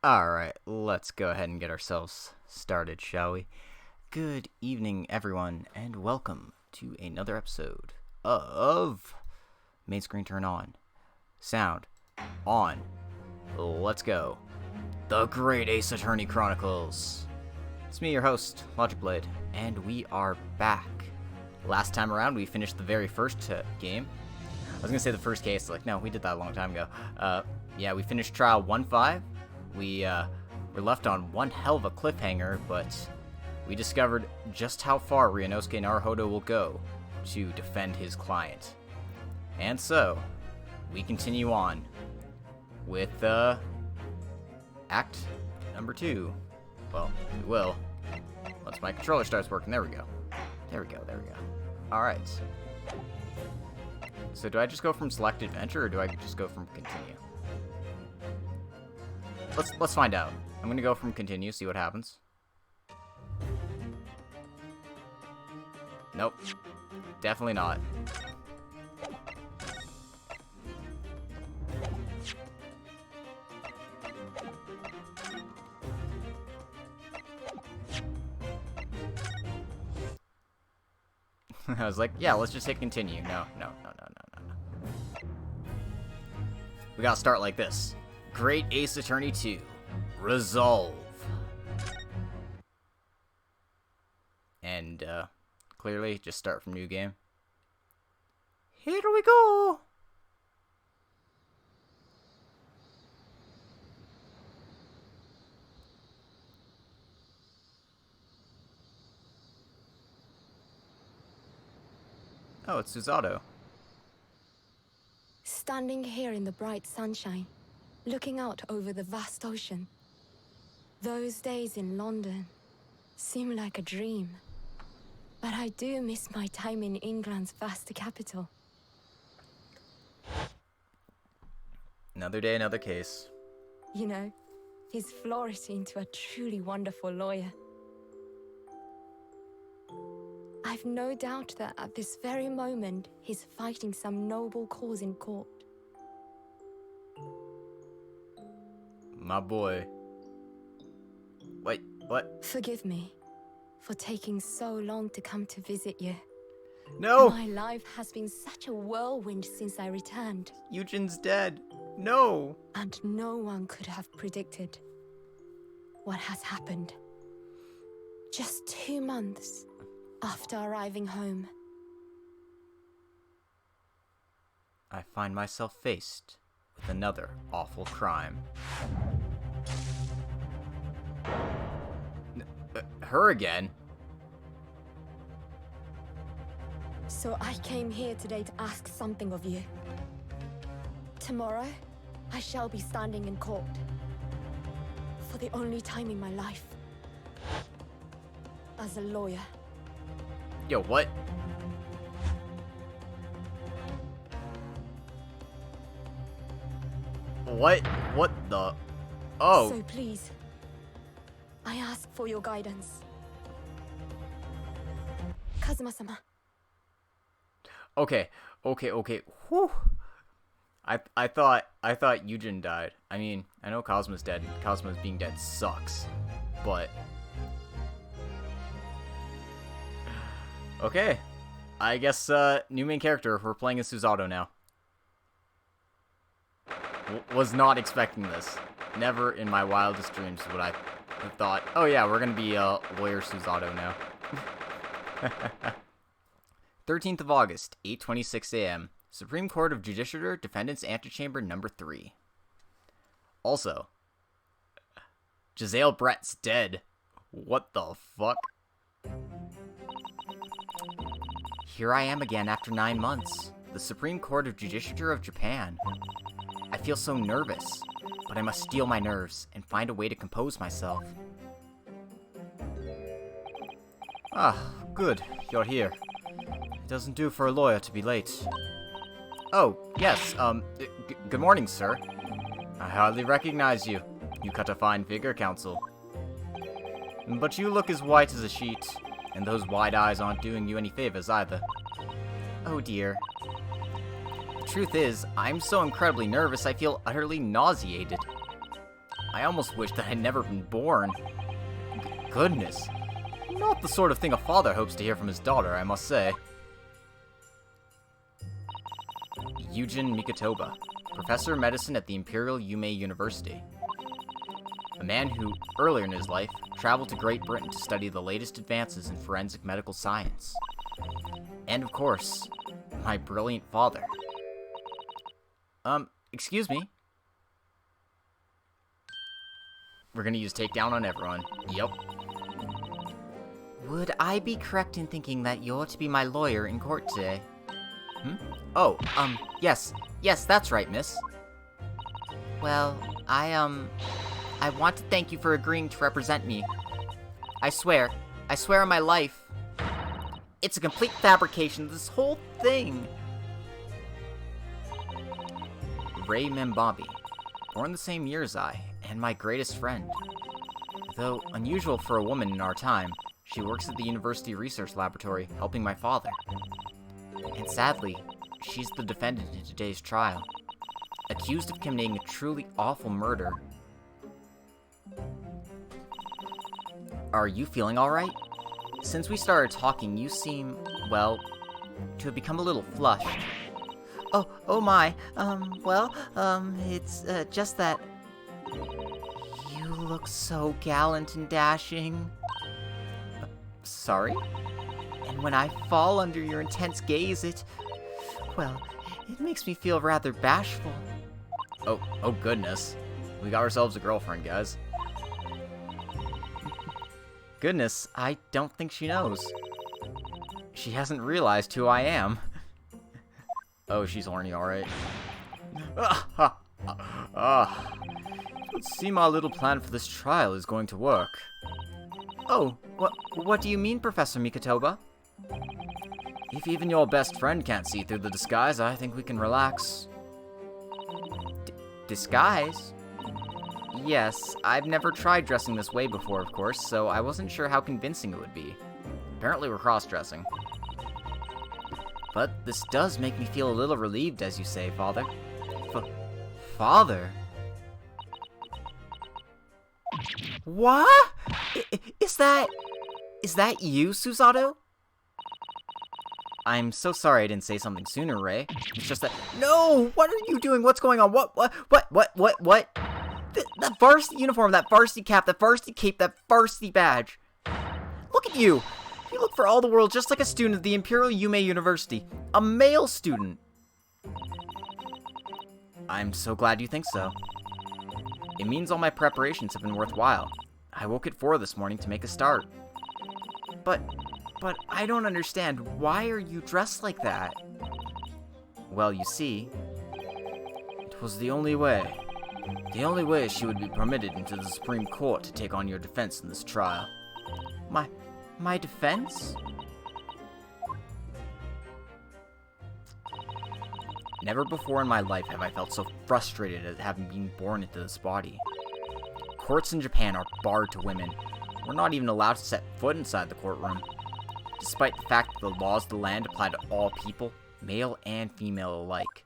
Alright, let's go ahead and get ourselves started, shall we? Good evening, everyone, and welcome to another episode of Main Screen Turn On. Sound on. Let's go. The Great Ace Attorney Chronicles. It's me, your host, Logic Blade, and we are back. Last time around, we finished the very first game. I was gonna say the first case, no, we did that a long time ago. Yeah, we finished Trial 1-5. We were left on one hell of a cliffhanger, but we discovered just how far Ryunosuke Naruhodo will go to defend his client. And so, we continue on with Act number 2. Well, we will. Once my controller starts working. There we go. There we go. Alright. So do I just go from select adventure, or do I just go from continue? Let's find out. I'm gonna go from continue, see what happens. Nope. Definitely not. I was like, yeah, let's just hit continue. No. We gotta start like this. Great Ace Attorney 2. Resolve. And, clearly, just start from new game. Here we go! Oh, it's Susato. Standing here in the bright sunshine, looking out over the vast ocean. Those days in London seem like a dream. But I do miss my time in England's vast capital. Another day, another case. You know, he's flourished into a truly wonderful lawyer. I've no doubt that at this very moment, he's fighting some noble cause in court. My boy. Wait, what? Forgive me for taking so long to come to visit you. No! My life has been such a whirlwind since I returned. Eugen's dead. No! And no one could have predicted what has happened. Just 2 months after arriving home. I find myself faced with another awful crime. Her again? So I came here today to ask something of you. Tomorrow, I shall be standing in court. For the only time in my life. As a lawyer. Yo, what? What the? Oh. So please, I ask for your guidance. Kazuma-sama. Okay. Whew. I thought Eugen died. I mean, I know Cosmo's dead. Cosmo's being dead sucks. But okay. I guess new main character. We're playing as Susato now. Was not expecting this. Never in my wildest dreams would I have thought, oh yeah, we're gonna be lawyer Susato now. 13th of August, 8:26 a.m. Supreme Court of Judicature, Defendant's Antechamber Number 3. Also, Giselle Brett's dead. What the fuck? Here I am again after 9 months. The Supreme Court of Judicature of Japan. I feel so nervous, but I must steel my nerves and find a way to compose myself. Ah, good. You're here. It doesn't do for a lawyer to be late. Oh, yes, good morning, sir. I hardly recognize you. You cut a fine figure, counsel. But you look as white as a sheet, and those wide eyes aren't doing you any favors either. Oh dear. The truth is, I'm so incredibly nervous I feel utterly nauseated. I almost wish that I'd never been born. Goodness. Not the sort of thing a father hopes to hear from his daughter, I must say. Yujin Mikotoba, Professor of Medicine at the Imperial Yume University. A man who, earlier in his life, traveled to Great Britain to study the latest advances in forensic medical science. And of course, my brilliant father. Excuse me? We're gonna use takedown on everyone. Yep. Would I be correct in thinking that you're to be my lawyer in court today? Oh, yes. Yes, that's right, miss. Well, I want to thank you for agreeing to represent me. I swear on my life. It's a complete fabrication, this whole thing. Ray Membabi, born the same year as I, and my greatest friend. Though unusual for a woman in our time, she works at the University Research Laboratory, helping my father. And sadly, she's the defendant in today's trial, accused of committing a truly awful murder. Are you feeling alright? Since we started talking, you seem, well, to have become a little flushed. Oh my, it's just that you look so gallant and dashing. Sorry? And when I fall under your intense gaze, it makes me feel rather bashful. Oh goodness. We got ourselves a girlfriend, guys. Goodness, I don't think she knows. She hasn't realized who I am. Oh, she's horny, alright. Let's see, my little plan for this trial is going to work. Oh, what do you mean, Professor Mikotoba? If even your best friend can't see through the disguise, I think we can relax. Disguise? Yes, I've never tried dressing this way before, of course, so I wasn't sure how convincing it would be. Apparently we're cross-dressing. But this does make me feel a little relieved, as you say, Father. Father? What? Is that you, Susato? I'm so sorry I didn't say something sooner, Ray. It's just that— No! What are you doing? What's going on? What? That varsity uniform, that varsity cap, that varsity cape, that varsity badge. Look at you! You look for all the world just like a student of the Imperial Yume University. A male student. I'm so glad you think so. It means all my preparations have been worthwhile. I woke at 4 this morning to make a start. But I don't understand. Why are you dressed like that? Well, you see, it was the only way. The only way she would be permitted into the Supreme Court to take on your defense in this trial. My defense? Never before in my life have I felt so frustrated at having been born into this body. Courts in Japan are barred to women. We're not even allowed to set foot inside the courtroom. Despite the fact that the laws of the land apply to all people, male and female alike.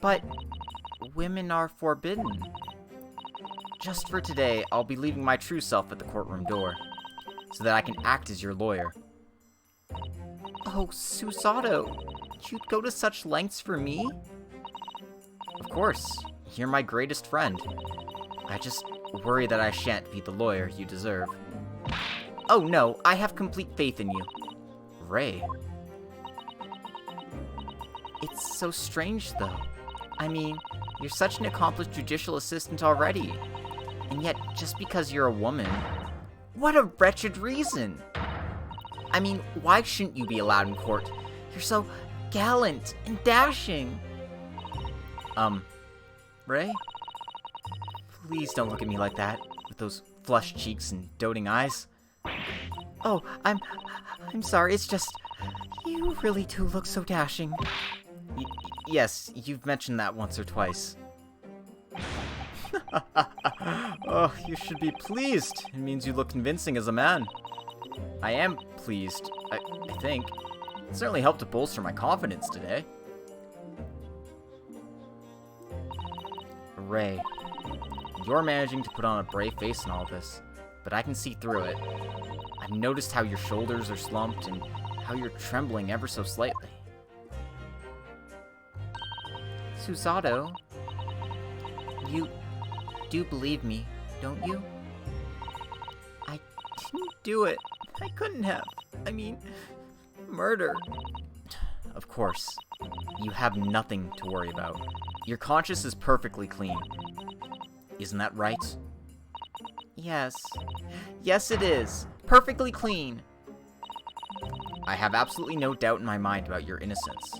But women are forbidden. Just for today, I'll be leaving my true self at the courtroom door, so that I can act as your lawyer. Oh, Susato, you'd go to such lengths for me? Of course, you're my greatest friend. I just worry that I shan't be the lawyer you deserve. Oh no, I have complete faith in you. Ray. It's so strange, though. I mean, you're such an accomplished judicial assistant already. And yet, just because you're a woman... What a wretched reason! I mean, why shouldn't you be allowed in court? You're so gallant and dashing. Ray? Please don't look at me like that, with those flushed cheeks and doting eyes. Oh, I'm sorry, it's just... You really do look so dashing. Yes, you've mentioned that once or twice. Oh, you should be pleased. It means you look convincing as a man. I am pleased, I think. It certainly helped to bolster my confidence today. Ray, you're managing to put on a brave face in all this, but I can see through it. I've noticed how your shoulders are slumped and how you're trembling ever so slightly. Susato, you do believe me, don't you? I didn't do it. I couldn't have. I mean, murder. Of course. You have nothing to worry about. Your conscience is perfectly clean. Isn't that right? Yes. Yes, it is. Perfectly clean. I have absolutely no doubt in my mind about your innocence,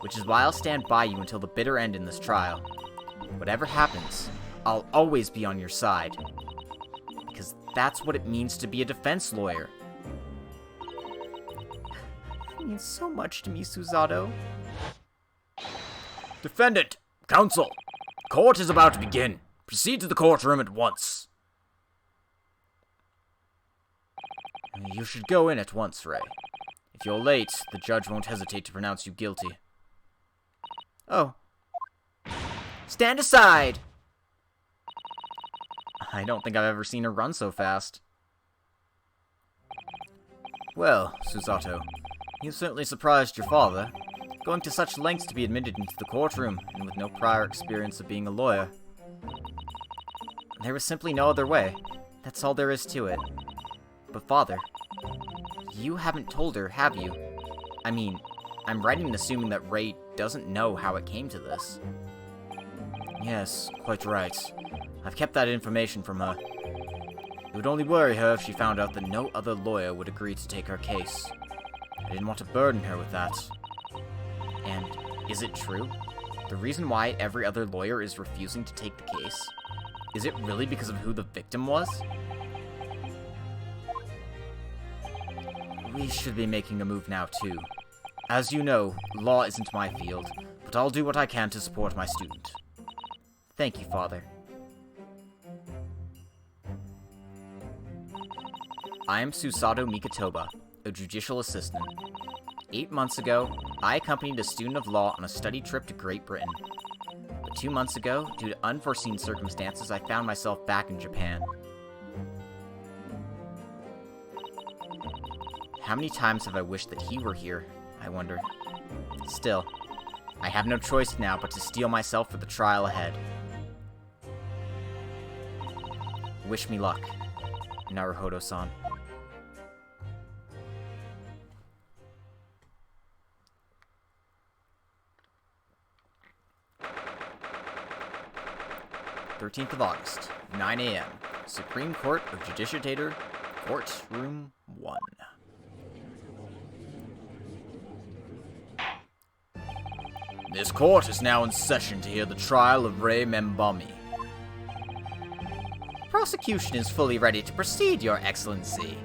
which is why I'll stand by you until the bitter end in this trial. Whatever happens, I'll always be on your side. Because that's what it means to be a defense lawyer. It means so much to me, Susato. Defendant! Counsel! Court is about to begin. Proceed to the courtroom at once. You should go in at once, Ray. If you're late, the judge won't hesitate to pronounce you guilty. Oh. Stand aside! I don't think I've ever seen her run so fast. Well, Susato, you certainly surprised your father, going to such lengths to be admitted into the courtroom, and with no prior experience of being a lawyer. There was simply no other way. That's all there is to it. But father, you haven't told her, have you? I mean, I'm right in assuming that Ray doesn't know how it came to this. Yes, quite right. I've kept that information from her. It would only worry her if she found out that no other lawyer would agree to take her case. I didn't want to burden her with that. And is it true? The reason why every other lawyer is refusing to take the case? Is it really because of who the victim was? We should be making a move now, too. As you know, law isn't my field, but I'll do what I can to support my student. Thank you, Father. I am Susato Mikitoba, a judicial assistant. 8 months ago, I accompanied a student of law on a study trip to Great Britain. But 2 months ago, due to unforeseen circumstances, I found myself back in Japan. How many times have I wished that he were here, I wonder. Still, I have no choice now but to steel myself for the trial ahead. Wish me luck, Naruhodo-san. "13th of August, 9 a.m. Supreme Court of Judiciator, Courtroom 1. This court is now in session to hear the trial of Ray Membami. Prosecution is fully ready to proceed, Your Excellency."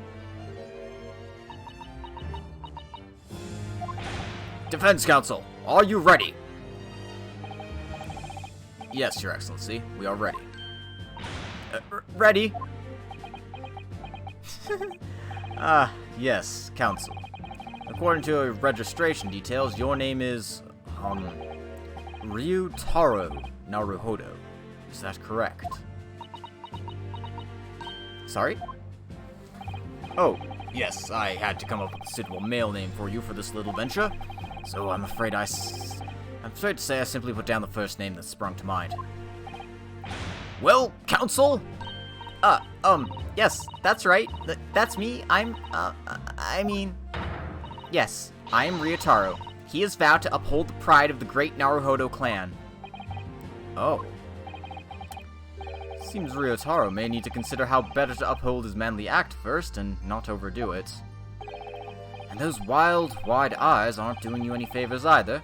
Defense counsel, are you ready? Yes, Your Excellency, we are ready. Ready? Yes, counsel. According to your registration details, your name is, Ryutaro Naruhodo. Is that correct? Sorry? Oh, yes, I had to come up with a suitable male name for you for this little venture, so I'm afraid I'm afraid to say I simply put down the first name that sprung to mind. Well, counsel? Yes, that's right. That's me. Yes, I am Ryutaro. He has vowed to uphold the pride of the great Naruhodo clan. Oh. Seems Ryutaro may need to consider how better to uphold his manly act first and not overdo it. And those wild, wide eyes aren't doing you any favors either.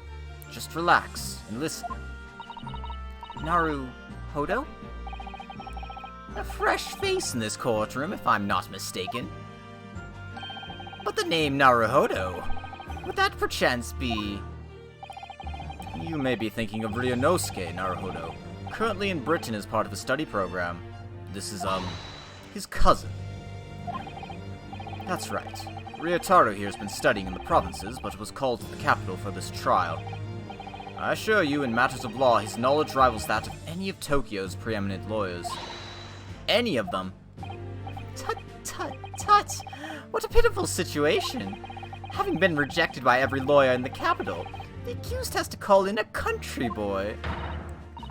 Just relax and listen. Naruhodo? A fresh face in this courtroom, if I'm not mistaken. But the name Naruhodo, would that perchance be... You may be thinking of Ryunosuke Naruhodo, currently in Britain as part of a study program. This is, his cousin. That's right. Ryutaro here has been studying in the provinces, but was called to the capital for this trial. I assure you, in matters of law, his knowledge rivals that of any of Tokyo's preeminent lawyers. Any of them? Tut, tut, tut! What a pitiful situation! Having been rejected by every lawyer in the capital, the accused has to call in a country boy.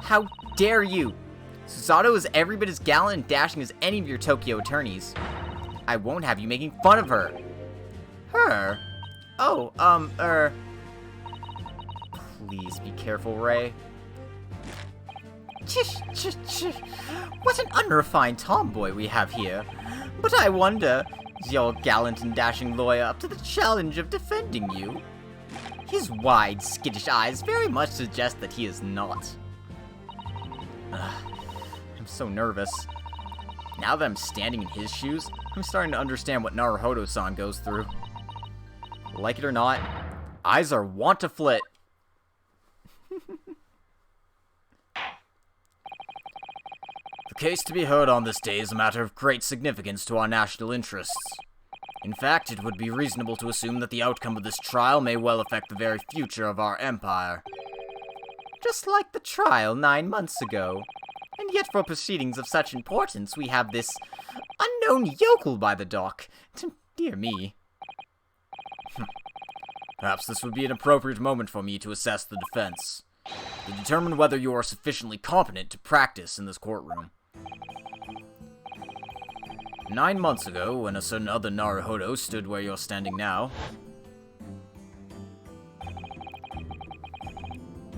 How dare you! Susato is every bit as gallant and dashing as any of your Tokyo attorneys. I won't have you making fun of her. Her? Oh, Please be careful, Ray. What an unrefined tomboy we have here. But I wonder, is your gallant and dashing lawyer up to the challenge of defending you? His wide, skittish eyes very much suggest that he is not. I'm so nervous. Now that I'm standing in his shoes, I'm starting to understand what Naruhodo-san goes through. Like it or not, eyes are wont to flit. The case to be heard on this day is a matter of great significance to our national interests. In fact, it would be reasonable to assume that the outcome of this trial may well affect the very future of our empire. Just like the trial 9 months ago. And yet for proceedings of such importance, we have this unknown yokel by the dock. Dear me. Perhaps this would be an appropriate moment for me to assess the defense, to determine whether you are sufficiently competent to practice in this courtroom. 9 months ago, when a certain other Naruhodo stood where you're standing now,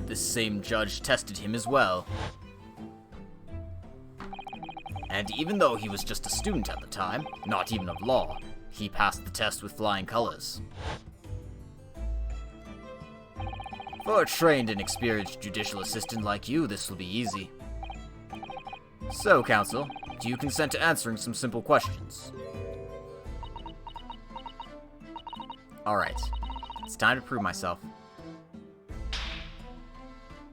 this same judge tested him as well. And even though he was just a student at the time, not even of law, he passed the test with flying colors. For a trained and experienced judicial assistant like you, this will be easy. So, counsel, do you consent to answering some simple questions? Alright, it's time to prove myself.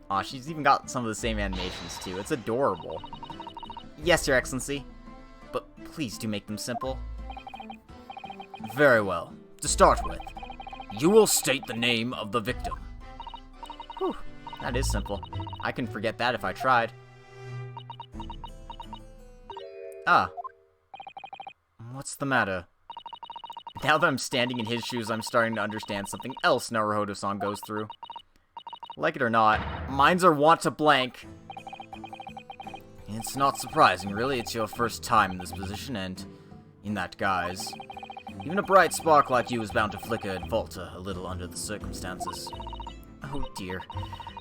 Aw, she's even got some of the same animations too, it's adorable. Yes, Your Excellency, but please do make them simple. Very well. To start with, you will state the name of the victim. Whew, that is simple. I can forget that if I tried. Ah. What's the matter? Now that I'm standing in his shoes, I'm starting to understand something else Naruhodo-san goes through. Like it or not, minds are wont to blank. It's not surprising, really. It's your first time in this position, and in that guise. Even a bright spark like you is bound to flicker and falter a little under the circumstances. Oh dear,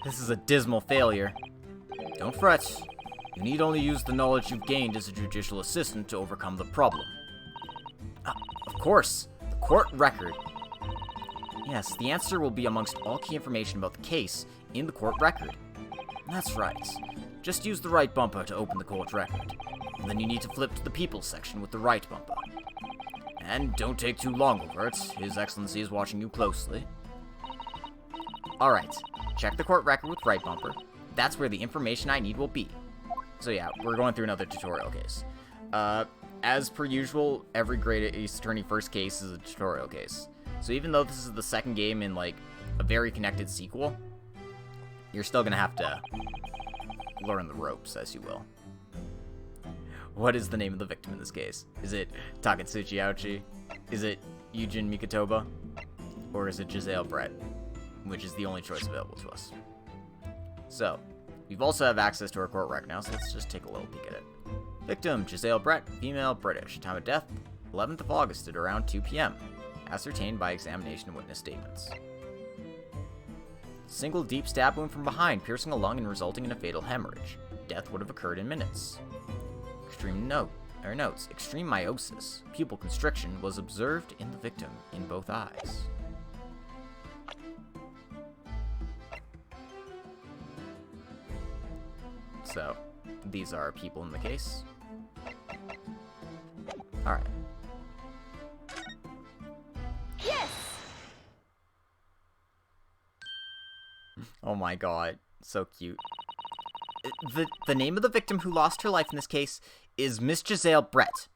this is a dismal failure. Don't fret. You need only use the knowledge you've gained as a judicial assistant to overcome the problem. Of course, the court record. Yes, the answer will be amongst all key information about the case in the court record. That's right. Just use the right bumper to open the court record. And then you need to flip to the People's section with the right bumper. And don't take too long over it. His Excellency is watching you closely. Alright, check the court record with right bumper. That's where the information I need will be. So yeah, we're going through another tutorial case. As per usual, every Great Ace Attorney first case is a tutorial case. So even though this is the second game in, like, a very connected sequel, you're still gonna have to learn the ropes, as you will. What is the name of the victim in this case? Is it Takatsuchi Aochi? Is it Yujin Mikotoba? Or is it Giselle Brett? Which is the only choice available to us. So, we've also have access to our court record now, so let's just take a little peek at it. Victim, Giselle Brett, female, British. Time of death, 11th of August at around 2 p.m. Ascertained by examination and witness statements. Single deep stab wound from behind, piercing a lung and resulting in a fatal hemorrhage. Death would have occurred in minutes. Notes. Extreme meiosis. Pupil constriction was observed in the victim in both eyes. So, these are people in the case. Alright. Yes! Oh my god, so cute. The name of the victim who lost her life in this case is Miss Giselle Brett.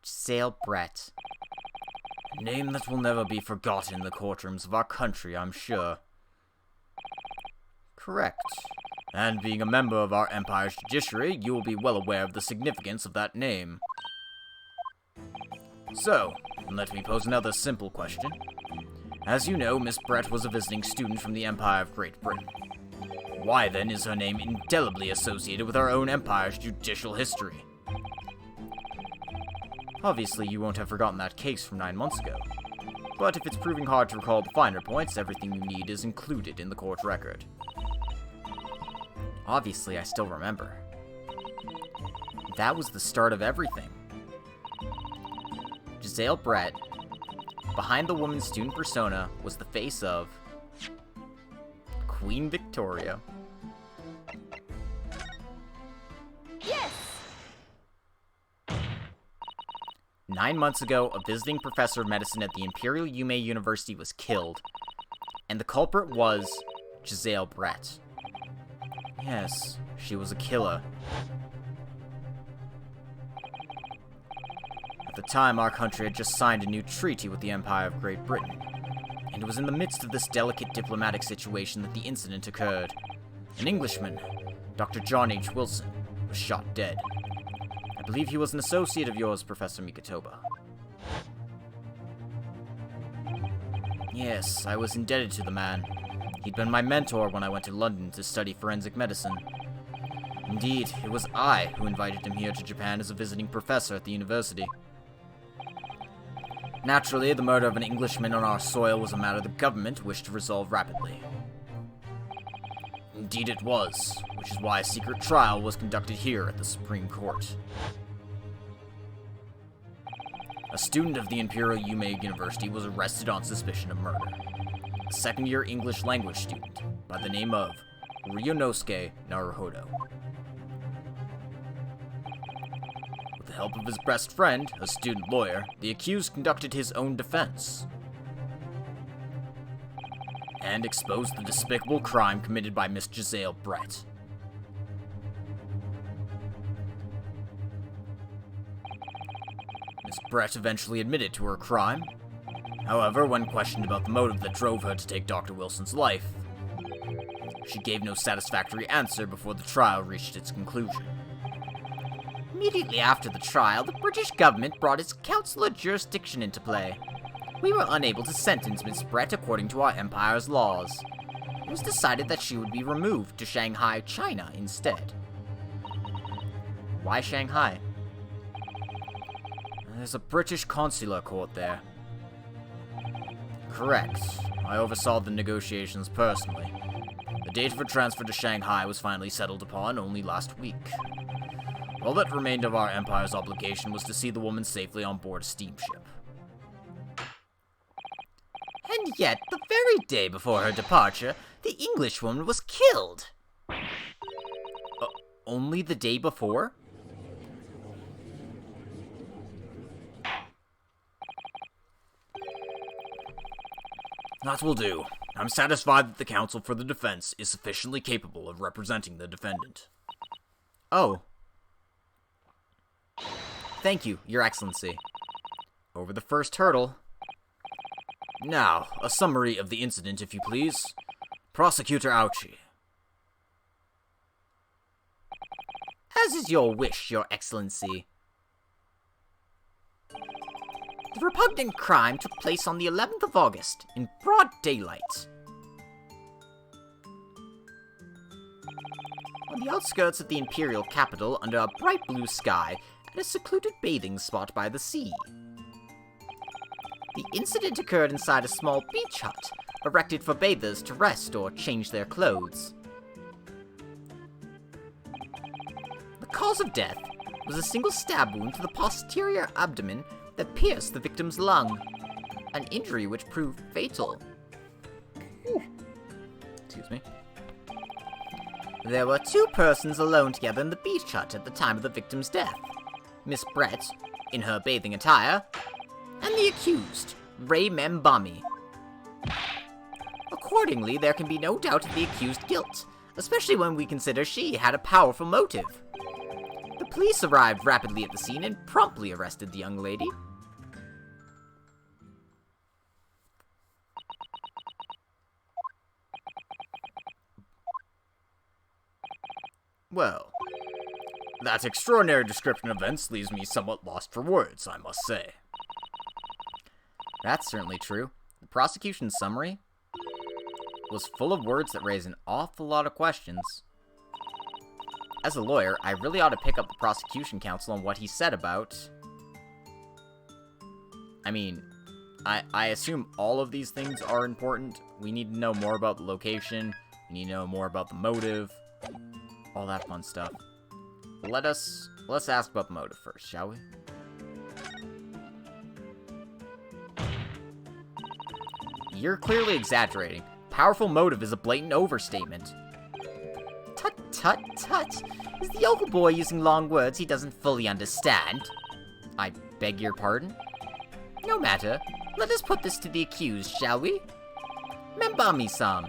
Giselle Brett. Name that will never be forgotten in the courtrooms of our country, I'm sure. Correct. And being a member of our empire's judiciary, you will be well aware of the significance of that name. So, let me pose another simple question. As you know, Miss Brett was a visiting student from the Empire of Great Britain. Why then is her name indelibly associated with our own empire's judicial history? Obviously, you won't have forgotten that case from 9 months ago. But if it's proving hard to recall the finer points, everything you need is included in the court record. Obviously, I still remember. That was the start of everything. Giselle Brett, behind the woman student persona, was the face of Queen Victoria. Yes! 9 months ago, a visiting professor of medicine at the Imperial Yume University was killed, and the culprit was Giselle Brett. Yes, she was a killer. At the time, our country had just signed a new treaty with the Empire of Great Britain, and it was in the midst of this delicate diplomatic situation that the incident occurred. An Englishman, Dr. John H. Wilson, was shot dead. I believe he was an associate of yours, Professor Mikotoba. Yes, I was indebted to the man. He'd been my mentor when I went to London to study forensic medicine. Indeed, it was I who invited him here to Japan as a visiting professor at the university. Naturally, the murder of an Englishman on our soil was a matter the government wished to resolve rapidly. Indeed it was, which is why a secret trial was conducted here at the Supreme Court. A student of the Imperial Yume University was arrested on suspicion of murder. A second-year English language student by the name of Ryunosuke Naruhodo. With the help of his best friend, a student lawyer, the accused conducted his own defense and exposed the despicable crime committed by Miss Giselle Brett. Miss Brett eventually admitted to her crime. However, when questioned about the motive that drove her to take Dr. Wilson's life, she gave no satisfactory answer before the trial reached its conclusion. Immediately after the trial, the British government brought its consular jurisdiction into play. We were unable to sentence Miss Brett according to our empire's laws. It was decided that she would be removed to Shanghai, China instead. Why Shanghai? There's a British consular court there. Correct. I oversaw the negotiations personally. The date of her transfer to Shanghai was finally settled upon only last week. All that remained of our empire's obligation was to see the woman safely on board a steamship. And yet, the very day before her departure, the Englishwoman was killed! Only the day before? That will do. I'm satisfied that the counsel for the defense is sufficiently capable of representing the defendant. Oh. Thank you, Your Excellency. Over the first hurdle. Now, a summary of the incident, if you please. Prosecutor Ouchi. As is your wish, Your Excellency. The repugnant crime took place on the 11th of August, in broad daylight. On the outskirts of the imperial capital, under a bright blue sky, at a secluded bathing spot by the sea. The incident occurred inside a small beach hut, erected for bathers to rest or change their clothes. The cause of death was a single stab wound to the posterior abdomen that pierced the victim's lung, an injury which proved fatal. Excuse me. There were two persons alone together in the beach hut at the time of the victim's death. Miss Brett, in her bathing attire, and the accused, Ray Membami. Accordingly, there can be no doubt of the accused guilt, especially when we consider she had a powerful motive. The police arrived rapidly at the scene and promptly arrested the young lady. Well, that extraordinary description of events leaves me somewhat lost for words, I must say. That's certainly true. The prosecution summary was full of words that raise an awful lot of questions. As a lawyer, I really ought to pick up the prosecution counsel on what he said about... I mean, I assume all of these things are important. We need to know more about the location. We need to know more about the motive. All that fun stuff. Let's ask about the motive first, shall we? You're clearly exaggerating. Powerful motive is a blatant overstatement. Tut, tut, tut. Is the yokel boy using long words he doesn't fully understand? I beg your pardon? No matter. Let us put this to the accused, shall we? Membami-san,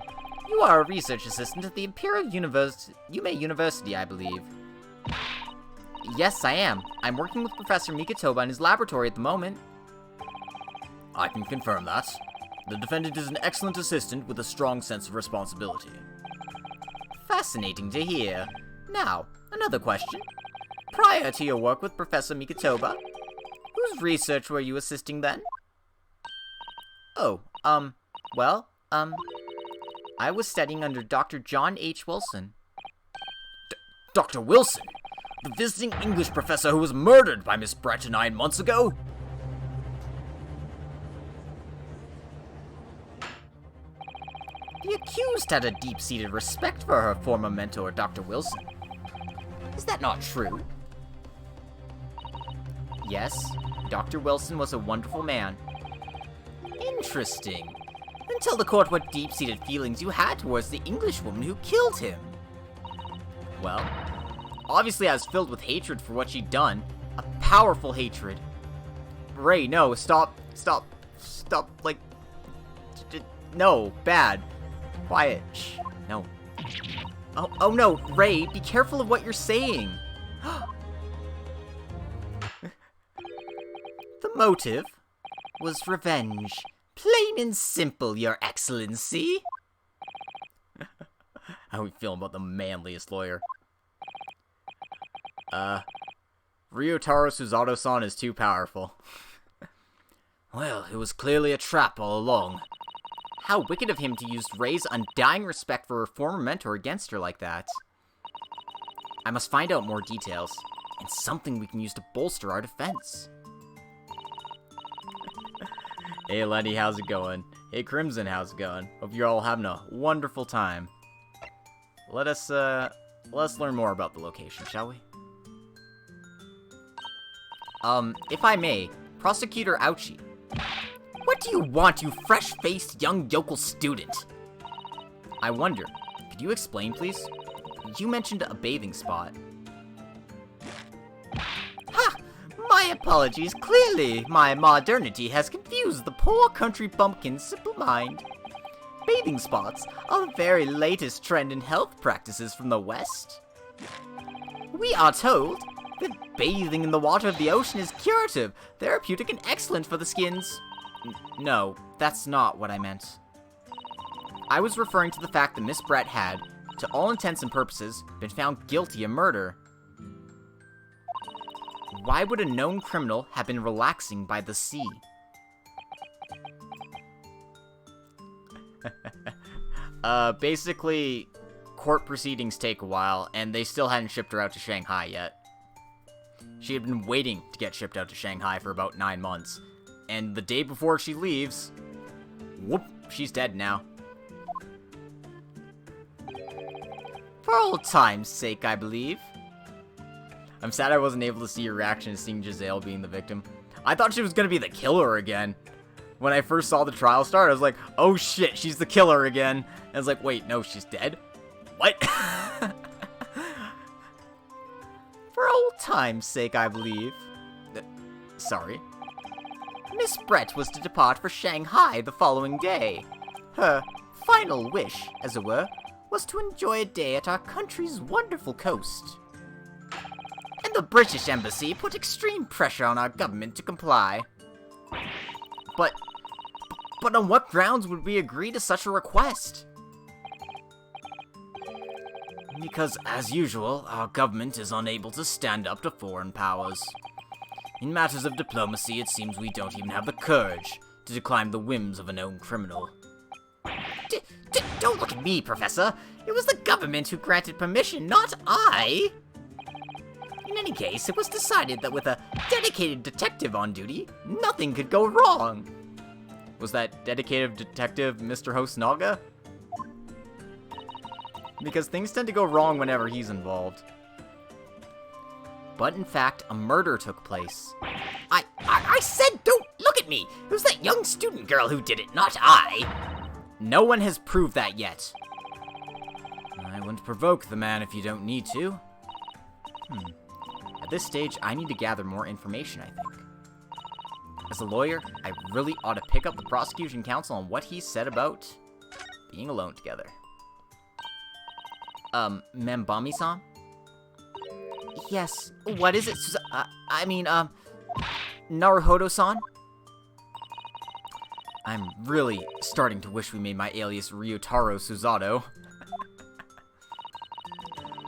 you are a research assistant at the Imperial Yume University, I believe. Yes, I am. I'm working with Professor Mikitoba in his laboratory at the moment. I can confirm that. The defendant is an excellent assistant with a strong sense of responsibility. Fascinating to hear. Now, another question. Prior to your work with Professor Mikitoba, whose research were you assisting then? Oh, I was studying under Dr. John H. Wilson. Dr. Wilson? The visiting English professor who was murdered by Miss Brett 9 months ago? The accused had a deep-seated respect for her former mentor, Dr. Wilson. Is that not true? Yes, Dr. Wilson was a wonderful man. Interesting. Then tell the court what deep-seated feelings you had towards the Englishwoman who killed him. Well, obviously I was filled with hatred for what she'd done. A powerful hatred. Ray, no, stop, like... No, bad. Quiet, shh, no. Oh no, Ray, be careful of what you're saying. The motive was revenge. Plain and simple, Your Excellency. How are we feeling about the manliest lawyer? Ryotaro Suzato-san is too powerful. Well, it was clearly a trap all along. How wicked of him to use Ray's undying respect for her former mentor against her like that. I must find out more details, and something we can use to bolster our defense. Hey Lenny, how's it going? Hey Crimson, how's it going? Hope you're all having a wonderful time. Let's learn more about the location, shall we? If I may, Prosecutor Ouchie. What do you want, you fresh-faced young yokel student? I wonder, could you explain, please? You mentioned a bathing spot. Ha! My apologies. Clearly, my modernity has confused the poor country bumpkin's simple mind. Bathing spots are the very latest trend in health practices from the West. We are told that bathing in the water of the ocean is curative, therapeutic, and excellent for the skins. No, that's not what I meant. I was referring to the fact that Miss Brett had, to all intents and purposes, been found guilty of murder. Why would a known criminal have been relaxing by the sea? Basically, court proceedings take a while, and they still hadn't shipped her out to Shanghai yet. She had been waiting to get shipped out to Shanghai for about 9 months. And the day before she leaves, whoop, she's dead now. For old time's sake, I believe. I'm sad I wasn't able to see your reaction to seeing Giselle being the victim. I thought she was gonna be the killer again. When I first saw the trial start, I was like, oh shit, she's the killer again. And I was like, wait, no, she's dead? What? For old time's sake, I believe. Sorry. Miss Brett was to depart for Shanghai the following day. Her final wish, as it were, was to enjoy a day at our country's wonderful coast. And the British Embassy put extreme pressure on our government to comply. But on what grounds would we agree to such a request? Because, as usual, our government is unable to stand up to foreign powers. In matters of diplomacy, it seems we don't even have the courage to decline the whims of a known criminal. Don't look at me, Professor. It was the government who granted permission, not I. In any case, it was decided that with a dedicated detective on duty, nothing could go wrong. Was that dedicated detective Mr. Hosnaga? Because things tend to go wrong whenever he's involved. But in fact, a murder took place. I said don't look at me. It was that young student girl who did it, not I. No one has proved that yet. I wouldn't provoke the man if you don't need to. At this stage, I need to gather more information, I think. As a lawyer, I really ought to pick up the prosecution counsel on what he said about being alone together. Membami-san? Yes, what is it, Naruhodo-san? I'm really starting to wish we made my alias Ryotaro Suzato.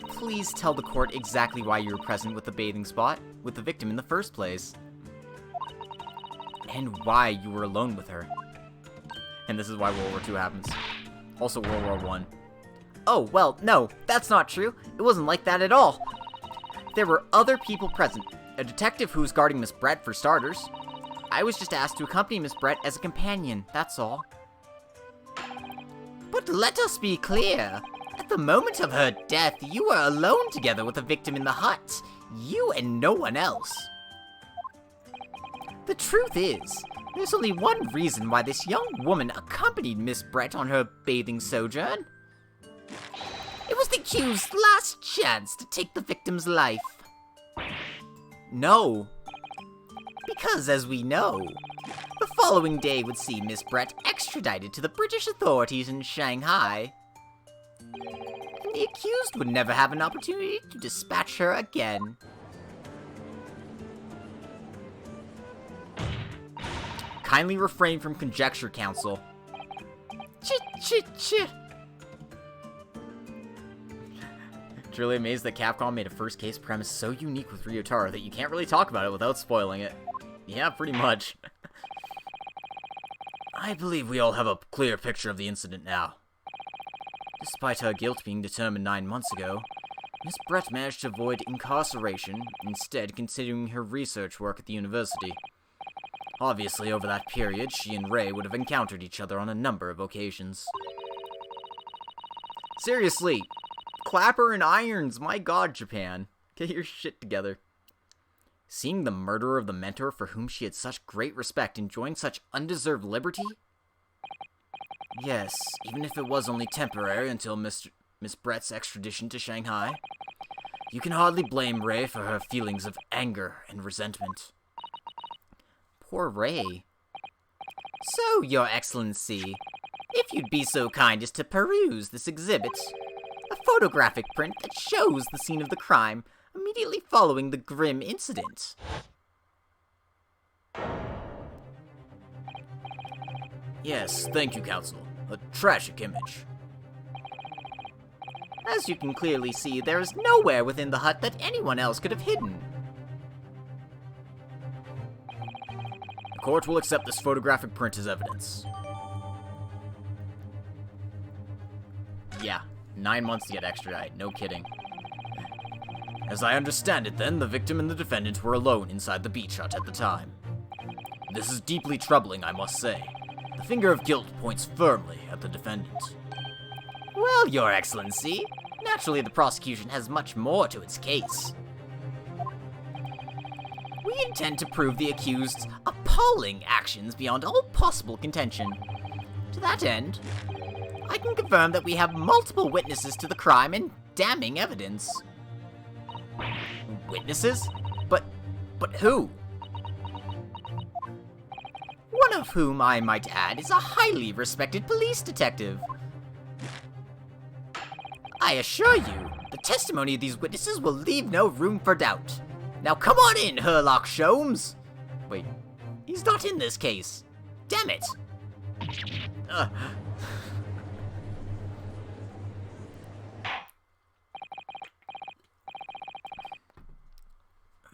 Please tell the court exactly why you were present with the bathing spot with the victim in the first place. And why you were alone with her. And this is why World War II happens. Also World War I. Oh, well, no, that's not true. It wasn't like that at all. There were other people present. A detective who was guarding Miss Brett, for starters. I was just asked to accompany Miss Brett as a companion, that's all. But let us be clear. At the moment of her death, you were alone together with the victim in the hut. You and no one else. The truth is, there's only one reason why this young woman accompanied Miss Brett on her bathing sojourn. It was the accused's last chance to take the victim's life. No. Because, as we know, the following day would see Miss Brett extradited to the British authorities in Shanghai. And the accused would never have an opportunity to dispatch her again. Kindly refrain from conjecture, counsel. Ch. Truly amazed that Capcom made a first case premise so unique with Ryotaro that you can't really talk about it without spoiling it. Yeah, pretty much. I believe we all have a clear picture of the incident now. Despite her guilt being determined 9 months ago, Miss Brett managed to avoid incarceration, instead continuing her research work at the university. Obviously, over that period, she and Ray would have encountered each other on a number of occasions. Seriously, Clapper and Irons, my god, Japan. Get your shit together. Seeing the murderer of the mentor for whom she had such great respect enjoying such undeserved liberty? Yes, even if it was only temporary until Miss Brett's extradition to Shanghai. You can hardly blame Ray for her feelings of anger and resentment. Poor Ray. So, Your Excellency, if you'd be so kind as to peruse this exhibit, a photographic print that shows the scene of the crime immediately following the grim incident. Yes, thank you, Counsel. A tragic image. As you can clearly see, there is nowhere within the hut that anyone else could have hidden. The court will accept this photographic print as evidence. Yeah, 9 months to get extradited, no kidding. As I understand it then, the victim and the defendant were alone inside the beach hut at the time. This is deeply troubling, I must say. The finger of guilt points firmly at the defendant. Well, Your Excellency, naturally the prosecution has much more to its case. We intend to prove the accused's appalling actions beyond all possible contention. To that end, I can confirm that we have multiple witnesses to the crime and damning evidence. Witnesses? But who? One of whom, I might add, is a highly respected police detective. I assure you, the testimony of these witnesses will leave no room for doubt. Now come on in, Herlock Sholmes! Wait, he's not in this case. Damn it!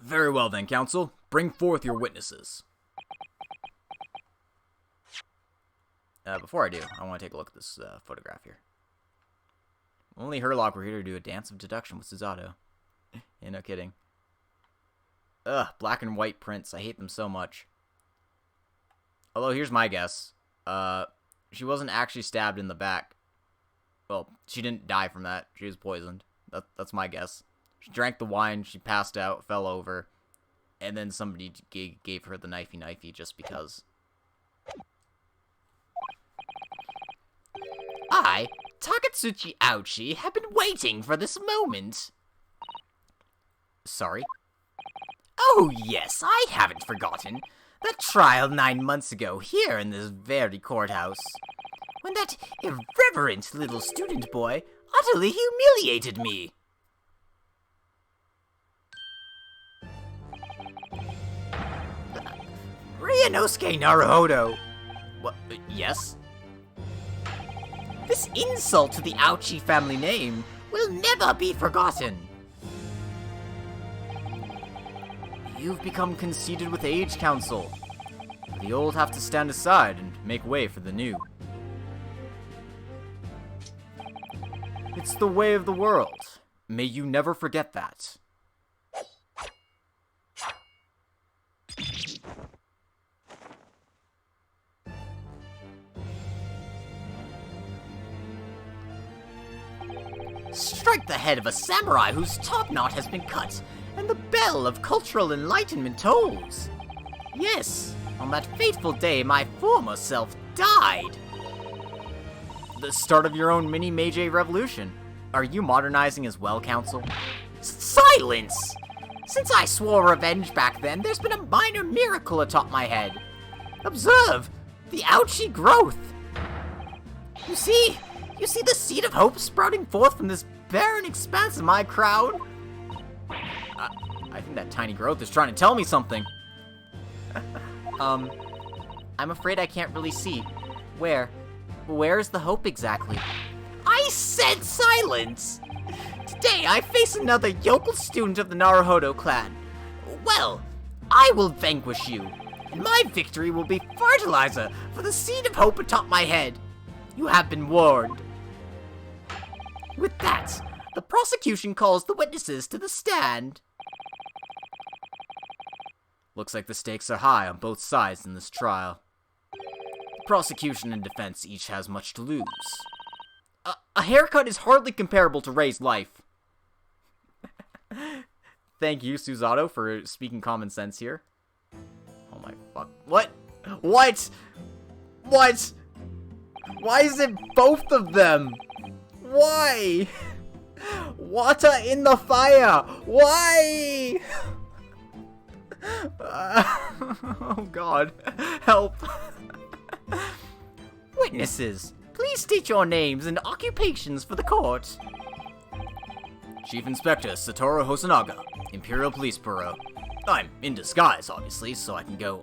Very well then, counsel. Bring forth your witnesses. Before I do, I want to take a look at this photograph here. Only Herlock were here to do a dance of deduction with Susato. Yeah, no kidding. Ugh, black and white prints. I hate them so much. Although, here's my guess. She wasn't actually stabbed in the back. Well, she didn't die from that. She was poisoned. That's my guess. She drank the wine, she passed out, fell over, and then somebody gave her the knifey just because. I, Takatsuchi Ouchi, have been waiting for this moment. Sorry? Oh yes, I haven't forgotten. That trial 9 months ago here in this very courthouse. When that irreverent little student boy utterly humiliated me. Ryunosuke Naruhodo. What? Yes? This insult to the Ouchi family name will never be forgotten. You've become conceited with age, Council. The old have to stand aside and make way for the new. It's the way of the world. May you never forget that. Strike the head of a samurai whose top knot has been cut, and the bell of cultural enlightenment tolls. Yes, on that fateful day my former self died. The start of your own mini Meiji revolution. Are you modernizing as well, Council? Silence! Since I swore revenge back then, there's been a minor miracle atop my head. Observe the Ouchi growth. You see the seed of hope sprouting forth from this barren expanse of my crown? I think that tiny growth is trying to tell me something. I'm afraid I can't really see. Where's the hope exactly? I said silence! Today I face another yokel student of the Naruhodo clan. Well, I will vanquish you, and my victory will be fertilizer for the seed of hope atop my head. You have been warned. With that, the prosecution calls the witnesses to the stand. Looks like the stakes are high on both sides in this trial. The prosecution and defense each has much to lose. A haircut is hardly comparable to Rei's life. Thank you, Susato, for speaking common sense here. Oh my fuck. What? What? What? Why is it both of them? Why? Water in the fire! Why? Oh god. Help. Witnesses, please state your names and occupations for the court. Chief Inspector Satoru Hosonaga, Imperial Police Bureau. I'm in disguise, obviously, so I can go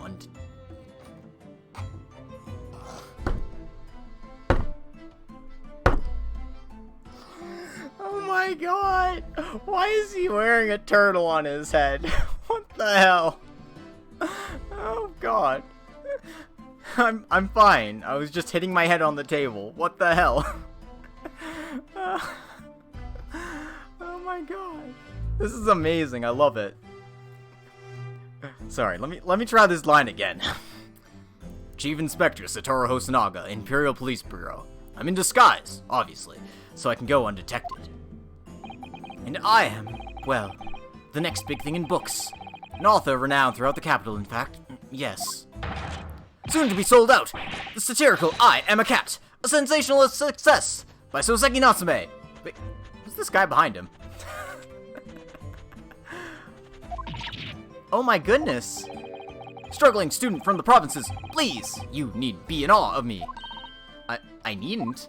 Oh my god! Why is he wearing a turtle on his head? What the hell? Oh god. I'm fine. I was just hitting my head on the table. What the hell? Oh my god. This is amazing. I love it. Sorry, let me try this line again. Chief Inspector Satoru Hosonaga, Imperial Police Bureau. I'm in disguise, obviously, so I can go undetected. And I am, well, the next big thing in books. An author renowned throughout the capital, in fact. Yes. Soon to be sold out. The satirical I Am a Cat. A sensationalist success by Soseki Natsume. Wait, who's this guy behind him? Oh my goodness. Struggling student from the provinces, please, you need be in awe of me. I needn't.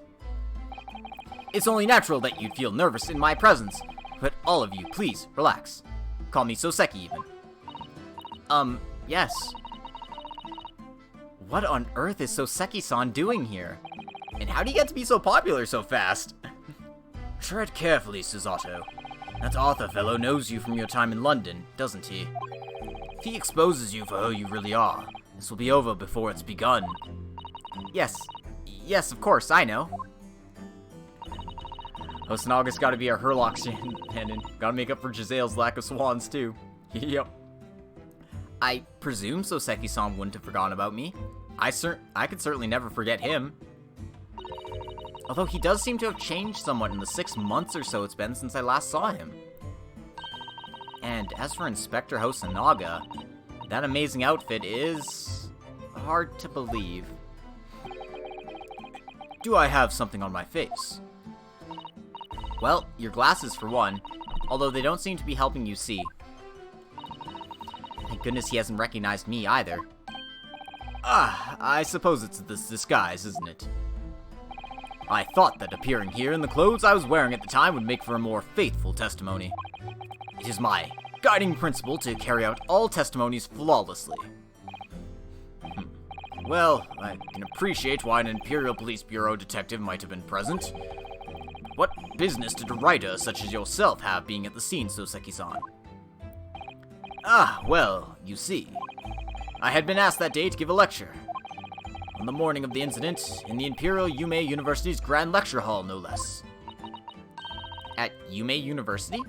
It's only natural that you'd feel nervous in my presence, but all of you, please, relax. Call me Soseki, even. Yes. What on earth is Soseki-san doing here? And how do you get to be so popular so fast? Tread carefully, Susato. That Arthur fellow knows you from your time in London, doesn't he? If he exposes you for who you really are, this will be over before it's begun. Yes. Yes, of course, I know. Osanaga's gotta be our Herlock stand-in. Gotta make up for Gisele's lack of swans, too. Yep. I presume Soseki-san wouldn't have forgotten about me. I could certainly never forget him. Although he does seem to have changed somewhat in the 6 months or so it's been since I last saw him. And as for Inspector Hosonaga, that amazing outfit is hard to believe. Do I have something on my face? Well, your glasses for one, although they don't seem to be helping you see. Thank goodness he hasn't recognized me either. Ah, I suppose it's this disguise, isn't it? I thought that appearing here in the clothes I was wearing at the time would make for a more faithful testimony. It is my guiding principle to carry out all testimonies flawlessly. Well, I can appreciate why an Imperial Police Bureau detective might have been present. What business did a writer such as yourself have being at the scene, Soseki-san? Ah, well, you see. I had been asked that day to give a lecture. On the morning of the incident, in the Imperial Yume University's Grand Lecture Hall, no less. At Yume University?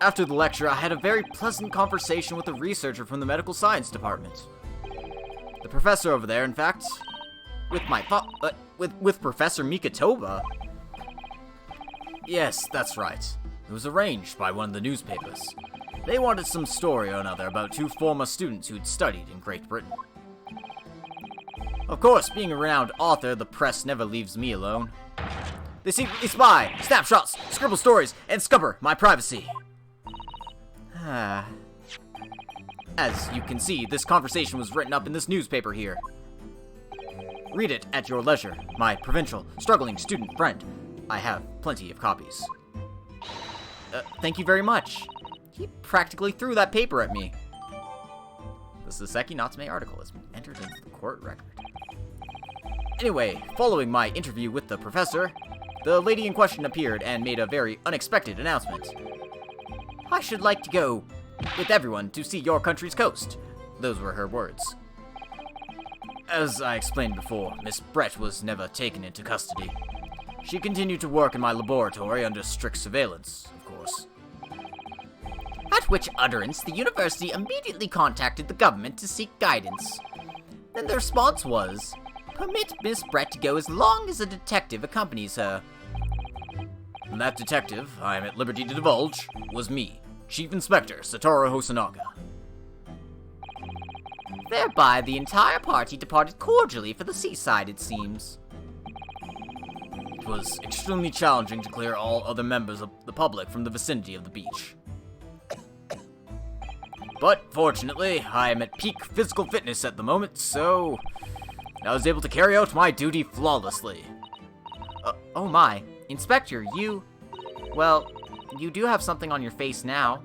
After the lecture, I had a very pleasant conversation with a researcher from the Medical Science Department. The professor over there, in fact, With Professor Mikatoba? Yes, that's right. It was arranged by one of the newspapers. They wanted some story or another about 2 former students who'd studied in Great Britain. Of course, being a renowned author, the press never leaves me alone. They secretly spy, snapshots, scribble stories, and scupper my privacy. As you can see, this conversation was written up in this newspaper here. Read it at your leisure, my provincial, struggling student friend. I have plenty of copies. Thank you very much. He practically threw that paper at me. The Soseki Natsume article has been entered into the court record. Anyway, following my interview with the professor, the lady in question appeared and made a very unexpected announcement. I should like to go with everyone to see your country's coast. Those were her words. As I explained before, Miss Brett was never taken into custody. She continued to work in my laboratory under strict surveillance, of course. At which utterance, the university immediately contacted the government to seek guidance. Then the response was, permit Miss Brett to go as long as a detective accompanies her. And that detective, I am at liberty to divulge, was me, Chief Inspector Satoru Hosonaga. Thereby, the entire party departed cordially for the seaside, it seems. It was extremely challenging to clear all other members of the public from the vicinity of the beach. But fortunately, I am at peak physical fitness at the moment, so I was able to carry out my duty flawlessly. Oh my. Inspector, well, you do have something on your face now.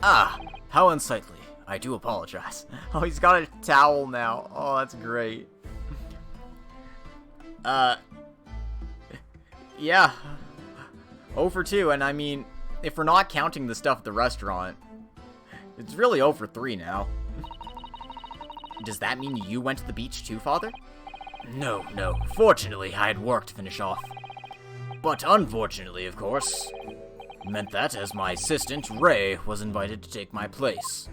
Ah, how unsightly. I do apologize. Oh, he's got a towel now. Oh, that's great. Yeah. 0 for 2, and I mean, if we're not counting the stuff at the restaurant, it's really 0 for 3 now. Does that mean you went to the beach too, Father? No. Fortunately, I had work to finish off. But unfortunately, of course, it meant that, as my assistant, Ray, was invited to take my place.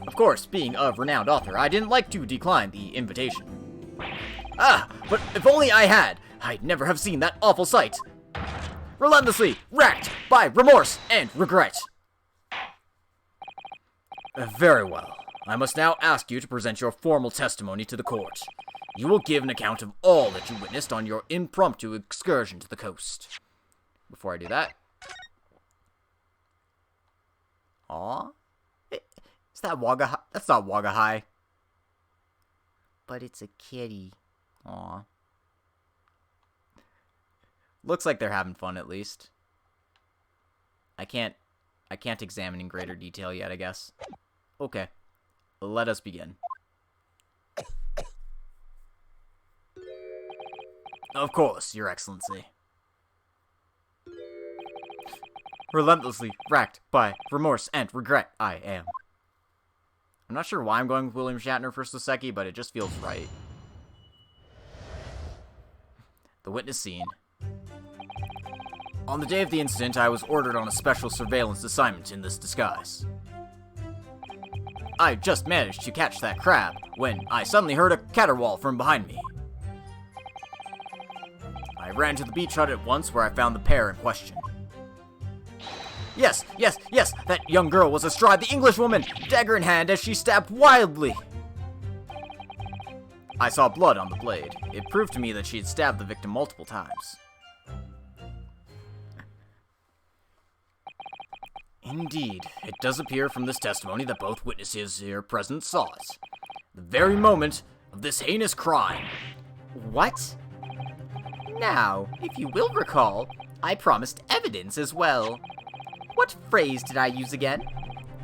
Of course, being a renowned author, I didn't like to decline the invitation. Ah, but if only I had, I'd never have seen that awful sight. Relentlessly racked by remorse and regret. Very well. I must now ask you to present your formal testimony to the court. You will give an account of all that you witnessed on your impromptu excursion to the coast. Before I do that... Aw? Is that Wagahai? That's not Wagahai. But it's a kitty. Aw. Looks like they're having fun, at least. I can't examine in greater detail yet, I guess. Okay. Let us begin. Of course, Your Excellency. Relentlessly racked by remorse and regret, I am. I'm not sure why I'm going with William Shatner for Soseki, but it just feels right. The witness scene. On the day of the incident, I was ordered on a special surveillance assignment in this disguise. I just managed to catch that crab when I suddenly heard a caterwaul from behind me. I ran to the beach hut at once, where I found the pair in question. Yes, that young girl was astride the Englishwoman, dagger in hand, as she stabbed wildly. I saw blood on the blade. It proved to me that she had stabbed the victim multiple times. Indeed, it does appear from this testimony that both witnesses here present saw it. The very moment of this heinous crime. What? Now, if you will recall, I promised evidence as well. What phrase did I use again?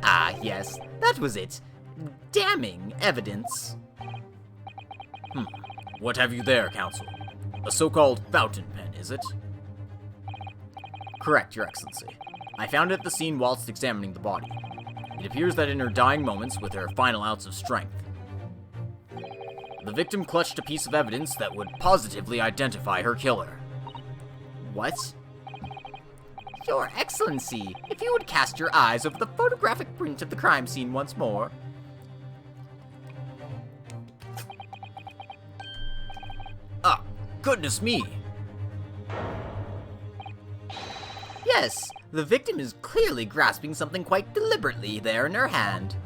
Ah, yes, that was it. Damning evidence. What have you there, Counsel? A so-called fountain pen, is it? Correct, Your Excellency. I found it at the scene whilst examining the body. It appears that in her dying moments, with her final ounce of strength, the victim clutched a piece of evidence that would positively identify her killer. What? Your Excellency, if you would cast your eyes over the photographic print of the crime scene once more. Ah, goodness me! Yes, the victim is clearly grasping something quite deliberately there in her hand.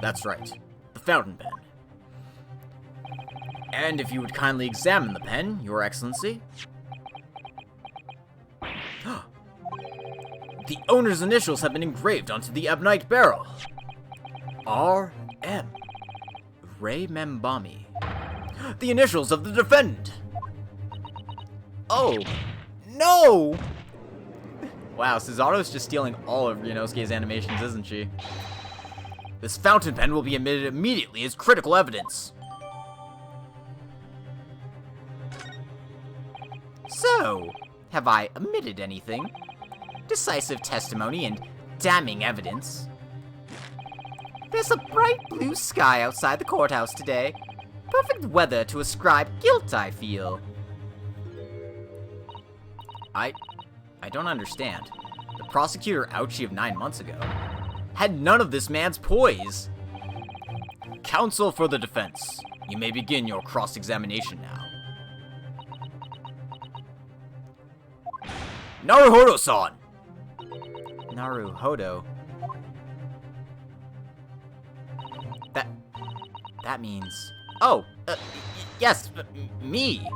That's right, the fountain pen. And if you would kindly examine the pen, Your Excellency. The owner's initials have been engraved onto the ebonite barrel. R.M. Ray Membami. The initials of the defendant. Oh, no! Wow, Suzaru's just stealing all of Ryunosuke's animations, isn't she? This fountain pen will be admitted immediately as critical evidence. So, have I omitted anything? Decisive testimony and damning evidence. There's a bright blue sky outside the courthouse today. Perfect weather to ascribe guilt, I feel. I don't understand. The prosecutor ouchie of 9 months ago had none of this man's poise. Counsel for the defense, you may begin your cross-examination now. Naruhodo-san! Naruhodo. That means... Oh, yes, me.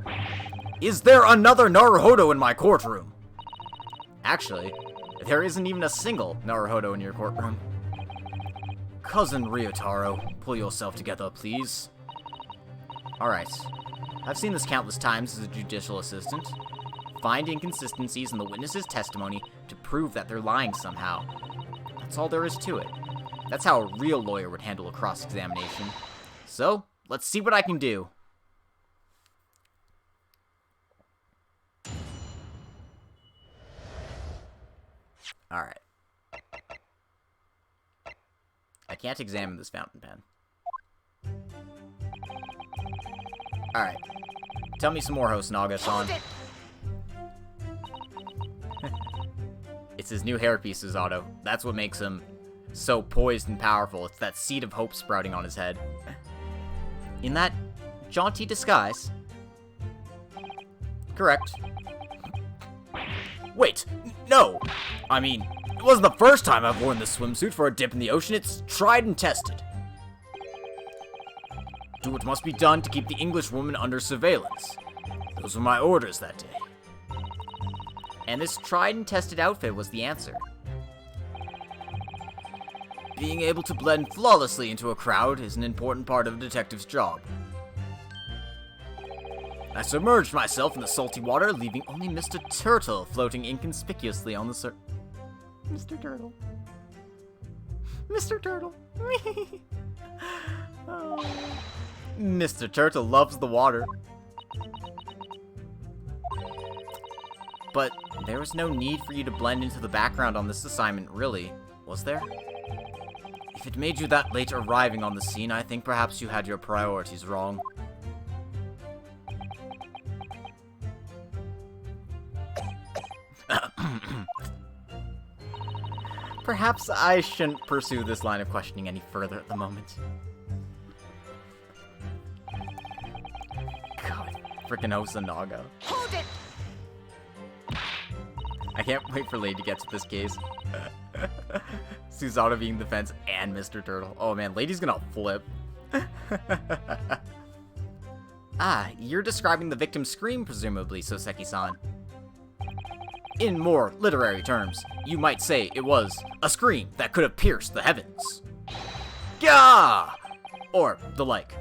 Is there another Naruhodo in my courtroom? Actually, there isn't even a single Naruhodo in your courtroom. Cousin Ryotaro, pull yourself together, please. Alright. I've seen this countless times as a judicial assistant. Find inconsistencies in the witness's testimony to prove that they're lying somehow. That's all there is to it. That's how a real lawyer would handle a cross-examination. So, let's see what I can do. Alright. I can't examine this fountain pen. Alright. Tell me some more, Host Naga-san. It's his new hairpiece, Suzato. That's what makes him so poised and powerful. It's that seed of hope sprouting on his head. In that jaunty disguise. Correct. Wait, no! I mean, it wasn't the first time I've worn this swimsuit for a dip in the ocean. It's tried and tested. Do what must be done to keep the Englishwoman under surveillance. Those were my orders that day. And this tried and tested outfit was the answer. Being able to blend flawlessly into a crowd is an important part of a detective's job. I submerged myself in the salty water, leaving only Mr. Turtle floating inconspicuously on the surface. Mr. Turtle. Mr. Turtle. Oh. Mr. Turtle loves the water. But there was no need for you to blend into the background on this assignment, really, was there? If it made you that late arriving on the scene, I think perhaps you had your priorities wrong. Perhaps I shouldn't pursue this line of questioning any further at the moment. God, frickin' Osanaga. Hold it! I can't wait for Lady to get to this case. Susanoo being the fence and Mr. Turtle. Oh man, Lady's gonna flip. Ah, you're describing the victim's scream, presumably, Soseki-san. In more literary terms, you might say it was a scream that could have pierced the heavens. Gah! Or the like.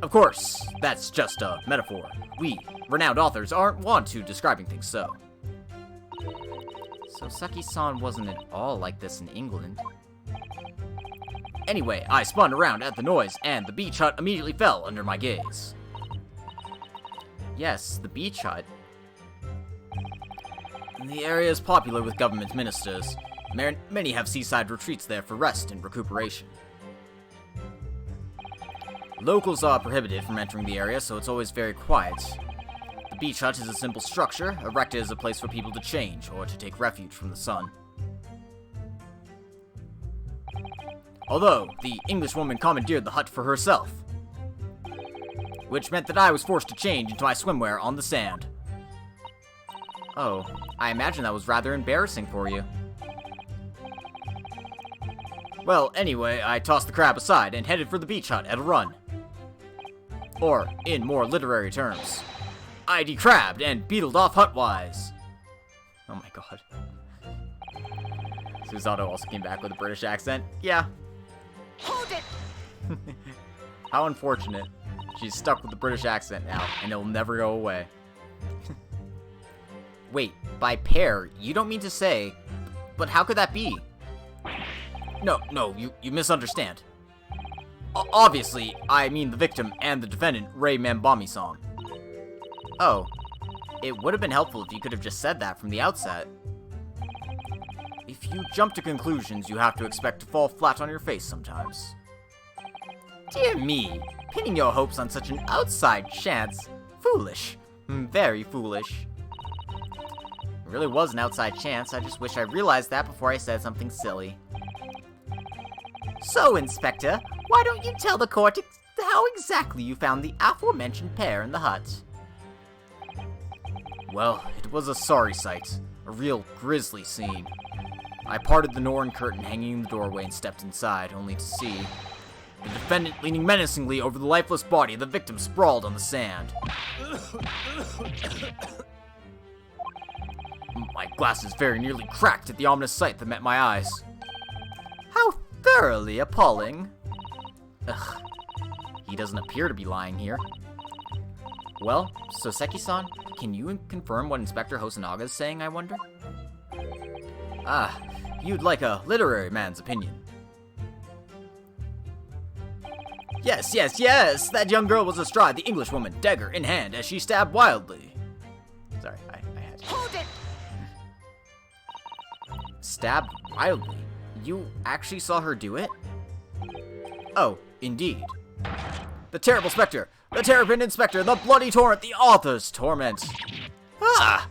Of course, that's just a metaphor. We, renowned authors, aren't wont to describing things so. Soseki-san wasn't at all like this in England. Anyway, I spun around at the noise, and the beach hut immediately fell under my gaze. Yes, the beach hut. The area is popular with government ministers. Many have seaside retreats there for rest and recuperation. Locals are prohibited from entering the area, so it's always very quiet. The beach hut is a simple structure, erected as a place for people to change or to take refuge from the sun. Although, the Englishwoman commandeered the hut for herself, which meant that I was forced to change into my swimwear on the sand. Oh, I imagine that was rather embarrassing for you. Well, anyway, I tossed the crab aside and headed for the beach hut at a run. Or, in more literary terms, I decrabbed and beetled off hut-wise. Oh my god. Susanoo also came back with a British accent. Yeah. Hold it! How unfortunate. She's stuck with the British accent now, and it'll never go away. Wait, by pair, you don't mean to say... But how could that be? No, you misunderstand. Obviously, I mean the victim and the defendant, Rei Mambami-san. Oh, it would have been helpful if you could have just said that from the outset. If you jump to conclusions, you have to expect to fall flat on your face sometimes. Dear me, pinning your hopes on such an outside chance. Foolish. Very foolish. It really was an outside chance, I just wish I realized that before I said something silly. So, Inspector, why don't you tell the court how exactly you found the aforementioned pair in the hut? Well, it was a sorry sight. A real grisly scene. I parted the Norn curtain hanging in the doorway and stepped inside, only to see the defendant leaning menacingly over the lifeless body of the victim sprawled on the sand. My glasses very nearly cracked at the ominous sight that met my eyes. How thoroughly appalling. Ugh. He doesn't appear to be lying here. Well, Soseki-san, can you confirm what Inspector Hosonaga is saying, I wonder? Ah, you'd like a literary man's opinion. Yes, that young girl was astride the Englishwoman, dagger in hand, as she stabbed wildly. Sorry, I had to. Hold it! Stabbed wildly? You actually saw her do it? Oh, indeed. The terrible specter! The terrapin inspector! The bloody torrent! The author's torment! Ah!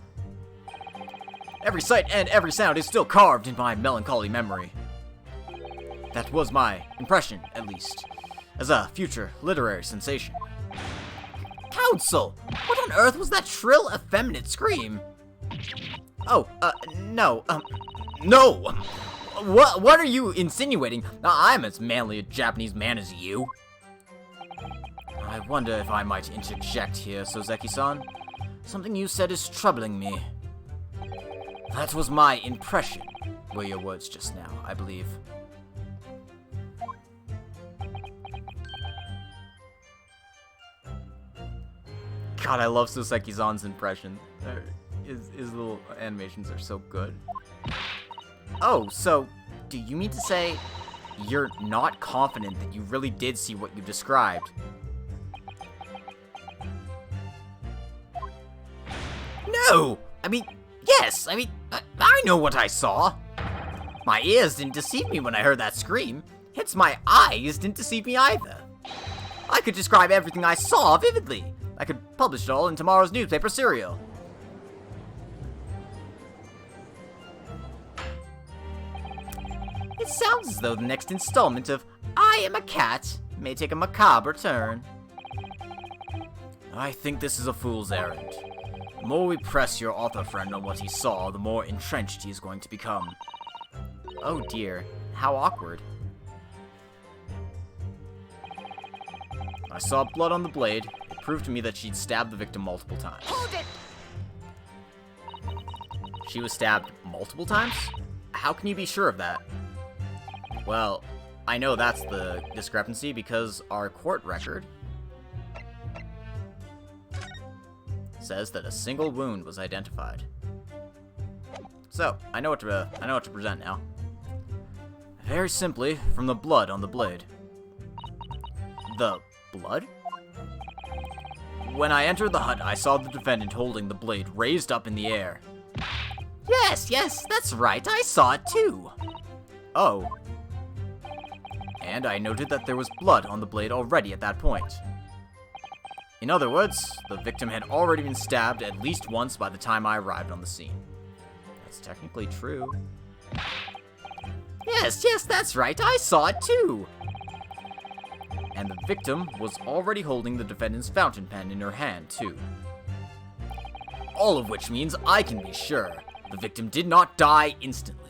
Every sight and every sound is still carved in my melancholy memory. That was my impression, at least, as a future literary sensation. Counsel! What on earth was that shrill, effeminate scream? Oh, no. What are you insinuating? I'm as manly a Japanese man as you. I wonder if I might interject here, Soseki-san. Something you said is troubling me. That was my impression, were your words just now, I believe. God, I love Soseki-san's impression. His little animations are so good. Oh, so, do you mean to say... you're not confident that you really did see what you described. No! I mean, yes, I know what I saw. My ears didn't deceive me when I heard that scream, hence my eyes didn't deceive me either. I could describe everything I saw vividly. I could publish it all in tomorrow's newspaper serial. It sounds as though the next installment of I Am a Cat may take a macabre turn. I think this is a fool's errand. The more we press your author friend on what he saw, the more entrenched he is going to become. Oh dear, how awkward. I saw blood on the blade. It proved to me that she'd stabbed the victim multiple times. Hold it! She was stabbed multiple times? How can you be sure of that? Well, I know that's the discrepancy because our court record says that a single wound was identified. So, I know what to present now. Very simply, from the blood on the blade. The blood? When I entered the hut, I saw the defendant holding the blade raised up in the air. Yes, that's right, I saw it too. Oh, And I noted that there was blood on the blade already at that point. In other words, the victim had already been stabbed at least once by the time I arrived on the scene. that's technically true. Yes, that's right, I saw it too. And the victim was already holding the defendant's fountain pen in her hand, too. All of which means I can be sure the victim did not die instantly.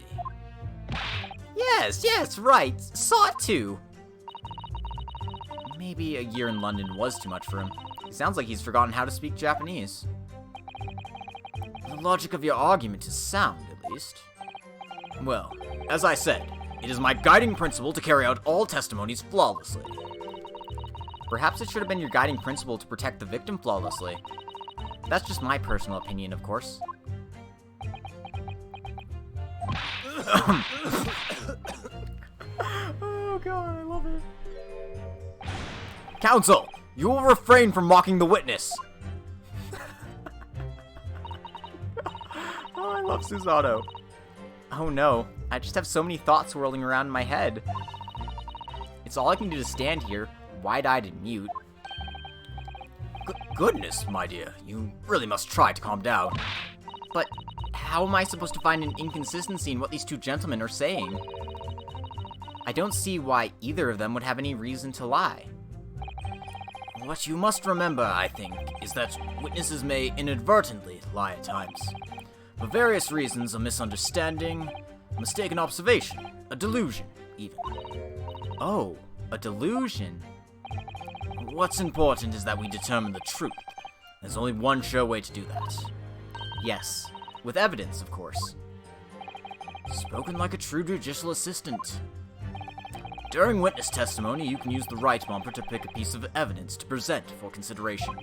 Yes, right, saw it too. Maybe a year in London was too much for him. It sounds like he's forgotten how to speak Japanese. The logic of your argument is sound, at least. Well, as I said, it is my guiding principle to carry out all testimonies flawlessly. Perhaps it should have been your guiding principle to protect the victim flawlessly. That's just my personal opinion, of course. Oh god, I love it. Counsel, you will refrain from mocking the witness. Oh, I love Susanoo. Oh no, I just have so many thoughts swirling around in my head. It's all I can do to stand here, wide-eyed and mute. Goodness, my dear, you really must try to calm down. But how am I supposed to find an inconsistency in what these two gentlemen are saying? I don't see why either of them would have any reason to lie. What you must remember, I think, is that witnesses may inadvertently lie at times. For various reasons, a misunderstanding, a mistaken observation, a delusion, even. Oh, a delusion. What's important is that we determine the truth. There's only one sure way to do that. Yes, with evidence, of course. Spoken like a true judicial assistant. During witness testimony, you can use the right bumper to pick a piece of evidence to present for consideration.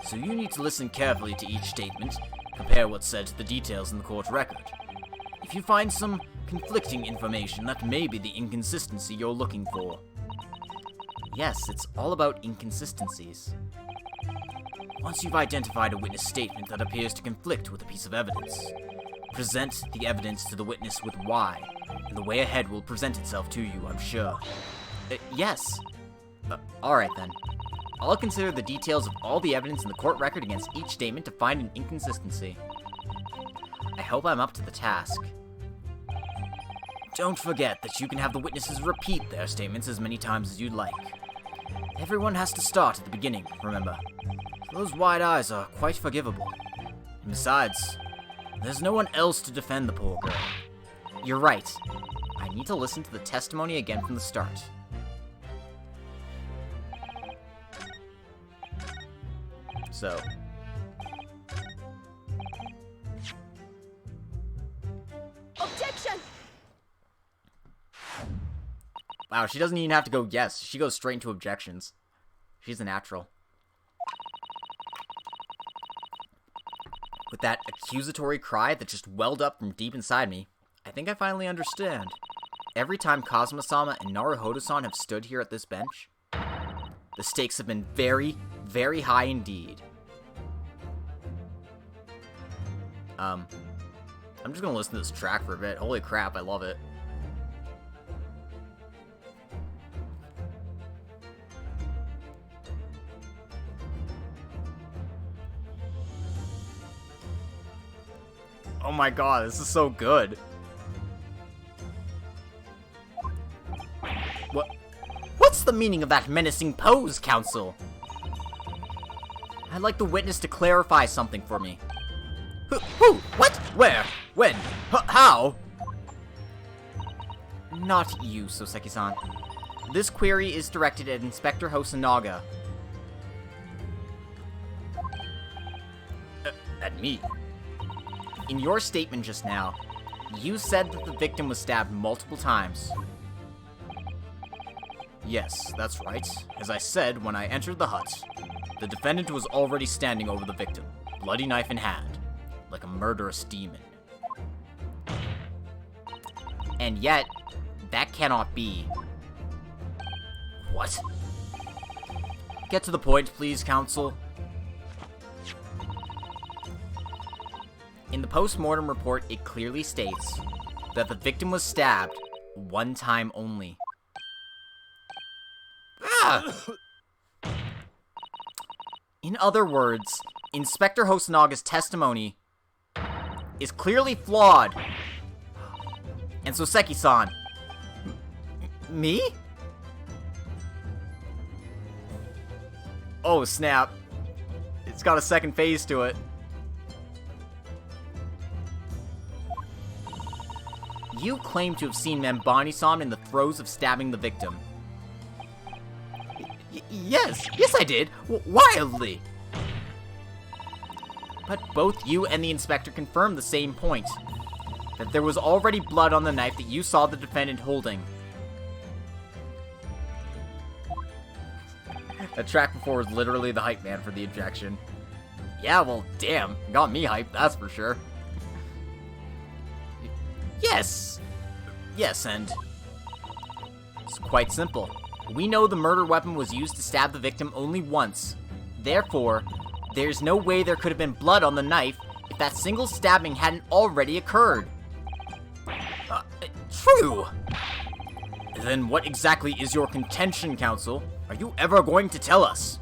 So you need to listen carefully to each statement, compare what's said to the details in the court record. If you find some conflicting information, that may be the inconsistency you're looking for. Yes, it's all about inconsistencies. Once you've identified a witness statement that appears to conflict with a piece of evidence, present the evidence to the witness with why, and the way ahead will present itself to you, I'm sure. Yes. Alright then. I'll consider the details of all the evidence in the court record against each statement to find an inconsistency. I hope I'm up to the task. Don't forget that you can have the witnesses repeat their statements as many times as you'd like. Everyone has to start at the beginning, remember. Those wide eyes are quite forgivable. And besides, there's no one else to defend the poor girl. You're right. I need to listen to the testimony again from the start. So. Objection! Wow, she doesn't even have to go yes. She goes straight into objections. She's a natural. With that accusatory cry that just welled up from deep inside me, I think I finally understand. every time Kazuma-sama and Naruhodo-san have stood here at this bench, the stakes have been very, very high indeed. I'm just gonna listen to this track for a bit. Holy crap, I love it. Oh my god, this is so good. What's the meaning of that menacing pose, Council? I'd like the witness to clarify something for me. Who? What? Where? When? How? Not you, Soseki-san. This query is directed at Inspector Hosonaga. At me? In your statement just now, you said that the victim was stabbed multiple times. Yes, that's right. As I said when I entered the hut, the defendant was already standing over the victim, bloody knife in hand, like a murderous demon. And yet, that cannot be. What? Get to the point, please, Counsel. In the post-mortem report, it clearly states that the victim was stabbed one time only. In other words, Inspector Hosanaga's testimony is clearly flawed. And Soseki-san... Me? Oh, snap. It's got a second phase to it. You claim to have seen Mambani-san in the throes of stabbing the victim. Yes I did. Wildly. But both you and the inspector confirmed the same point. That there was already blood on the knife that you saw the defendant holding. That track before was literally the hype man for the injection. Yeah, well, damn. Got me hyped, that's for sure. Yes, and it's quite simple. We know the murder weapon was used to stab the victim only once. Therefore, there's no way there could have been blood on the knife if that single stabbing hadn't already occurred. True. Then what exactly is your contention, Counsel? Are you ever going to tell us?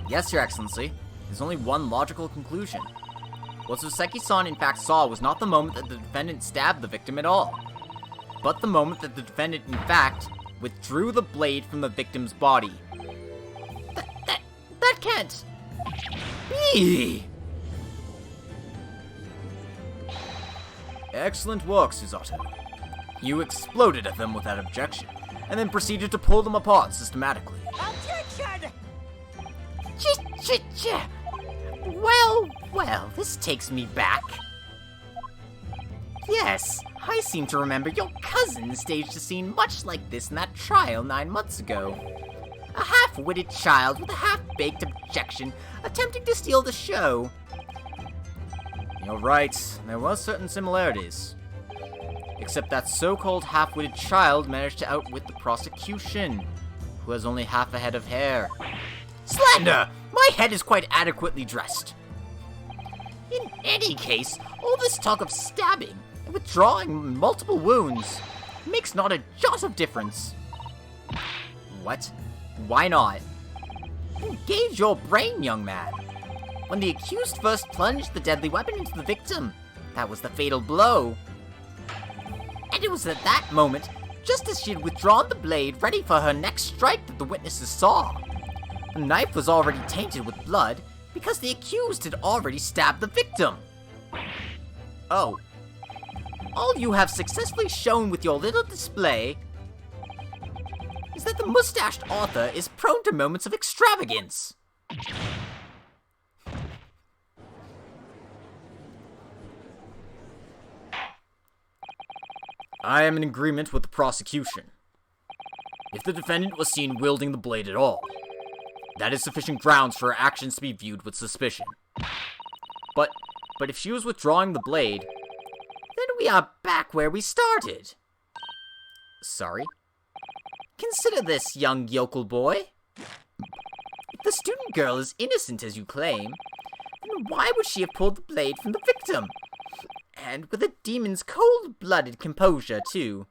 Yes, Your Excellency. There's only one logical conclusion. What Soseki-san in fact saw was not the moment that the defendant stabbed the victim at all, but the moment that the defendant in fact withdrew the blade from the victim's body. That can't be! Excellent work, Susato. You exploded at them without objection, and then proceeded to pull them apart systematically. Objection! Well, this takes me back. Yes, I seem to remember your cousin staged a scene much like this in that trial 9 months ago. A half-witted child with a half-baked objection attempting to steal the show. You're right, there were certain similarities. Except that so-called half-witted child managed to outwit the prosecution, who has only half a head of hair. Slander! My head is quite adequately dressed. In any case, all this talk of stabbing and withdrawing multiple wounds makes not a jot of difference. What? Why not? Engage your brain, young man. When the accused first plunged the deadly weapon into the victim, that was the fatal blow. And it was at that moment, just as she had withdrawn the blade ready for her next strike, that the witnesses saw. The knife was already tainted with blood because the accused had already stabbed the victim. Oh. All you have successfully shown with your little display is that the mustached author is prone to moments of extravagance. I am in agreement with the prosecution. If the defendant was seen wielding the blade at all, that is sufficient grounds for her actions to be viewed with suspicion. But if she was withdrawing the blade, then we are back where we started. Sorry? Consider this, young yokel boy. If the student girl is innocent as you claim, then why would she have pulled the blade from the victim? And with a demon's cold-blooded composure, too.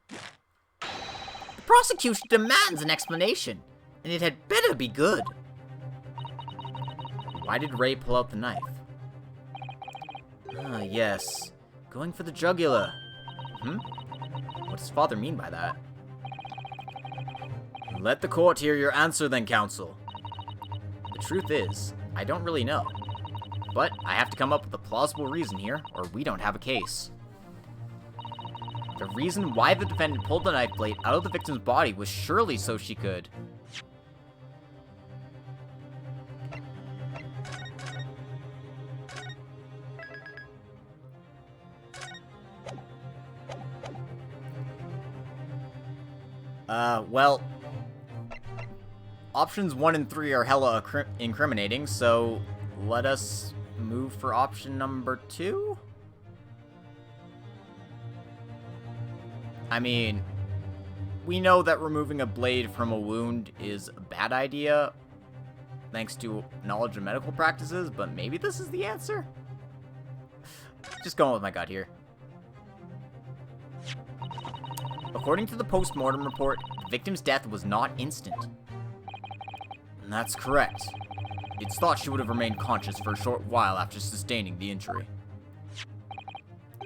The prosecution demands an explanation, and it had better be good. Why did Ray pull out the knife? Ah, yes. Going for the jugular. What does father mean by that? Let the court hear your answer then, counsel. The truth is, I don't really know. But I have to come up with a plausible reason here, or we don't have a case. The reason why the defendant pulled the knife blade out of the victim's body was surely so she could... well... Options 1 and 3 are hella incriminating, so let us move for option number 2? I mean, we know that removing a blade from a wound is a bad idea, thanks to knowledge of medical practices, but maybe this is the answer? Just going with my gut here. According to the post-mortem report, the victim's death was not instant. That's correct. It's thought she would have remained conscious for a short while after sustaining the injury.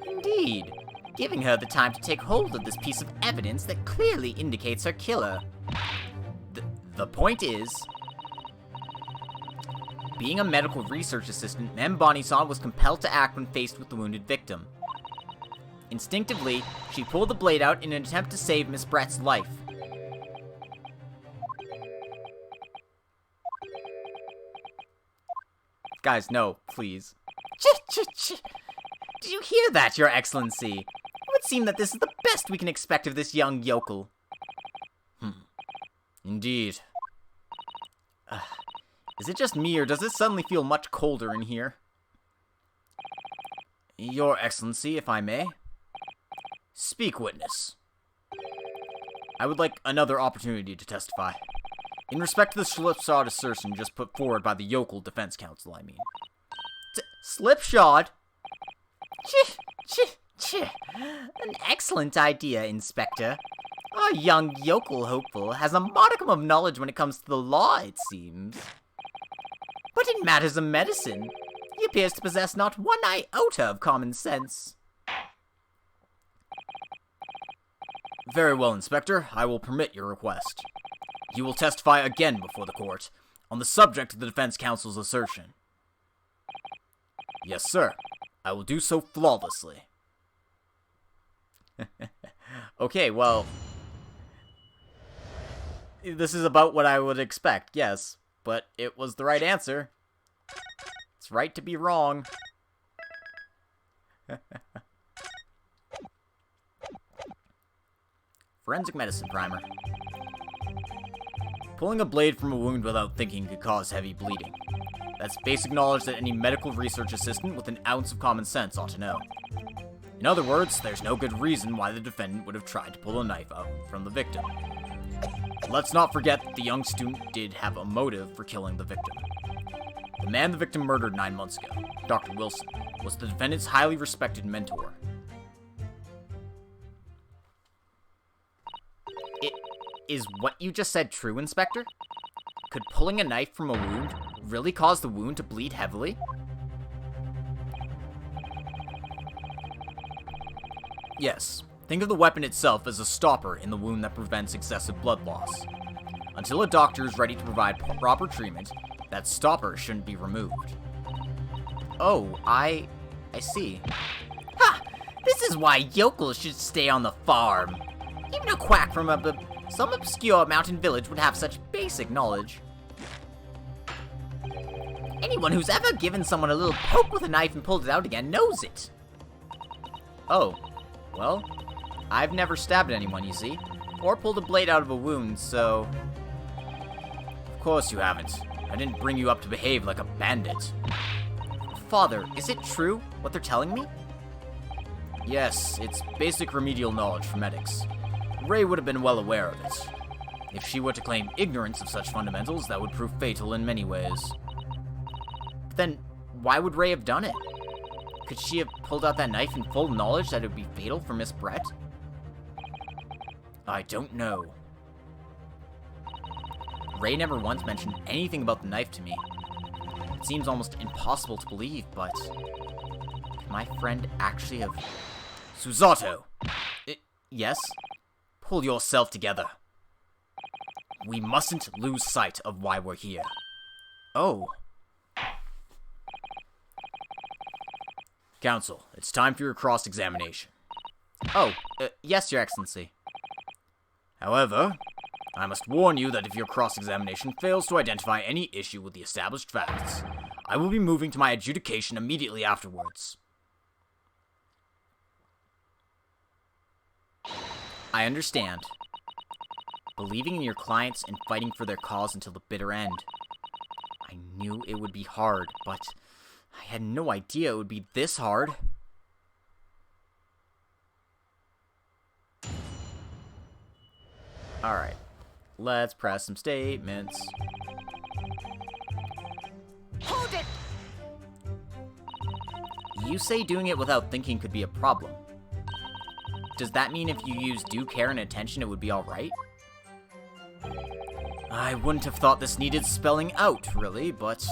Indeed, giving her the time to take hold of this piece of evidence that clearly indicates her killer. The point is, being a medical research assistant, Mbani-san was compelled to act when faced with the wounded victim. Instinctively, she pulled the blade out in an attempt to save Miss Brett's life. Guys, no, please. Did you hear that, Your Excellency? It would seem that this is the best we can expect of this young yokel. Indeed. Is it just me, or does it suddenly feel much colder in here? Your Excellency, if I may. Speak, witness. I would like another opportunity to testify. In respect to the slipshod assertion just put forward by the yokel defense counsel, I mean. Slipshod? An excellent idea, Inspector. Our young yokel hopeful has a modicum of knowledge when it comes to the law, it seems. But in matters of medicine, he appears to possess not one iota of common sense. Very well, Inspector. I will permit your request. You will testify again before the court on the subject of the defense counsel's assertion. Yes, sir. I will do so flawlessly. Okay, well... This is about what I would expect, yes. But it was the right answer. It's right to be wrong. Forensic medicine primer. Pulling a blade from a wound without thinking could cause heavy bleeding. That's basic knowledge that any medical research assistant with an ounce of common sense ought to know. In other words, there's no good reason why the defendant would have tried to pull a knife out from the victim. Let's not forget that the young student did have a motive for killing the victim. The man the victim murdered 9 months ago, Dr. Wilson, was the defendant's highly respected mentor. Is what you just said true, Inspector? Could pulling a knife from a wound really cause the wound to bleed heavily? Yes. Think of the weapon itself as a stopper in the wound that prevents excessive blood loss. Until a doctor is ready to provide proper treatment, that stopper shouldn't be removed. Oh, I see. Ha! This is why yokels should stay on the farm. Even a quack from some obscure mountain village would have such basic knowledge. Anyone who's ever given someone a little poke with a knife and pulled it out again knows it. Oh, well, I've never stabbed anyone, you see, or pulled a blade out of a wound, so... Of course you haven't. I didn't bring you up to behave like a bandit. Father, is it true, what they're telling me? Yes, it's basic remedial knowledge for medics. Ray would have been well aware of it. If she were to claim ignorance of such fundamentals, that would prove fatal in many ways. But then, why would Ray have done it? Could she have pulled out that knife in full knowledge that it would be fatal for Miss Brett? I don't know. Ray never once mentioned anything about the knife to me. It seems almost impossible to believe, but... could my friend actually have... Susato! Yes? Pull yourself together. We mustn't lose sight of why we're here. Oh. Counsel, it's time for your cross-examination. Oh, yes, Your Excellency. However, I must warn you that if your cross-examination fails to identify any issue with the established facts, I will be moving to my adjudication immediately afterwards. I understand. Believing in your clients and fighting for their cause until the bitter end. I knew it would be hard, but I had no idea it would be this hard. Alright, let's press some statements. Hold it! You say doing it without thinking could be a problem. Does that mean if you use due care and attention it would be alright? I wouldn't have thought this needed spelling out, really, but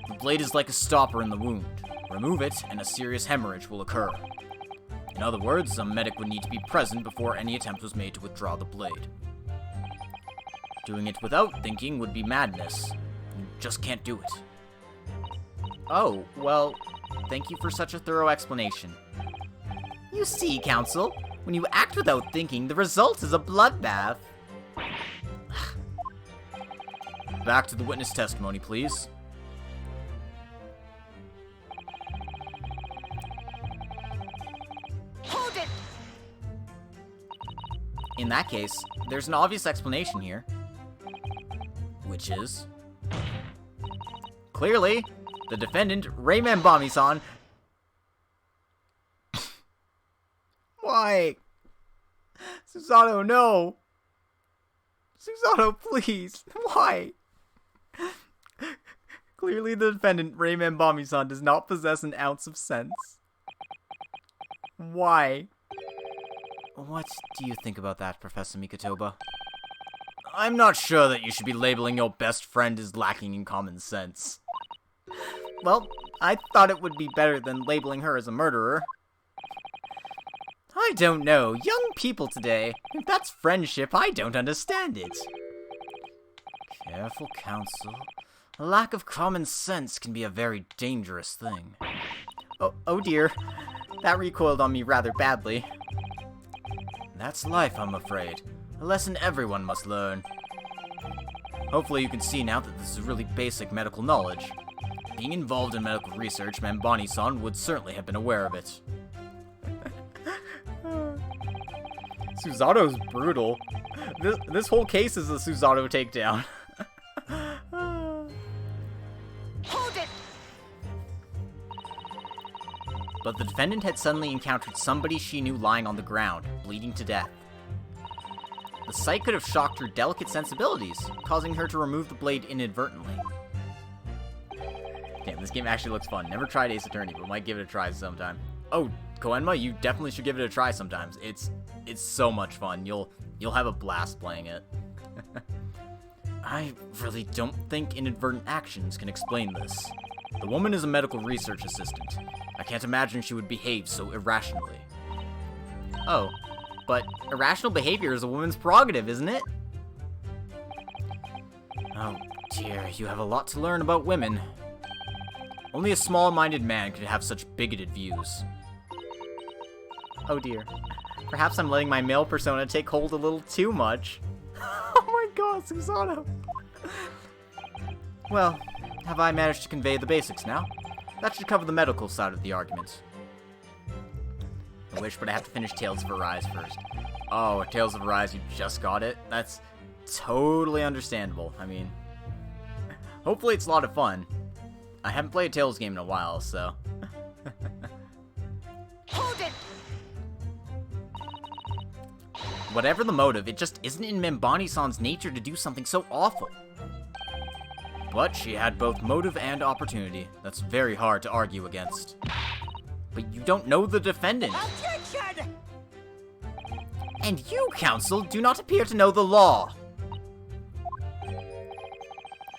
the blade is like a stopper in the wound. Remove it, and a serious hemorrhage will occur. In other words, a medic would need to be present before any attempt was made to withdraw the blade. Doing it without thinking would be madness. You just can't do it. Oh, well, thank you for such a thorough explanation. You see, Counsel, when you act without thinking, the result is a bloodbath. Back to the witness testimony, please. Hold it! In that case, there's an obvious explanation here. Which is? Clearly, the defendant, Rayman Bami-san... Why? Susato, no! Susato, please! Why? Clearly the defendant, Rayman Bami-san, does not possess an ounce of sense. Why? What do you think about that, Professor Mikotoba? I'm not sure that you should be labeling your best friend as lacking in common sense. Well, I thought it would be better than labeling her as a murderer. I don't know. Young people today. If that's friendship, I don't understand it. Careful, Counsel. A lack of common sense can be a very dangerous thing. Oh dear. That recoiled on me rather badly. That's life, I'm afraid. A lesson everyone must learn. Hopefully you can see now that this is really basic medical knowledge. Being involved in medical research, Mambani-san would certainly have been aware of it. Susato's brutal. This whole case is a Susato takedown. Hold it! But the defendant had suddenly encountered somebody she knew lying on the ground, bleeding to death. The sight could have shocked her delicate sensibilities, causing her to remove the blade inadvertently. Damn, this game actually looks fun. Never tried Ace Attorney, but might give it a try sometime. Oh, Koenma, you definitely should give it a try sometimes. It's so much fun. You'll have a blast playing it. I really don't think inadvertent actions can explain this. The woman is a medical research assistant. I can't imagine she would behave so irrationally. Oh, but irrational behavior is a woman's prerogative, isn't it? Oh dear, you have a lot to learn about women. Only a small-minded man could have such bigoted views. Oh dear. Perhaps I'm letting my male persona take hold a little too much. Oh my god, Susato! Well, have I managed to convey the basics now? That should cover the medical side of the argument. I wish, but I have to finish Tales of Arise first. Oh, Tales of Arise, you just got it? That's totally understandable. I mean, hopefully it's a lot of fun. I haven't played a Tales game in a while, so... Hold it! Whatever the motive, it just isn't in Membani-san's nature to do something so awful. But she had both motive and opportunity. That's very hard to argue against. But you don't know the defendant. Objection! And you, counsel, do not appear to know the law.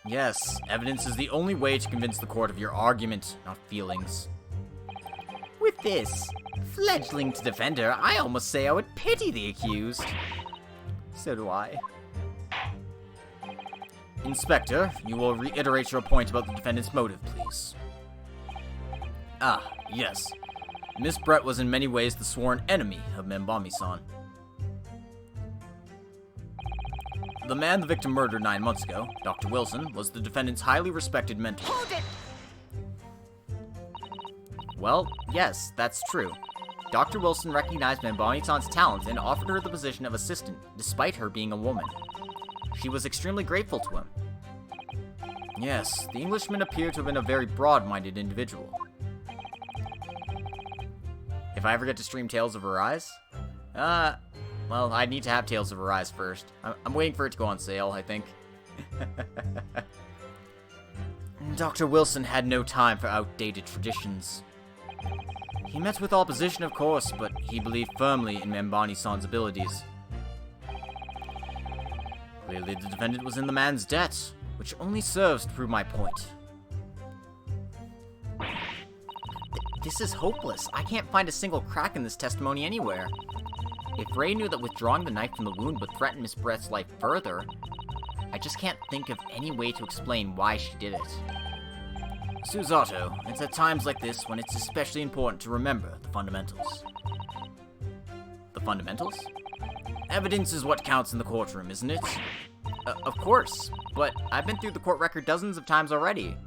Yes, evidence is the only way to convince the court of your argument, not feelings. With this fledgling to defender, I almost say I would pity the accused. So do I. Inspector, you will reiterate your point about the defendant's motive, please. Ah, yes. Miss Brett was in many ways the sworn enemy of Membami-san. The man the victim murdered 9 months ago, Dr. Wilson, was the defendant's highly respected mentor. Hold it! Well, yes, that's true. Dr. Wilson recognized Membani-san's talent and offered her the position of assistant, despite her being a woman. She was extremely grateful to him. Yes, the Englishman appeared to have been a very broad-minded individual. If I ever get to stream Tales of Arise? Well, I need to have Tales of Arise first. I'm waiting for it to go on sale, I think. Dr. Wilson had no time for outdated traditions. He met with opposition, of course, but he believed firmly in Membani-san's abilities. Clearly, the defendant was in the man's debt, which only serves to prove my point. This is hopeless. I can't find a single crack in this testimony anywhere. If Ray knew that withdrawing the knife from the wound would threaten Miss Brett's life further, I just can't think of any way to explain why she did it. Susato, it's at times like this when it's especially important to remember the fundamentals. The fundamentals? Evidence is what counts in the courtroom, isn't it? Of course, but I've been through the court record dozens of times already.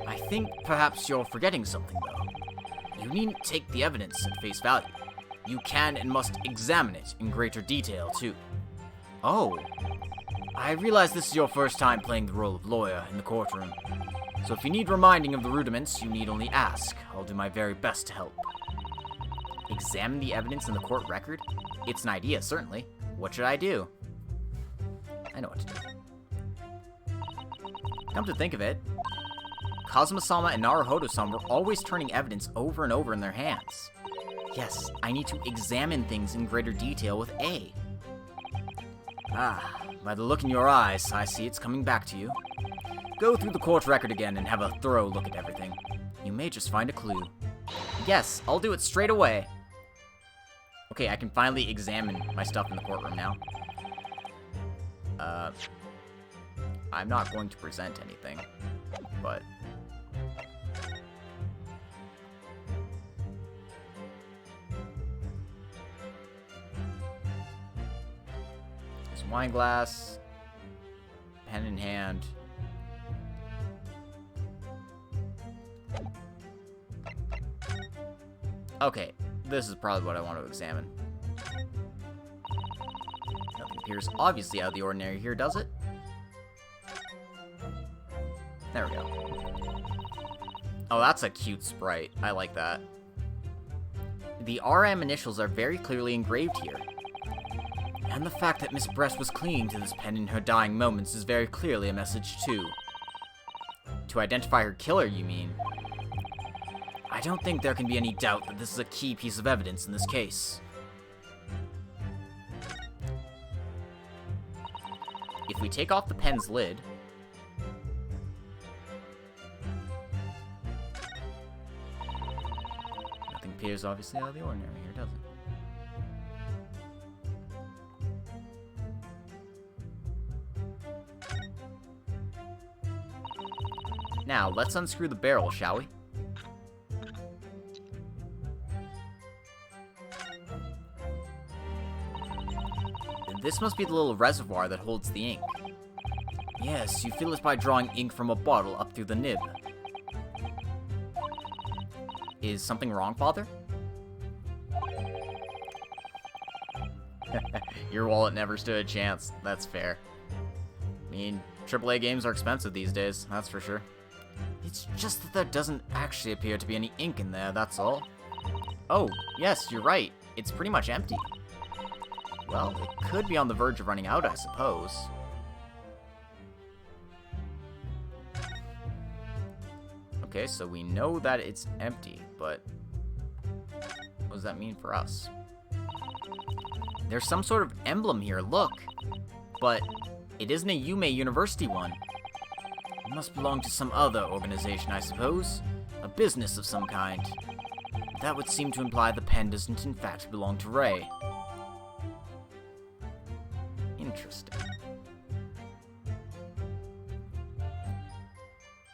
I think perhaps you're forgetting something, though. You needn't take the evidence at face value. You can and must examine it in greater detail, too. Oh, I realize this is your first time playing the role of lawyer in the courtroom. So if you need reminding of the rudiments, you need only ask. I'll do my very best to help. Examine the evidence in the court record? It's an idea, certainly. What should I do? I know what to do. Come to think of it, Kazuma-sama and Naruhodo-sama were always turning evidence over and over in their hands. Yes, I need to examine things in greater detail with A. Ah, by the look in your eyes, I see it's coming back to you. Go through the court record again and have a thorough look at everything. You may just find a clue. Yes, I'll do it straight away. Okay, I can finally examine my stuff in the courtroom now. I'm not going to present anything, but... There's a wine glass, pen in hand. Okay, this is probably what I want to examine. Nothing appears obviously out of the ordinary here, does it? There we go. Oh, that's a cute sprite. I like that. The RM initials are very clearly engraved here. And the fact that Miss Brett was clinging to this pen in her dying moments is very clearly a message, too. To identify her killer, you mean? I don't think there can be any doubt that this is a key piece of evidence in this case. If we take off the pen's lid... Nothing appears obviously out of the ordinary here, does it? Now, let's unscrew the barrel, shall we? This must be the little reservoir that holds the ink. Yes, you fill it by drawing ink from a bottle up through the nib. Is something wrong, Father? Your wallet never stood a chance. That's fair. I mean, AAA games are expensive these days, that's for sure. It's just that there doesn't actually appear to be any ink in there, that's all. Oh, yes, you're right. It's pretty much empty. Well, it could be on the verge of running out, I suppose. Okay, so we know that it's empty, but what does that mean for us? There's some sort of emblem here, look. But it isn't a Yume University one. It must belong to some other organization, I suppose. A business of some kind. That would seem to imply the pen doesn't in fact belong to Ray. Interesting.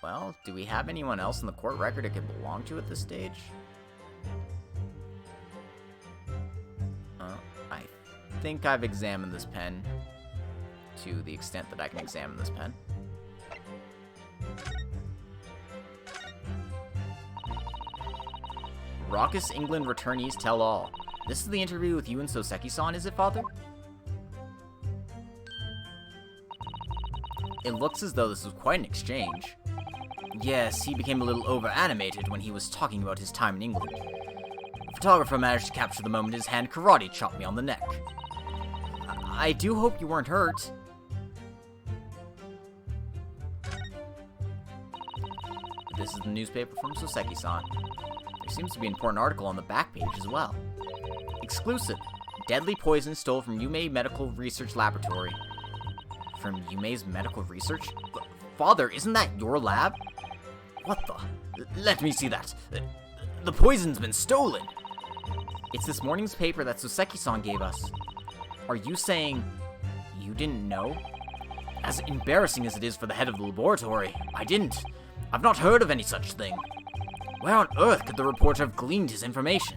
Well, do we have anyone else in the court record it could belong to at this stage? I think I've examined this pen to the extent that I can examine this pen. Raucous England returnees tell all. This is the interview with you and Soseki-san, is it, Father? It looks as though this was quite an exchange. Yes, he became a little over-animated when he was talking about his time in England. The photographer managed to capture the moment his hand karate chopped me on the neck. I do hope you weren't hurt. This is the newspaper from Soseki-san. There seems to be an important article on the back page as well. Exclusive. Deadly poison stole from Yume Medical Research Laboratory. From Yume's medical research? Father, isn't that your lab? What the? Let me see that. The poison's been stolen. It's this morning's paper that Soseki-san gave us. Are you saying you didn't know? As embarrassing as it is for the head of the laboratory, I didn't. I've not heard of any such thing. Where on earth could the reporter have gleaned his information?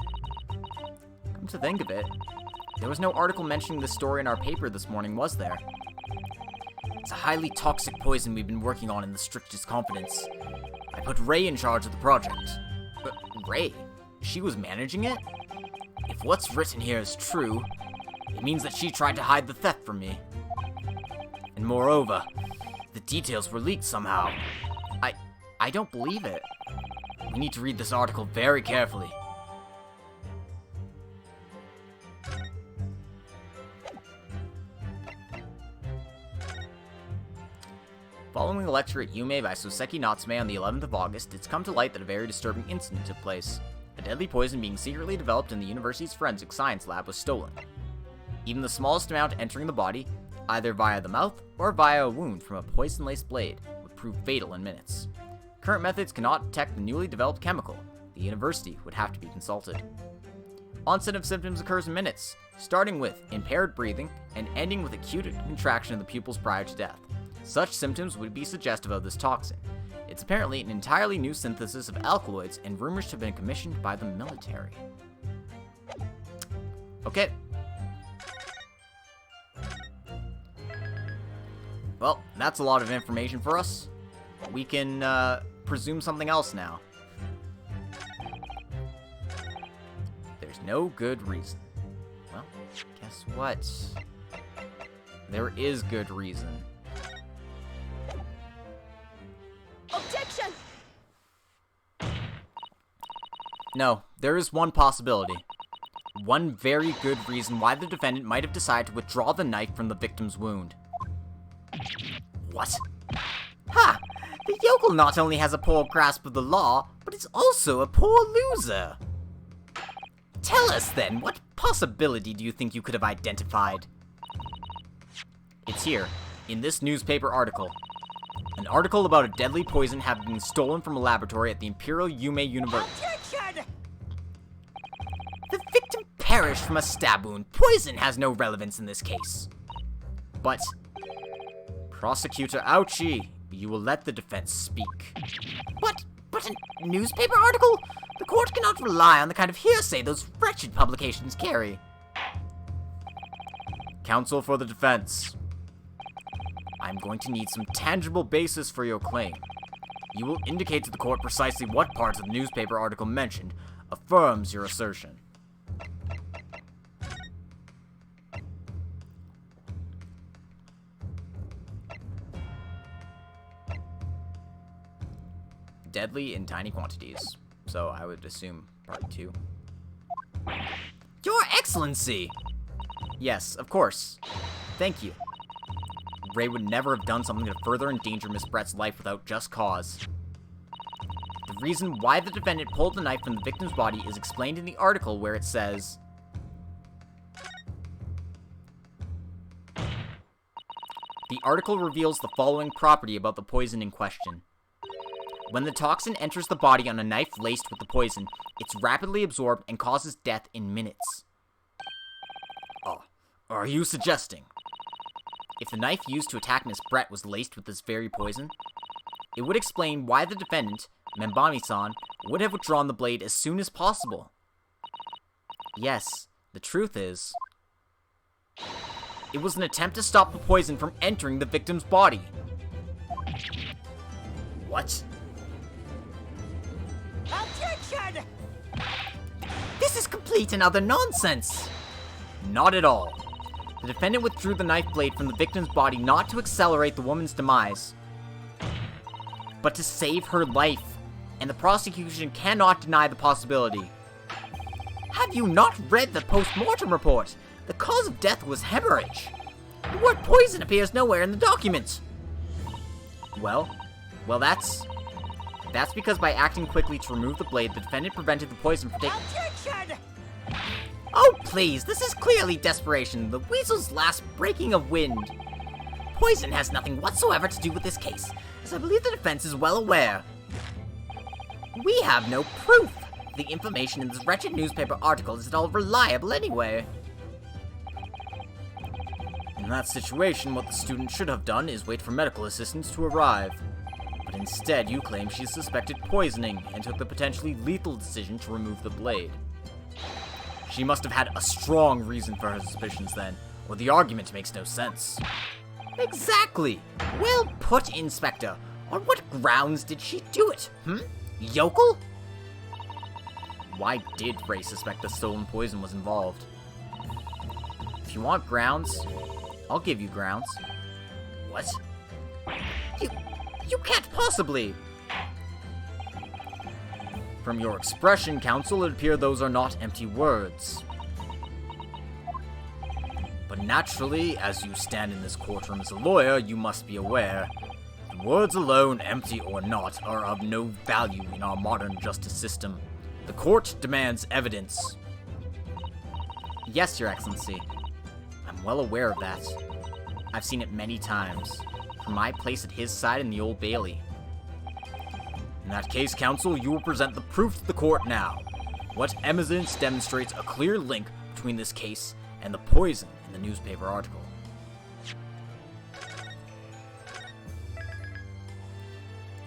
Come to think of it, there was no article mentioning this story in our paper this morning, was there? It's a highly toxic poison we've been working on in the strictest confidence. I put Ray in charge of the project. But Ray? She was managing it? If what's written here is true, it means that she tried to hide the theft from me. And moreover, the details were leaked somehow. I don't believe it. We need to read this article very carefully. Following a lecture at Yume by Soseki Natsume on the 11th of August, it's come to light that a very disturbing incident took place. A deadly poison being secretly developed in the university's forensic science lab was stolen. Even the smallest amount entering the body, either via the mouth or via a wound from a poison-laced blade, would prove fatal in minutes. Current methods cannot detect the newly developed chemical. The university would have to be consulted. Onset of symptoms occurs in minutes, starting with impaired breathing and ending with acute contraction of the pupils prior to death. Such symptoms would be suggestive of this toxin. It's apparently an entirely new synthesis of alkaloids and rumored to have been commissioned by the military. Okay. Well, that's a lot of information for us. We can presume something else now. There's no good reason. Well, guess what? There is good reason. Objection! No, there is one possibility. One very good reason why the defendant might have decided to withdraw the knife from the victim's wound. What? Ha! The yokel not only has a poor grasp of the law, but is also a poor loser. Tell us then, what possibility do you think you could have identified? It's here, in this newspaper article. An article about a deadly poison having been stolen from a laboratory at the Imperial Yume University. Objection! The victim perished from a stab wound. Poison has no relevance in this case. But, Prosecutor Ouchie, you will let the defense speak. But a newspaper article? The court cannot rely on the kind of hearsay those wretched publications carry. Counsel for the defense. I'm going to need some tangible basis for your claim. You will indicate to the court precisely what parts of the newspaper article mentioned affirms your assertion. Deadly in tiny quantities. So I would assume part 2. Your Excellency! Yes, of course. Thank you. Ray would never have done something to further endanger Miss Brett's life without just cause. The reason why the defendant pulled the knife from the victim's body is explained in the article where it says, the article reveals the following property about the poison in question. When the toxin enters the body on a knife laced with the poison, it's rapidly absorbed and causes death in minutes. Oh, are you suggesting? If the knife used to attack Miss Brett was laced with this very poison, it would explain why the defendant, Membami-san, would have withdrawn the blade as soon as possible. Yes, the truth is, it was an attempt to stop the poison from entering the victim's body. What? Objection! This is complete and utter nonsense! Not at all. The defendant withdrew the knife blade from the victim's body not to accelerate the woman's demise, but to save her life, and the prosecution cannot deny the possibility. Have you not read the post-mortem report? The cause of death was hemorrhage. The word poison appears nowhere in the document. Well, that's because by acting quickly to remove the blade, the defendant prevented the poison from taking... Objection! Oh, please, this is clearly desperation, the weasel's last breaking of wind. Poison has nothing whatsoever to do with this case, as I believe the defense is well aware. We have no proof. The information in this wretched newspaper article is at all reliable anyway. In that situation, what the student should have done is wait for medical assistance to arrive. But instead, you claim she suspected poisoning and took the potentially lethal decision to remove the blade. She must have had a strong reason for her suspicions then, or the argument makes no sense. Exactly! Well put, Inspector. On what grounds did she do it, Yokel? Why did Ray suspect that stolen poison was involved? If you want grounds, I'll give you grounds. What? You can't possibly! From your expression, counsel, it appears those are not empty words. But naturally, as you stand in this courtroom as a lawyer, you must be aware the words alone, empty or not, are of no value in our modern justice system. The court demands evidence. Yes, Your Excellency. I'm well aware of that. I've seen it many times, from my place at his side in the Old Bailey. In that case, counsel, you will present the proof to the court now. What evidence demonstrates a clear link between this case and the poison in the newspaper article?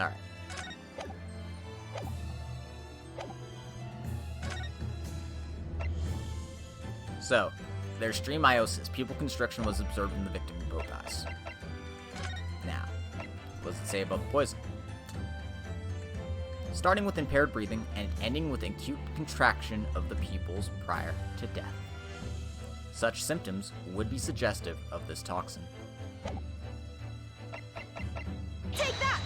Alright. So, there's stream meiosis. Pupil constriction was observed in the victim in both eyes. Now, what does it say about the poison? Starting with impaired breathing and ending with acute contraction of the pupils prior to death. Such symptoms would be suggestive of this toxin. Take that!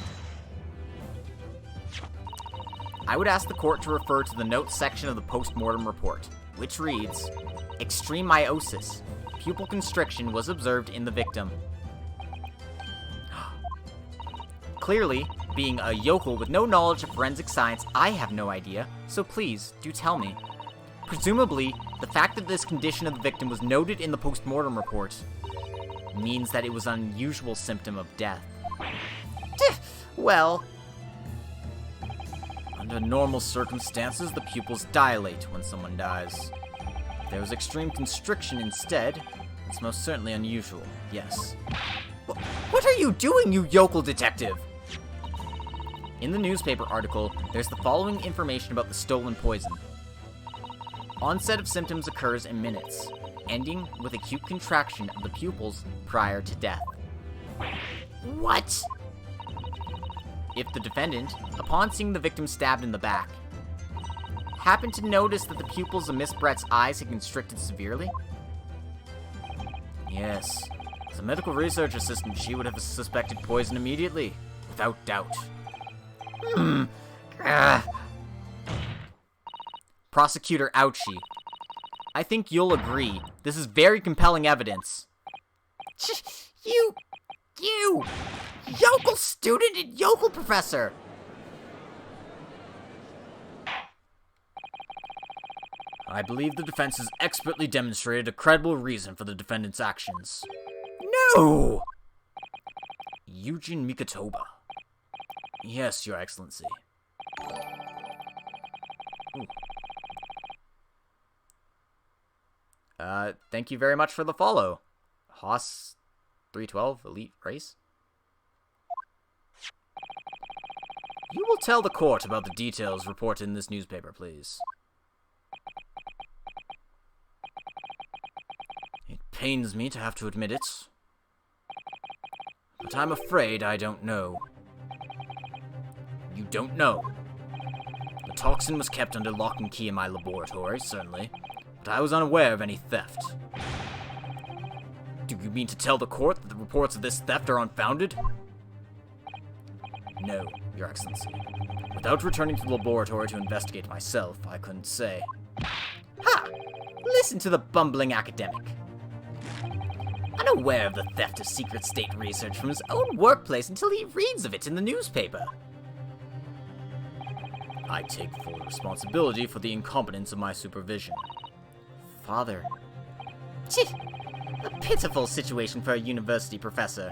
I would ask the court to refer to the notes section of the post-mortem report, which reads, extreme meiosis. Pupil constriction was observed in the victim. Clearly, being a yokel with no knowledge of forensic science, I have no idea, so please, do tell me. Presumably, the fact that this condition of the victim was noted in the post-mortem report means that it was an unusual symptom of death. Well, under normal circumstances, the pupils dilate when someone dies. If there was extreme constriction instead, it's most certainly unusual, yes. What are you doing, you yokel detective? In the newspaper article, there's the following information about the stolen poison. Onset of symptoms occurs in minutes, ending with acute contraction of the pupils prior to death. What? If the defendant, upon seeing the victim stabbed in the back, happened to notice that the pupils of Miss Brett's eyes had constricted severely? Yes. As a medical research assistant, she would have suspected poison immediately, without doubt. Prosecutor Ouchie. I think you'll agree. This is very compelling evidence. You! Yokel student and yokel professor! I believe the defense has expertly demonstrated a credible reason for the defendant's actions. No! Eugene Mikotoba. Yes, Your Excellency. Ooh. Thank you very much for the follow. Haas 312 Elite Race. You will tell the court about the details reported in this newspaper, please. It pains me to have to admit it, but I'm afraid I don't know. You don't know? The toxin was kept under lock and key in my laboratory, certainly, but I was unaware of any theft. Do you mean to tell the court that the reports of this theft are unfounded? No, Your Excellency. Without returning to the laboratory to investigate myself, I couldn't say. Ha! Listen to the bumbling academic. Unaware of the theft of secret state research from his own workplace until he reads of it in the newspaper. I take full responsibility for the incompetence of my supervision. Father. Chit! A pitiful situation for a university professor.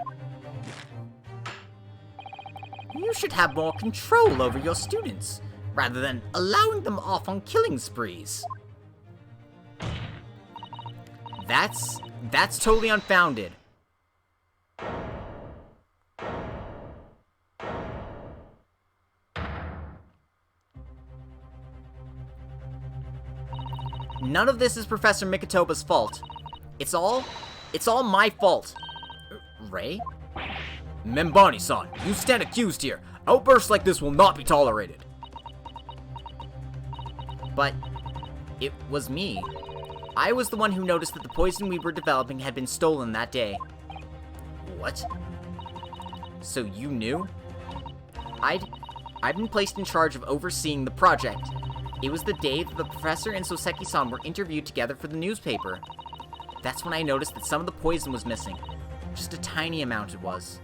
You should have more control over your students, rather than allowing them off on killing sprees. That's totally unfounded. None of this is Professor Mikotoba's fault. It's all my fault. Ray? Membani-san, you stand accused here. Outbursts like this will not be tolerated. But it was me. I was the one who noticed that the poison we were developing had been stolen that day. What? So you knew? I'd been placed in charge of overseeing the project. It was the day that the professor and Soseki-san were interviewed together for the newspaper. That's when I noticed that some of the poison was missing. Just a tiny amount it was.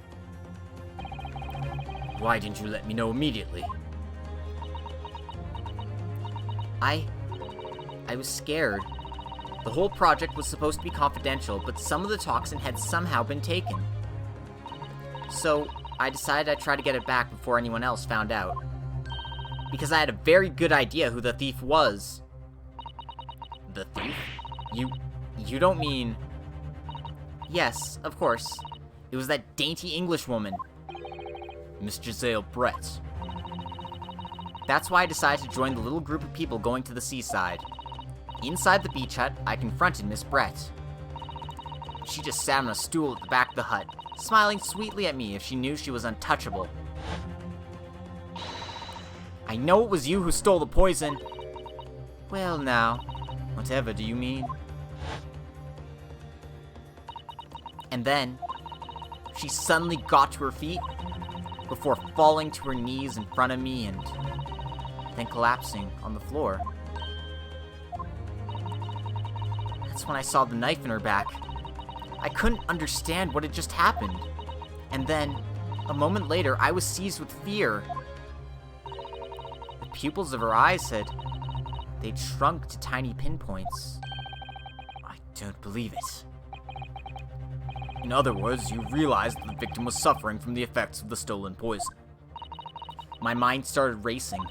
Why didn't you let me know immediately? I was scared. The whole project was supposed to be confidential, but some of the toxin had somehow been taken. So, I decided I'd try to get it back before anyone else found out. Because I had a very good idea who the thief was. The thief? You don't mean... Yes, of course. It was that dainty English woman. Miss Giselle Brett. That's why I decided to join the little group of people going to the seaside. Inside the beach hut, I confronted Miss Brett. She just sat on a stool at the back of the hut, smiling sweetly at me if she knew she was untouchable. I know it was you who stole the poison. Well now, whatever do you mean? And then, she suddenly got to her feet, before falling to her knees in front of me and then collapsing on the floor. That's when I saw the knife in her back. I couldn't understand what had just happened. And then, a moment later, I was seized with fear. The pupils of her eyes they'd shrunk to tiny pinpoints. I don't believe it. In other words, you realized that the victim was suffering from the effects of the stolen poison. My mind started racing.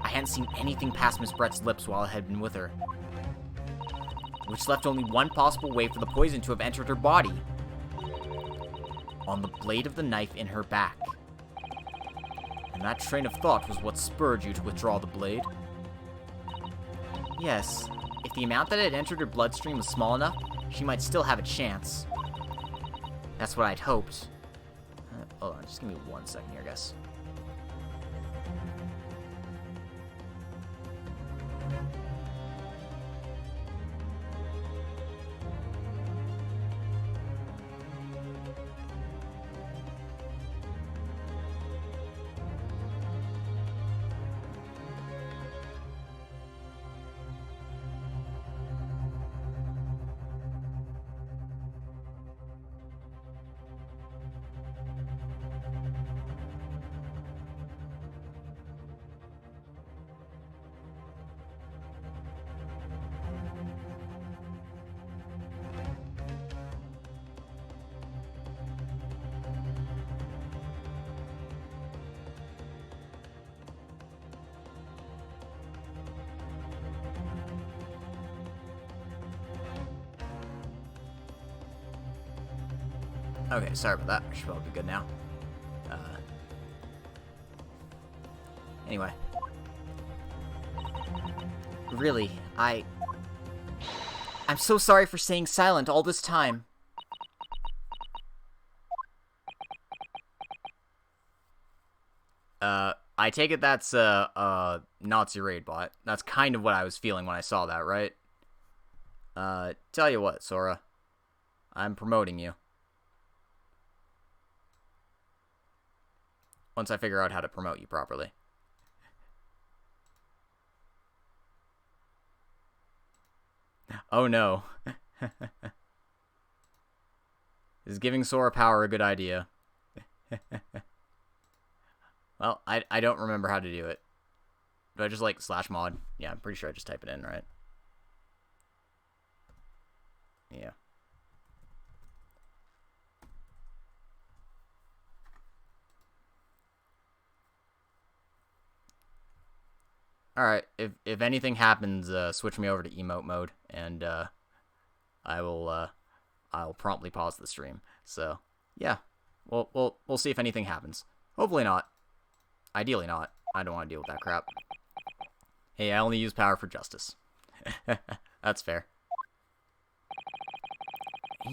I hadn't seen anything past Miss Brett's lips while I had been with her. Which left only one possible way for the poison to have entered her body. On the blade of the knife in her back. And that train of thought was what spurred you to withdraw the blade? Yes. If the amount that had entered her bloodstream was small enough, she might still have a chance. That's what I'd hoped. Hold on, just give me 1 second here, guys. Okay, sorry about that. I should probably be good now. Anyway. Really, I'm so sorry for staying silent all this time. I take it that's a Nazi raid bot. That's kind of what I was feeling when I saw that, right? Tell you what, Sora. I'm promoting you. Once I figure out how to promote you properly. Oh no. Is giving Sora power a good idea? Well, I don't remember how to do it. Do I just like /mod? Yeah, I'm pretty sure I just type it in, right? Yeah. Alright, if anything happens, switch me over to emote mode, and I'll promptly pause the stream. So, yeah. We'll see if anything happens. Hopefully not. Ideally not. I don't want to deal with that crap. Hey, I only use power for justice. That's fair.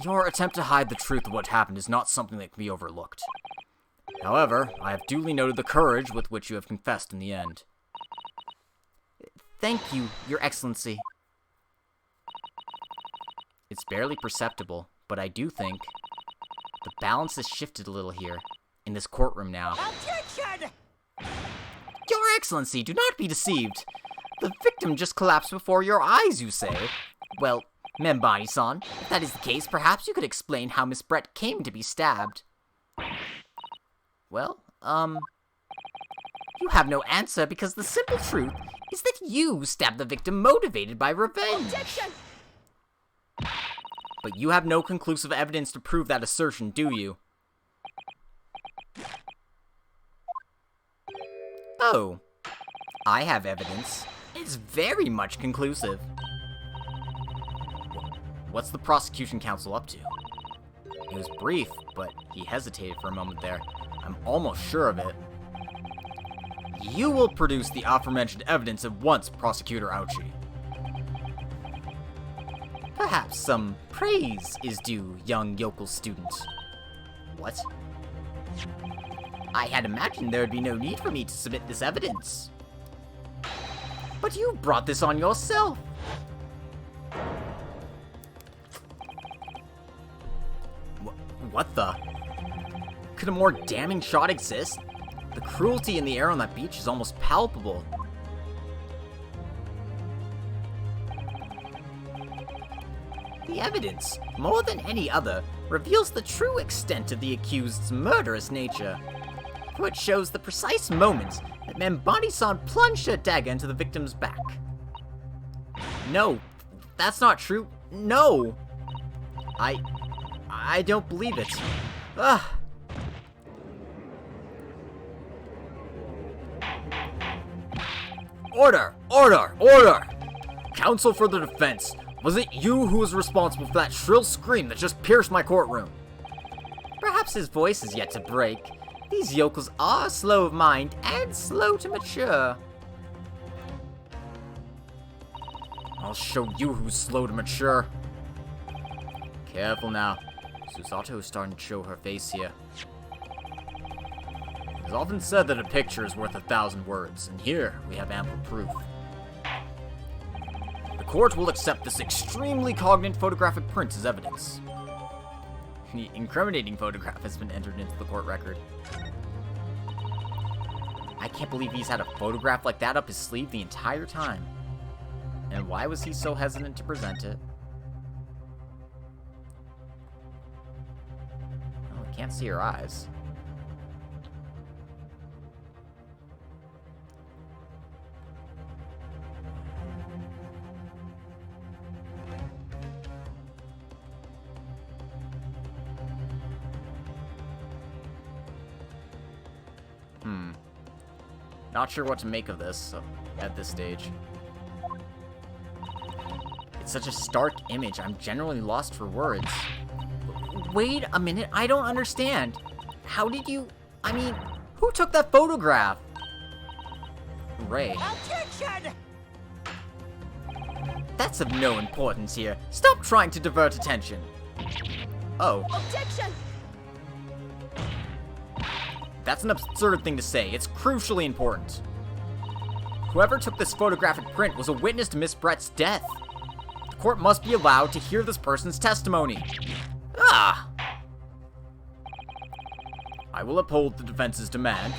Your attempt to hide the truth of what happened is not something that can be overlooked. However, I have duly noted the courage with which you have confessed in the end. Thank you, Your Excellency. It's barely perceptible, but I do think the balance has shifted a little here, in this courtroom now. Objection! Your Excellency, do not be deceived. The victim just collapsed before your eyes, you say? Well, Membani-san, if that is the case, perhaps you could explain how Miss Brett came to be stabbed. Well, you have no answer because the simple truth is that you stabbed the victim motivated by revenge. Objection! But you have no conclusive evidence to prove that assertion, do you? Oh, I have evidence. It's very much conclusive. What's the prosecution counsel up to? It was brief, but he hesitated for a moment there. I'm almost sure of it. You will produce the aforementioned evidence at once, Prosecutor Ouchie. Perhaps some praise is due, young yokel student. What? I had imagined there would be no need for me to submit this evidence. But you brought this on yourself. What the? Could a more damning shot exist? The cruelty in the air on that beach is almost palpable. The evidence, more than any other, reveals the true extent of the accused's murderous nature. For it shows the precise moment that Membani-san plunged her dagger into the victim's back. No, that's not true. No! I don't believe it. Ugh. Order! Order! Order! Counsel for the defense, was it you who was responsible for that shrill scream that just pierced my courtroom? Perhaps his voice is yet to break. These yokels are slow of mind and slow to mature. I'll show you who's slow to mature. Careful now. Susato is starting to show her face here. It's often said that a picture is worth 1,000 words, and here we have ample proof. The court will accept this extremely cognate photographic print as evidence. The incriminating photograph has been entered into the court record. I can't believe he's had a photograph like that up his sleeve the entire time. And why was he so hesitant to present it? Oh, I can't see her eyes. Not sure what to make of this at this stage. It's such a stark image, I'm generally lost for words. Wait a minute, I don't understand. How did you... I mean, who took that photograph? Ray. Objection! That's of no importance here. Stop trying to divert attention. Oh. Objection! That's an absurd thing to say. It's crucially important. Whoever took this photographic print was a witness to Miss Brett's death. The court must be allowed to hear this person's testimony. Ah! I will uphold the defense's demand.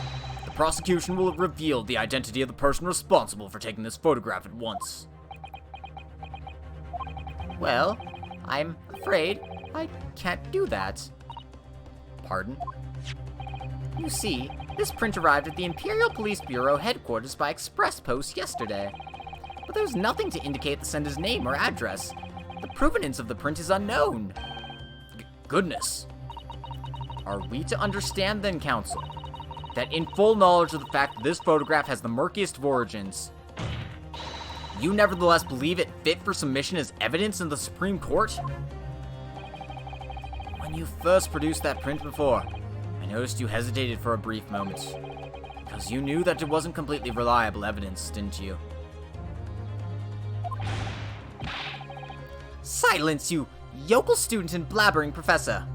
The prosecution will reveal the identity of the person responsible for taking this photograph at once. Well, I'm afraid I can't do that. Pardon? You see, this print arrived at the Imperial Police Bureau headquarters by express post yesterday. But there's nothing to indicate the sender's name or address. The provenance of the print is unknown. Goodness. Are we to understand then, counsel, that in full knowledge of the fact that this photograph has the murkiest of origins, you nevertheless believe it fit for submission as evidence in the Supreme Court? When you first produced that print before, I noticed you hesitated for a brief moment. Because you knew that it wasn't completely reliable evidence, didn't you? Silence, you yokel student and blabbering professor!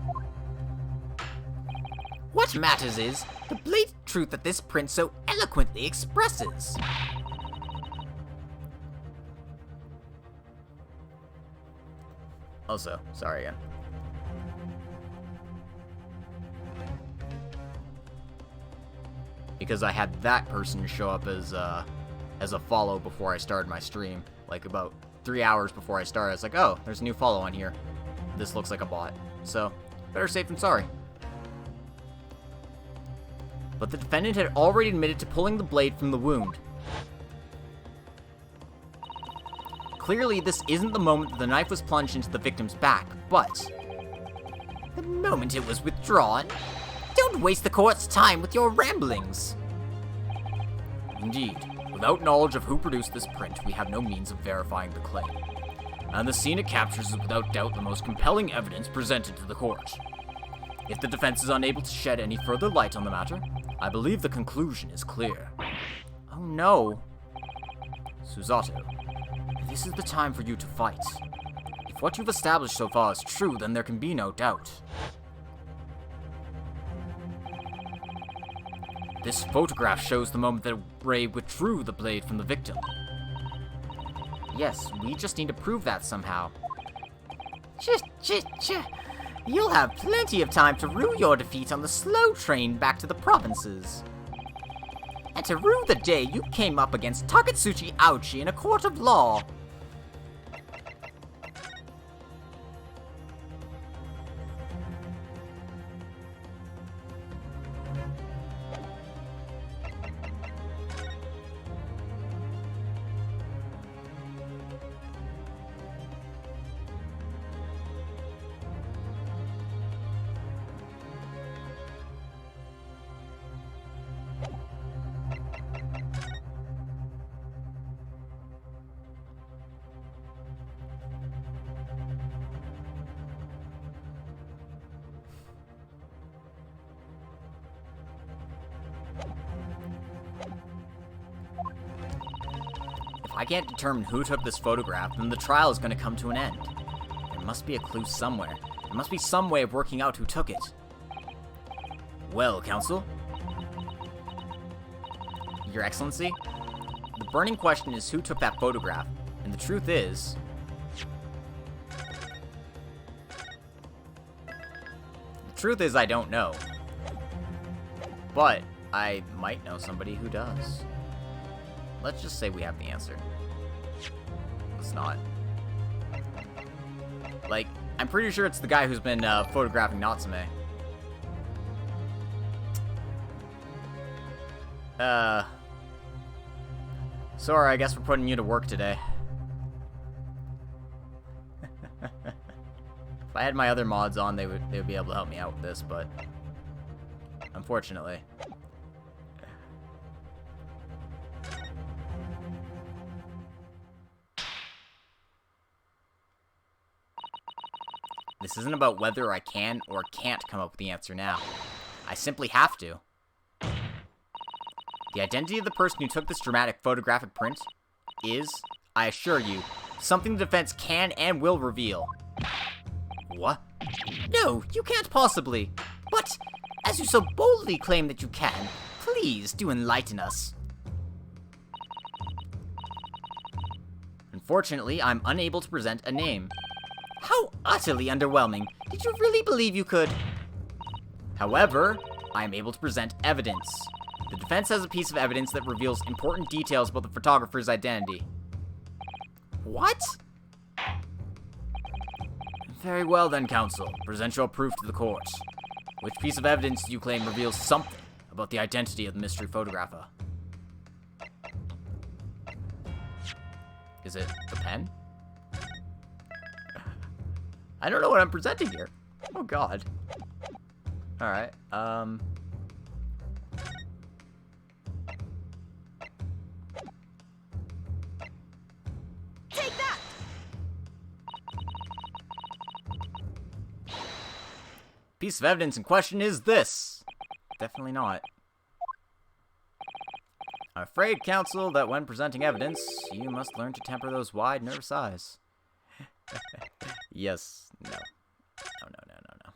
What matters is the blatant truth that this print so eloquently expresses. Also, sorry again. Because I had that person show up as a follow before I started my stream. Like about 3 hours before I started, I was like, oh, there's a new follow on here. This looks like a bot. So, better safe than sorry. But the defendant had already admitted to pulling the blade from the wound. Clearly, this isn't the moment that the knife was plunged into the victim's back, but the moment it was withdrawn. Don't waste the court's time with your ramblings. Indeed, without knowledge of who produced this print, we have no means of verifying the claim. And the scene it captures is without doubt the most compelling evidence presented to the court. If the defense is unable to shed any further light on the matter, I believe the conclusion is clear. Oh no. Susato, this is the time for you to fight. If what you've established so far is true, then there can be no doubt. This photograph shows the moment that Ray withdrew the blade from the victim. Yes, we just need to prove that somehow. You'll have plenty of time to rue your defeat on the slow train back to the provinces. And to rue the day you came up against Takatsuchi Aochi in a court of law. If I can't determine who took this photograph, then the trial is going to come to an end. There must be a clue somewhere. There must be some way of working out who took it. Well, counsel? Your Excellency? The burning question is who took that photograph, and the truth is... I don't know. But I might know somebody who does. Let's just say we have the answer. Let's not. Like, I'm pretty sure it's the guy who's been photographing Natsume. Sora, I guess we're putting you to work today. If I had my other mods on, they would be able to help me out with this, but unfortunately. This isn't about whether I can or can't come up with the answer now. I simply have to. The identity of the person who took this dramatic photographic print is, I assure you, something the defense can and will reveal. What? No, you can't possibly. But, as you so boldly claim that you can, please do enlighten us. Unfortunately, I'm unable to present a name. How utterly underwhelming. Did you really believe you could? However, I am able to present evidence. The defense has a piece of evidence that reveals important details about the photographer's identity. What? Very well then, counsel. Present your proof to the court. Which piece of evidence do you claim reveals something about the identity of the mystery photographer? Is it the pen? I don't know what I'm presenting here. Oh god. Alright, Take that! piece of evidence in question is this. Definitely not. I'm afraid, counsel, that when presenting evidence, you must learn to temper those wide, nervous eyes. Yes, no. No, no, no, no, no.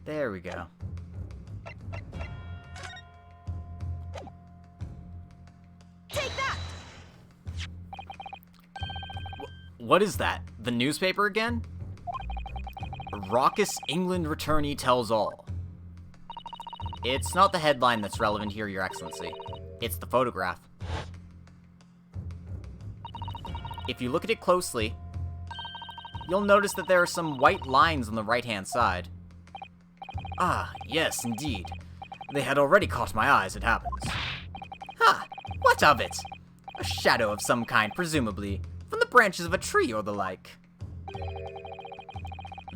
There we go. Take that! What is that? The newspaper again? Raucous England returnee tells all. It's not the headline that's relevant here, Your Excellency. It's the photograph. If you look at it closely, you'll notice that there are some white lines on the right-hand side. Ah, yes, indeed. They had already caught my eyes, it happens. Ha! What of it? A shadow of some kind, presumably, from the branches of a tree or the like.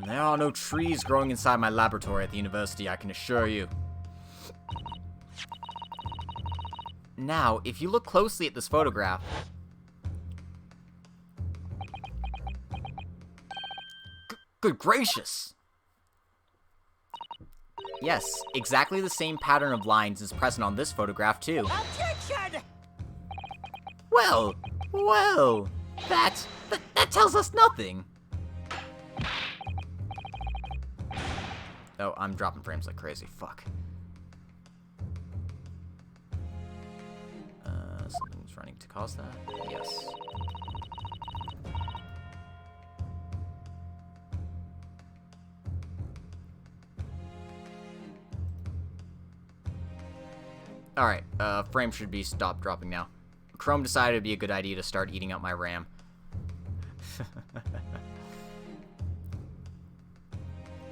There are no trees growing inside my laboratory at the university, I can assure you. Now, if you look closely at this photograph, good gracious! Yes, exactly the same pattern of lines is present on this photograph, too. Objection! Well, that tells us nothing. Oh, I'm dropping frames like crazy, fuck. Something's running to cause that? Yes. Alright, frame should be stopped dropping now. Chrome decided it'd be a good idea to start eating up my RAM.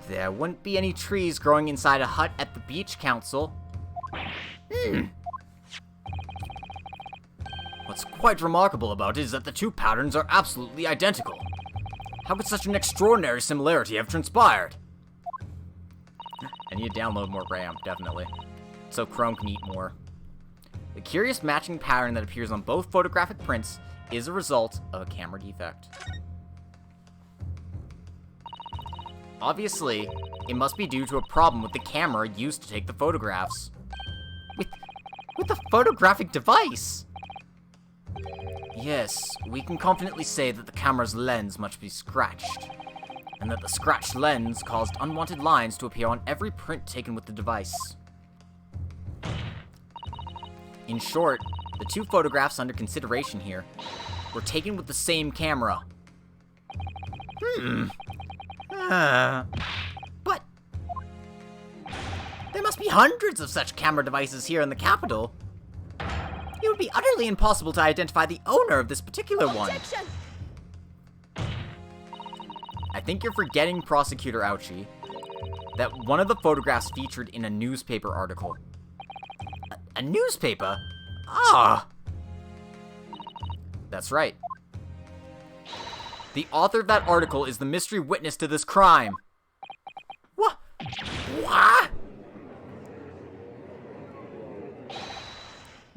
There wouldn't be any trees growing inside a hut at the beach, Council. What's quite remarkable about it is that the two patterns are absolutely identical. How could such an extraordinary similarity have transpired? I need to download more RAM, definitely, so Chrome can eat more. The curious matching pattern that appears on both photographic prints is a result of a camera defect. Obviously, it must be due to a problem with the camera used to take the photographs. With a photographic device! Yes, we can confidently say that the camera's lens must be scratched, and that the scratched lens caused unwanted lines to appear on every print taken with the device. In short, the two photographs under consideration here were taken with the same camera. But there must be hundreds of such camera devices here in the capital. It would be utterly impossible to identify the owner of this particular one. Objection! I think you're forgetting, Prosecutor Ouchie, that one of the photographs featured in a newspaper article. A newspaper? Ah! That's right. The author of that article is the mystery witness to this crime. What? What?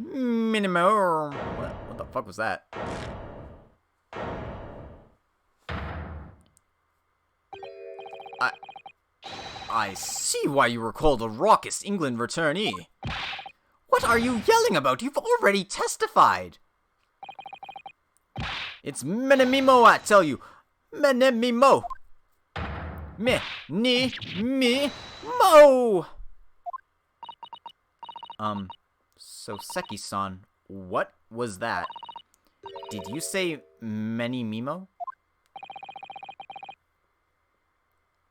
Minimo. What the fuck was that? I see why you were called a raucous England returnee. What are you yelling about? You've already testified. It's Menemimo, I tell you. Menemimo. Mo. So Seki-san, what was that? Did you say Menimimo?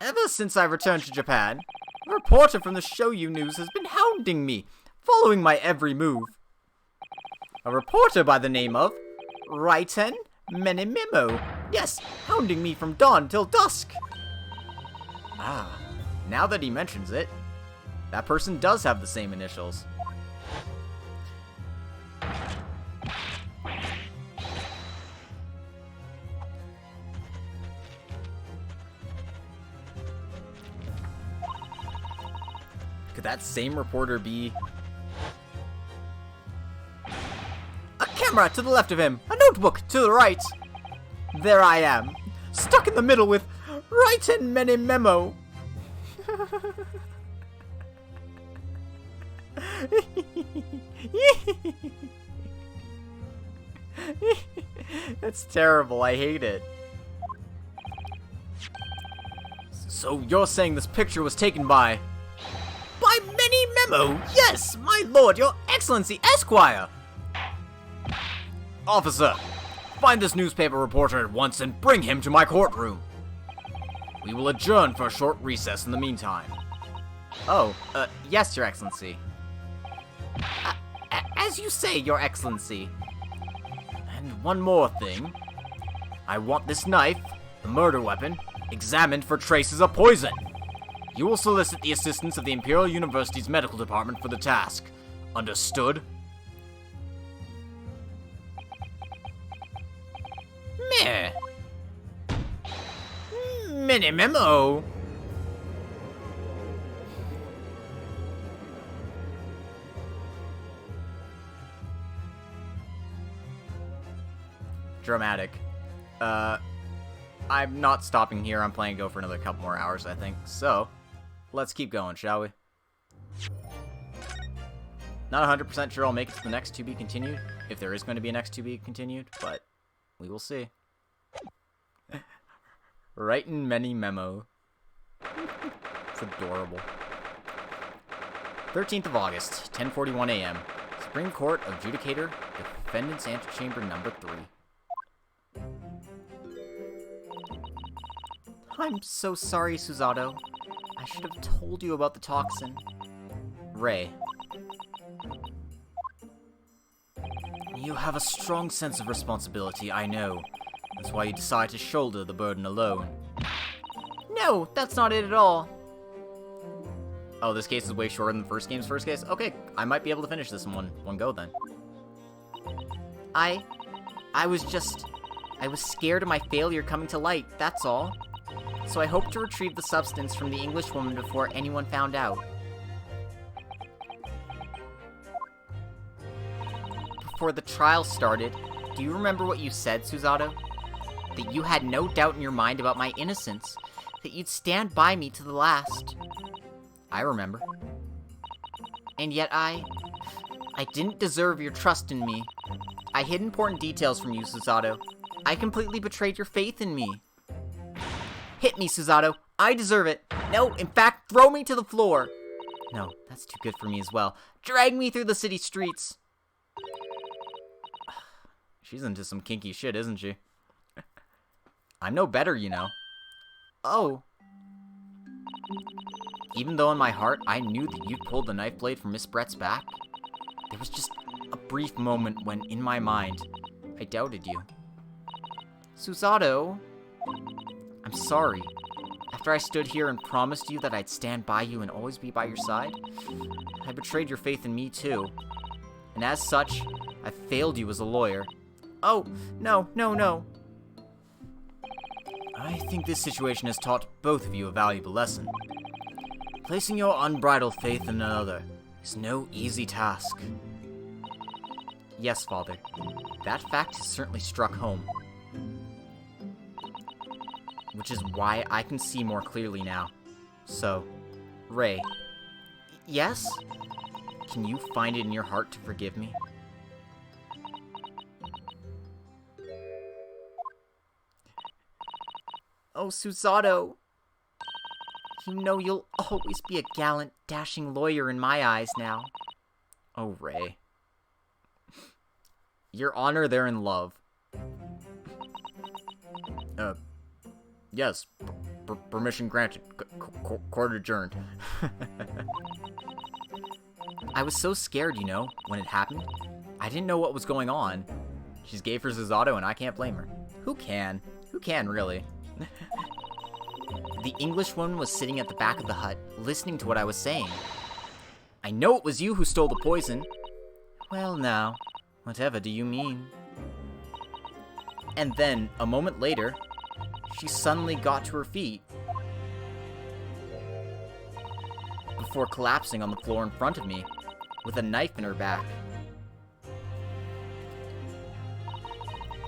Ever since I returned to Japan, a reporter from the Shoyu News has been hounding me, following my every move. A reporter by the name of Raiten Menimimo. Yes, hounding me from dawn till dusk. Ah, now that he mentions it, that person does have the same initials. Could that same reporter be... A camera to the left of him, a notebook to the right. There I am, stuck in the middle with Raiten Menimemo. That's terrible, I hate it. So you're saying this picture was taken by Menimemo? Yes, my lord, your excellency, Esquire. Officer, find this newspaper reporter at once and bring him to my courtroom. We will adjourn for a short recess in the meantime. Oh, yes, Your Excellency. As you say, Your Excellency. And one more thing. I want this knife, the murder weapon, examined for traces of poison. You will solicit the assistance of the Imperial University's medical department for the task. Understood? Meh. Menimemo. Dramatic. I'm not stopping here. I'm planning to go for another couple more hours, I think. So, let's keep going, shall we? Not 100% sure I'll make it to the next to be continued, if there is going to be a next to be continued, but we will see. Writing many memo. It's adorable. 13th of August, 10:41 a.m. Supreme Court Adjudicator, Defendant's Antechamber number 3. I'm so sorry, Susato. I should have told you about the toxin. Ray. You have a strong sense of responsibility, I know. That's why you decide to shoulder the burden alone. No, that's not it at all. Oh, this case is way shorter than the first game's first case? Okay, I might be able to finish this in one go then. I was scared of my failure coming to light, that's all. So I hoped to retrieve the substance from the Englishwoman before anyone found out. Before the trial started, do you remember what you said, Susato? That you had no doubt in your mind about my innocence, that you'd stand by me to the last. I remember. And yet I didn't deserve your trust in me. I hid important details from you, Susato. I completely betrayed your faith in me. Hit me, Susato. I deserve it. No, in fact, throw me to the floor. No, that's too good for me as well. Drag me through the city streets. She's into some kinky shit, isn't she? I'm no better, you know. Oh. Even though in my heart I knew that you'd pulled the knife blade from Miss Brett's back, there was just a brief moment when, in my mind, I doubted you. Susato. I'm sorry. After I stood here and promised you that I'd stand by you and always be by your side, I betrayed your faith in me too. And as such, I failed you as a lawyer. Oh, no, no, no. I think this situation has taught both of you a valuable lesson. Placing your unbridled faith in another is no easy task. Yes, Father. That fact has certainly struck home. Which is why I can see more clearly now. So, Ray. Yes? Can you find it in your heart to forgive me? Oh, Susato. You know you'll always be a gallant, dashing lawyer in my eyes now. Oh, Ray. Your honor, they're in love. Yes. Permission granted. Court adjourned. I was so scared, you know, when it happened. I didn't know what was going on. She's gay for Susato, and I can't blame her. Who can? Who can, really? The English woman was sitting at the back of the hut, listening to what I was saying. I know it was you who stole the poison. Well, now, whatever do you mean? And then, a moment later, she suddenly got to her feet before collapsing on the floor in front of me with a knife in her back.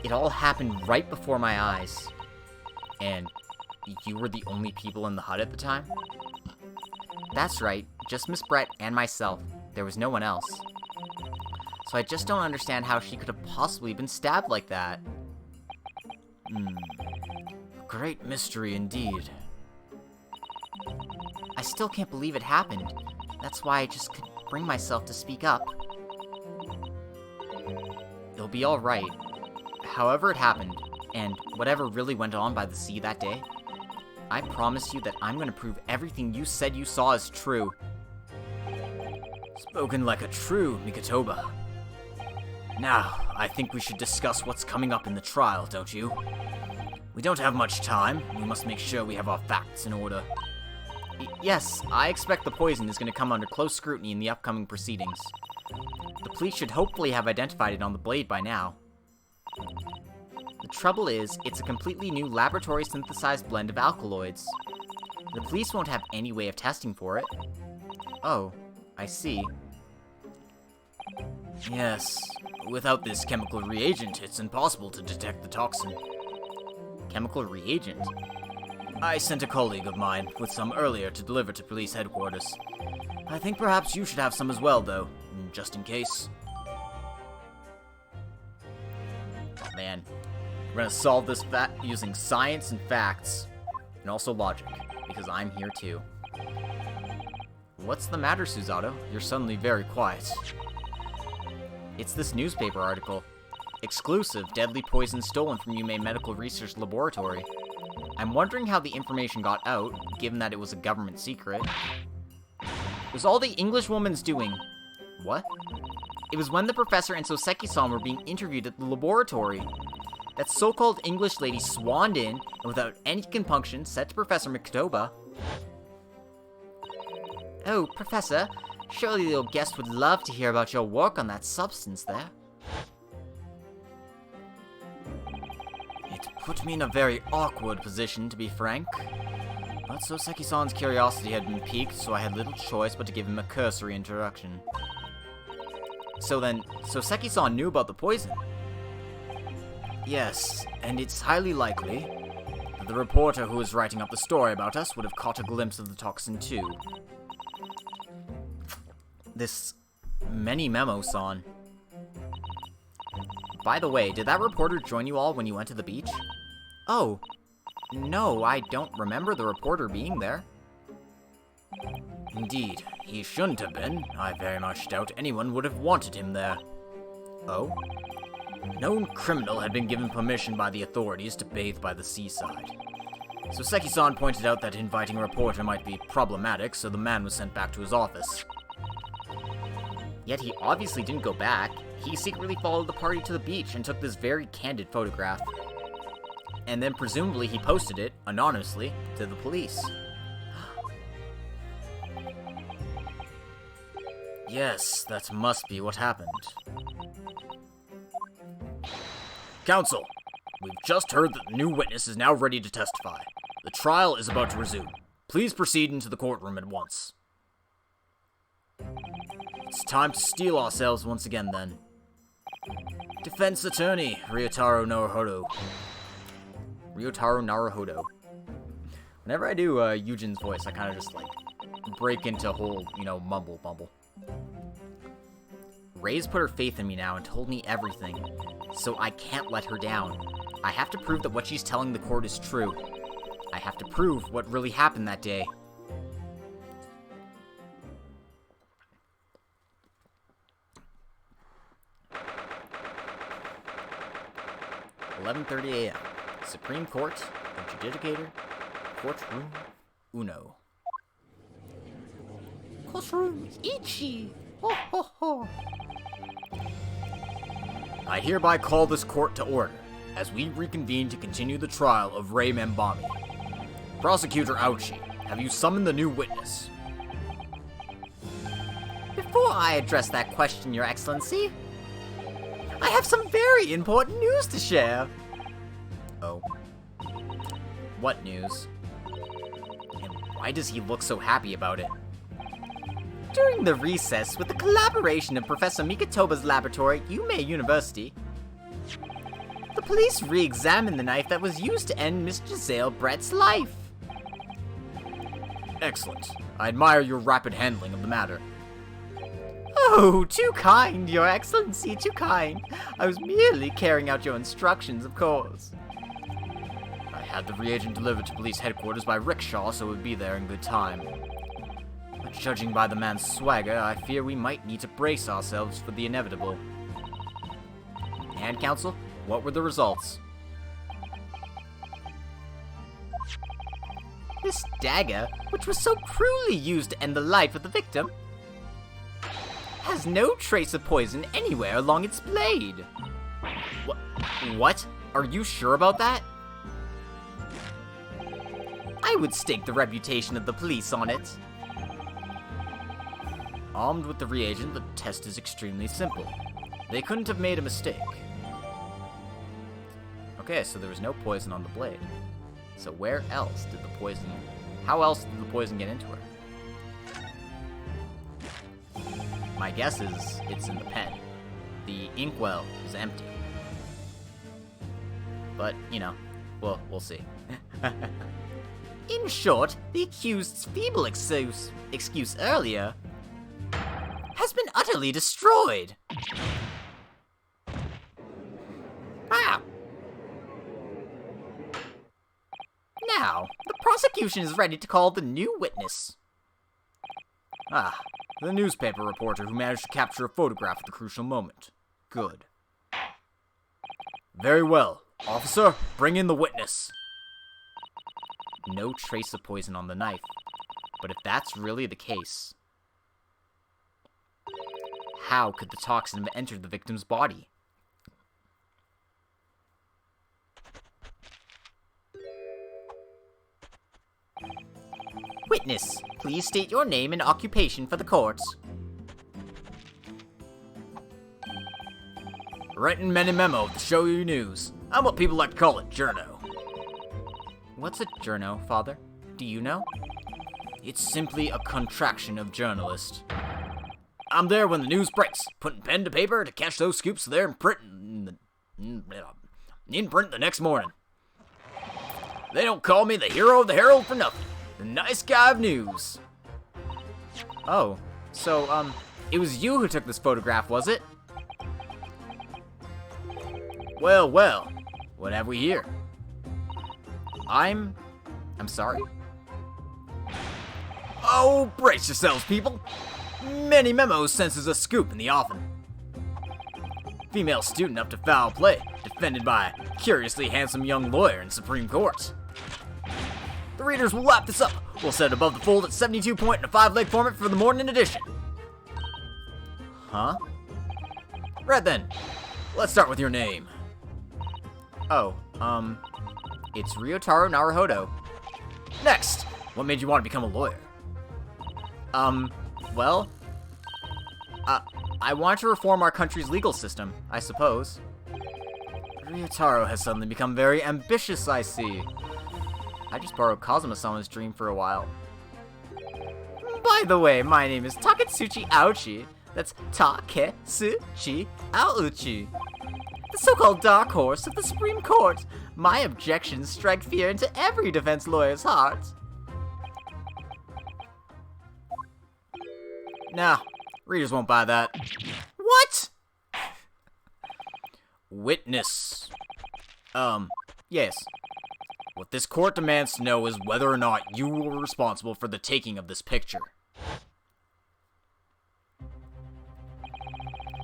It all happened right before my eyes. And you were the only people in the hut at the time? That's right, just Miss Brett and myself. There was no one else. So I just don't understand how she could have possibly been stabbed like that. Great mystery indeed. I still can't believe it happened. That's why I just couldn't bring myself to speak up. It'll be alright. However it happened, and whatever really went on by the sea that day, I promise you that I'm going to prove everything you said you saw is true. Spoken like a true Mikotoba. Now, I think we should discuss what's coming up in the trial, don't you? We don't have much time. We must make sure we have our facts in order. Yes, I expect the poison is going to come under close scrutiny in the upcoming proceedings. The police should hopefully have identified it on the blade by now. The trouble is, it's a completely new laboratory-synthesized blend of alkaloids. The police won't have any way of testing for it. Oh, I see. Yes, without this chemical reagent, it's impossible to detect the toxin. Chemical reagent? I sent a colleague of mine with some earlier to deliver to police headquarters. I think perhaps you should have some as well, though, just in case. Oh, man. We're gonna solve this using science and facts, and also logic, because I'm here too. What's the matter, Susato? You're suddenly very quiet. It's this newspaper article. Exclusive, deadly poison stolen from Yume Medical Research Laboratory. I'm wondering how the information got out, given that it was a government secret. It was all the Englishwoman's doing. What? It was when the professor and Soseki-san were being interviewed at the laboratory. That so-called English lady swanned in, and without any compunction said to Professor Mikotoba, "Oh, Professor, surely the old guest would love to hear about your work on that substance there." It put me in a very awkward position, to be frank. But Soseki-san's curiosity had been piqued, so I had little choice but to give him a cursory introduction. So then, Soseki-san knew about the poison? Yes, and it's highly likely that the reporter who was writing up the story about us would have caught a glimpse of the toxin too. This many memo-san. By the way, did that reporter join you all when you went to the beach? Oh, no, I don't remember the reporter being there. Indeed, he shouldn't have been. I very much doubt anyone would have wanted him there. Oh? A known criminal had been given permission by the authorities to bathe by the seaside. Soseki-san pointed out that inviting a reporter might be problematic, so the man was sent back to his office. Yet he obviously didn't go back. He secretly followed the party to the beach and took this very candid photograph. And then presumably he posted it, anonymously, to the police. Yes, that must be what happened. Counsel, we've just heard that the new witness is now ready to testify. The trial is about to resume. Please proceed into the courtroom at once. It's time to steel ourselves once again, then. Defense Attorney, Ryunosuke Naruhodo. Ryunosuke Naruhodo. Whenever I do Eugen's voice, I kind of just, like, break into whole, mumble. Ray's put her faith in me now and told me everything, so I can't let her down. I have to prove that what she's telling the court is true. I have to prove what really happened that day. "11:30 a.m. Supreme Court, Adjudicator, Courtroom Uno." Courtroom Ichi. Ho ho ho. I hereby call this court to order, as we reconvene to continue the trial of Ray Mambami. Prosecutor Ouchi, have you summoned the new witness? Before I address that question, Your Excellency, I have some very important news to share. Oh. What news? And why does he look so happy about it? During the recess, with the collaboration of Professor Mikotoba's laboratory at Yume University, the police re-examined the knife that was used to end Miss Giselle Brett's life. Excellent. I admire your rapid handling of the matter. Oh, too kind, Your Excellency, too kind. I was merely carrying out your instructions, of course. I had the reagent delivered to police headquarters by rickshaw, so it would be there in good time. But judging by the man's swagger, I fear we might need to brace ourselves for the inevitable. And, Counsel, what were the results? This dagger, which was so cruelly used to end the life of the victim, has no trace of poison anywhere along its blade. What? Are you sure about that? I would stake the reputation of the police on it. Armed with the reagent, the test is extremely simple. They couldn't have made a mistake. Okay, so there was no poison on the blade. So where else did the poison... How else did the poison get into her? My guess is it's in the pen. The inkwell is empty. But, we'll see. In short, the accused's feeble excuse earlier has been utterly destroyed. Wow. Now, the prosecution is ready to call the new witness. Ah, the newspaper reporter who managed to capture a photograph at the crucial moment. Good. Very well. Officer, bring in the witness. No trace of poison on the knife. But if that's really the case, how could the toxin have entered the victim's body? Witness, please state your name and occupation for the court. Writing many memo of the Shoyu News. I'm what people like to call it, journo. What's a journo, Father? Do you know? It's simply a contraction of journalist. I'm there when the news breaks, putting pen to paper to catch those scoops there in print the next morning. They don't call me the hero of the Herald for nothing. The nice guy of news. Oh, so, it was you who took this photograph, was it? Well, what have we here? I'm sorry? Oh, brace yourselves, people. Many memos senses a scoop in the offing. Female student up to foul play, defended by a curiously handsome young lawyer in Supreme Court. The readers will lap this up. We'll set it above the fold at 72 point in a 5-leg format for the morning edition. Huh? Right then, let's start with your name. Oh, it's Ryotaro Naruhodo. Next, what made you want to become a lawyer? Well, I want to reform our country's legal system, I suppose. Ryotaro has suddenly become very ambitious, I see. I just borrowed Kazuma-sama's dream for a while. By the way, my name is Taketsuchi Aochi. That's Taketsuchi Aochi. The so-called dark horse of the Supreme Court. My objections strike fear into every defense lawyer's heart. Nah, readers won't buy that. What? Witness. Yes. What this court demands to know is whether or not you were responsible for the taking of this picture.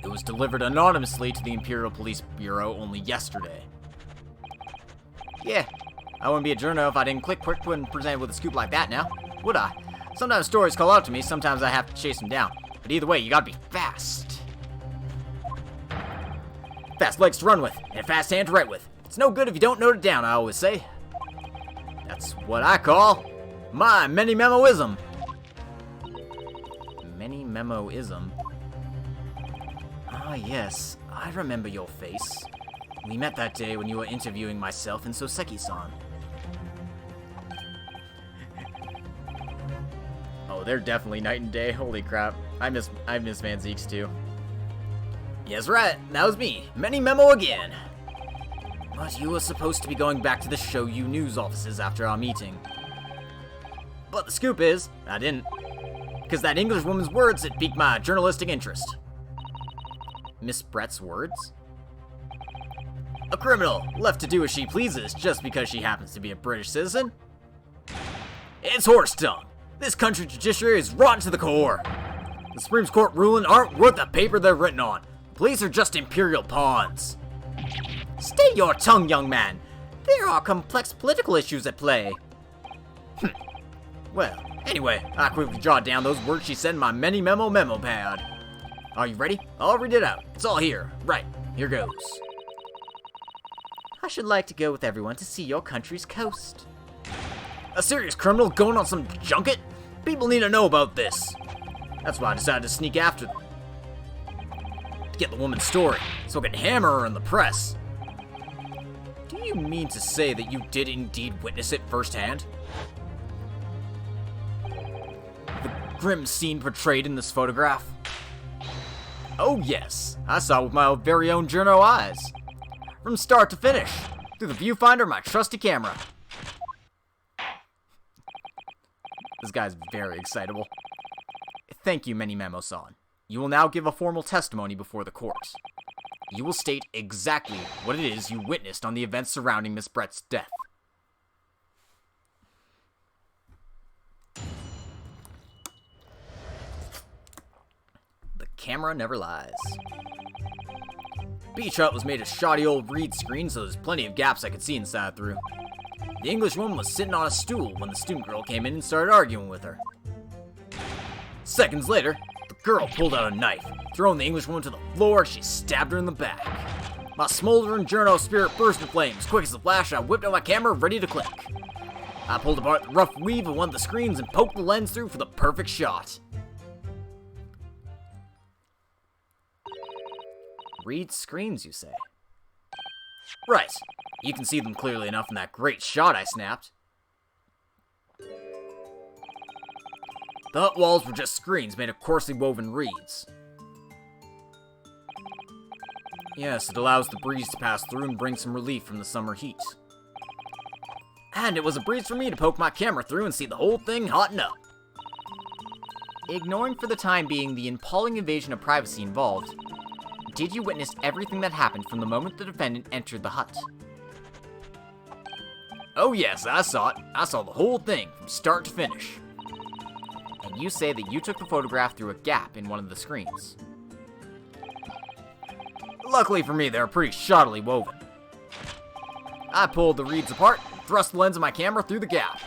It was delivered anonymously to the Imperial Police Bureau only yesterday. Yeah, I wouldn't be a journo if I didn't click quick when presented with a scoop like that now, would I? Sometimes stories call out to me, sometimes I have to chase them down. But either way, you gotta be fast. Fast legs to run with, and a fast hand to write with. It's no good if you don't note it down, I always say. That's what I call my many-memoism. Many-memoism? Ah, yes, I remember your face. We met that day when you were interviewing myself and Soseki-san. Oh, they're definitely night and day. Holy crap. I miss Van Zeeks too. Yes, right. That was me. Many memo again. But you were supposed to be going back to the Shoyu news offices after our meeting. But the scoop is, I didn't. Because that English woman's words had piqued my journalistic interest. Miss Brett's words? A criminal, left to do as she pleases just because she happens to be a British citizen? It's horse dung. This country's judiciary is rotten to the core. The Supreme Court ruling aren't worth the paper they're written on. Police are just imperial pawns. Stay your tongue, young man. There are complex political issues at play. Well, anyway, I quickly jotted down those words she said in my memo pad. Are you ready? I'll read it out. It's all here. Right, here goes. I should like to go with everyone to see your country's coast. A serious criminal going on some junket? People need to know about this. That's why I decided to sneak after them. To get the woman's story, so I can hammer her in the press. Do you mean to say that you did indeed witness it firsthand? The grim scene portrayed in this photograph? Oh yes, I saw it with my very own journo eyes. From start to finish, through the viewfinder of my trusty camera. This guy's very excitable. Thank you, Memo-san. You will now give a formal testimony before the court. You will state exactly what it is you witnessed on the events surrounding Miss Brett's death. The camera never lies. Beach Hut was made of shoddy old reed screen, so there's plenty of gaps I could see inside through. The English woman was sitting on a stool when the student girl came in and started arguing with her. Seconds later, the girl pulled out a knife, throwing the English woman to the floor as she stabbed her in the back. My smoldering journo spirit burst into flames. Quick as a flash, I whipped out my camera, ready to click. I pulled apart the rough weave of one of the screens and poked the lens through for the perfect shot. Read screens, you say? Right. You can see them clearly enough in that great shot I snapped. The hut walls were just screens made of coarsely woven reeds. Yes, it allows the breeze to pass through and bring some relief from the summer heat. And it was a breeze for me to poke my camera through and see the whole thing hotting up. Ignoring for the time being the appalling invasion of privacy involved, did you witness everything that happened from the moment the defendant entered the hut? Oh yes, I saw it. I saw the whole thing from start to finish. And you say that you took the photograph through a gap in one of the screens. Luckily for me, they were pretty shoddily woven. I pulled the reeds apart and thrust the lens of my camera through the gap.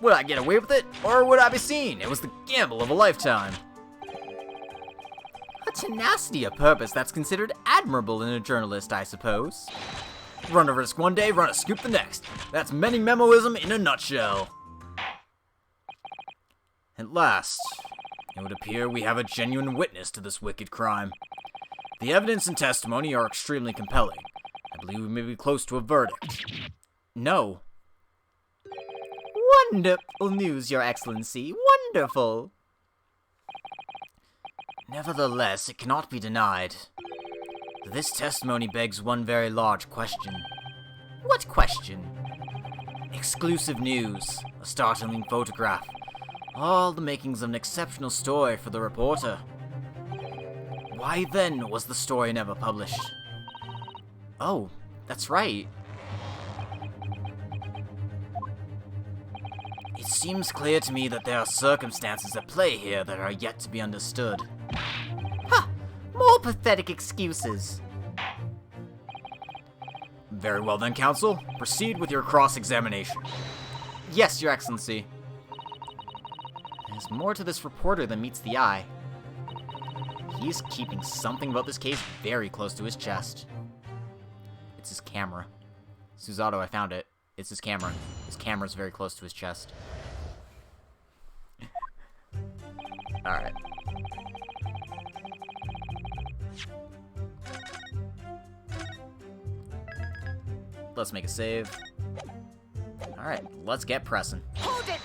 Would I get away with it, or would I be seen? It was the gamble of a lifetime. A tenacity of purpose that's considered admirable in a journalist, I suppose. Run a risk one day, run a scoop the next. That's many-memoism in a nutshell. At last, it would appear we have a genuine witness to this wicked crime. The evidence and testimony are extremely compelling, I believe we may be close to a verdict. No. Wonderful news, Your Excellency. Wonderful. Nevertheless, it cannot be denied. This testimony begs one very large question. What question? Exclusive news, a startling photograph, all the makings of an exceptional story for the reporter. Why then was the story never published? Oh, that's right. It seems clear to me that there are circumstances at play here that are yet to be understood. Ha! More pathetic excuses. Very well then, counsel. Proceed with your cross-examination. Yes, Your Excellency. There's more to this reporter than meets the eye. He's keeping something about this case very close to his chest. It's his camera. Susato, I found it. It's his camera. His camera's very close to his chest. Alright. Let's make a save. Alright, let's get pressing. Hold it!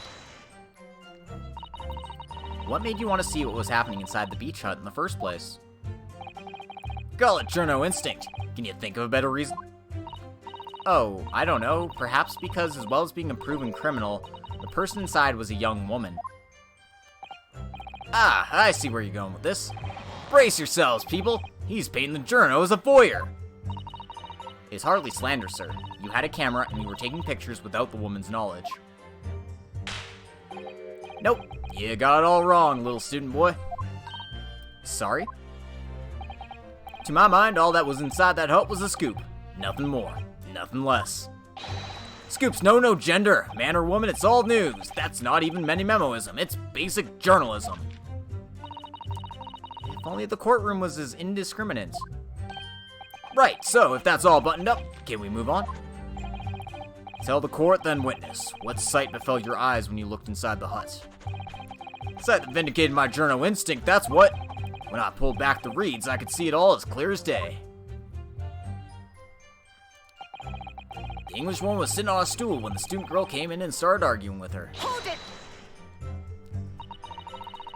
What made you want to see what was happening inside the beach hut in the first place? Call it journo instinct. Can you think of a better reason? Oh, I don't know. Perhaps because as well as being a proven criminal, the person inside was a young woman. Ah, I see where you're going with this. Brace yourselves, people. He's painting the journo as a voyeur. It's hardly slander, sir. You had a camera and you were taking pictures without the woman's knowledge. Nope, you got it all wrong, little student boy. Sorry? To my mind, all that was inside that hut was a scoop. Nothing more, nothing less. Scoops know no gender, man or woman, it's all news. That's not even many-memoism, it's basic journalism. If only the courtroom was as indiscriminate. Right, so if that's all buttoned up, can we move on? Tell the court, then witness. What sight befell your eyes when you looked inside the hut? Sight that vindicated my journo instinct, that's what. When I pulled back the reeds, I could see it all as clear as day. The English woman was sitting on a stool when the student girl came in and started arguing with her. Hold it!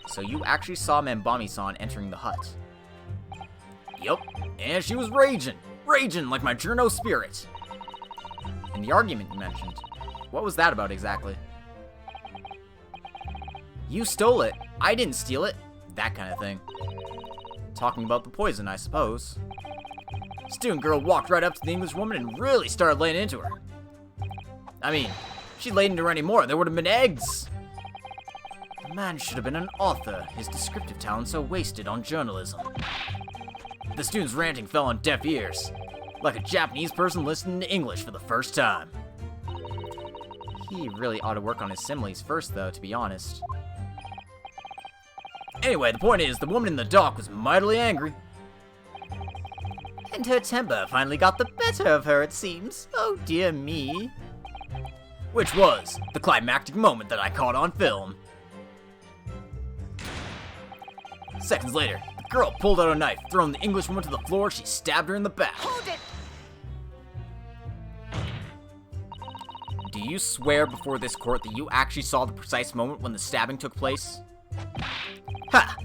So you actually saw Manbami-san entering the hut. Yup, and she was raging like my journo spirit. And the argument you mentioned, what was that about exactly? You stole it, I didn't steal it, that kind of thing. Talking about the poison, I suppose. Student girl walked right up to the English woman and really started laying into her. I mean, if she laid into her anymore, there would have been eggs. The man should have been an author, his descriptive talent so wasted on journalism. The student's ranting fell on deaf ears, like a Japanese person listening to English for the first time. He really ought to work on his similes first, though, to be honest. Anyway, the point is, the woman in the dock was mightily angry. And her temper finally got the better of her, it seems. Oh dear me. Which was the climactic moment that I caught on film. Seconds later, the girl pulled out a knife, throwing the Englishwoman to the floor. She stabbed her in the back. Hold it! Do you swear before this court that you actually saw the precise moment when the stabbing took place? Ha!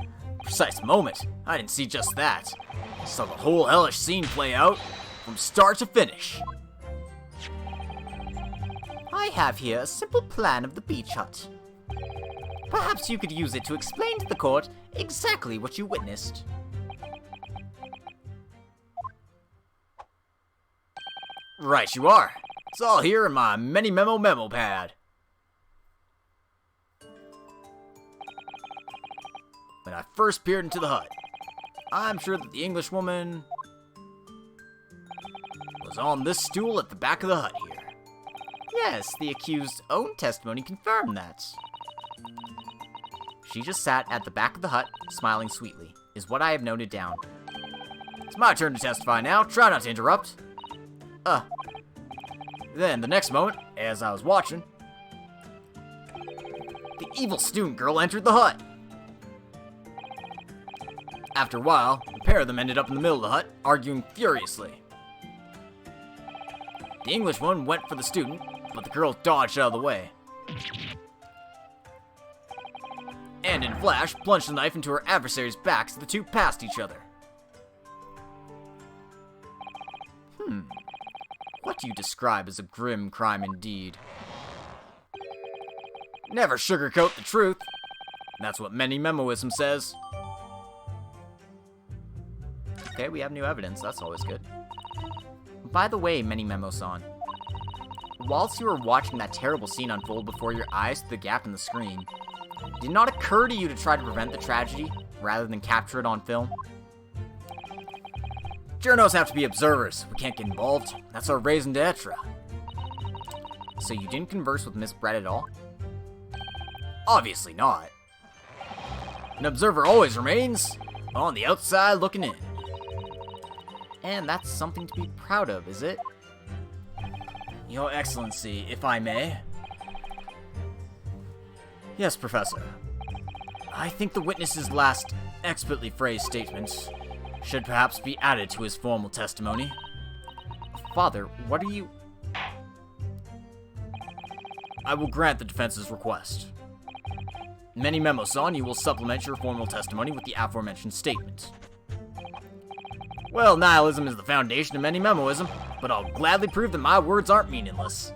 Precise moment. I didn't see just that. I saw the whole hellish scene play out from start to finish. I have here a simple plan of the beach hut. Perhaps you could use it to explain to the court exactly what you witnessed. Right you are. It's all here in my memo pad. When I first peered into the hut, I'm sure that the Englishwoman was on this stool at the back of the hut here. Yes, the accused's own testimony confirmed that. She just sat at the back of the hut, smiling sweetly, is what I have noted down. It's my turn to testify now. Try not to interrupt. Then, the next moment, as I was watching, the evil student girl entered the hut. After a while, the pair of them ended up in the middle of the hut, arguing furiously. The English one went for the student, but the girl dodged out of the way. And in a flash, plunged the knife into her adversary's back as the two passed each other. What do you describe as a grim crime indeed? Never sugarcoat the truth. That's what many memoism says. Okay, we have new evidence. That's always good. By the way, Many Memo-san, whilst you were watching that terrible scene unfold before your eyes through the gap in the screen, did it not occur to you to try to prevent the tragedy rather than capture it on film? Journos have to be observers. We can't get involved. That's our raison d'etre. So you didn't converse with Miss Brett at all? Obviously not. An observer always remains on the outside looking in. And that's something to be proud of, is it? Your Excellency, if I may. Yes, Professor. I think the witness's last expertly phrased statements should perhaps be added to his formal testimony. Father, what are you... I will grant the defense's request. Many Memo-san, you will supplement your formal testimony with the aforementioned statement. Well, nihilism is the foundation of many memoism, but I'll gladly prove that my words aren't meaningless.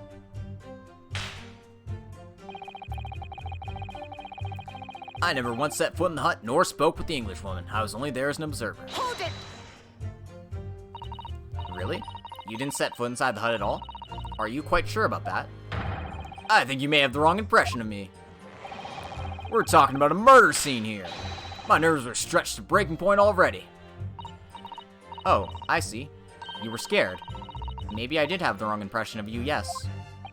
I never once set foot in the hut nor spoke with the Englishwoman. I was only there as an observer. Hold it! Really? You didn't set foot inside the hut at all? Are you quite sure about that? I think you may have the wrong impression of me. We're talking about a murder scene here. My nerves are stretched to breaking point already. Oh, I see. You were scared. Maybe I did have the wrong impression of you, yes.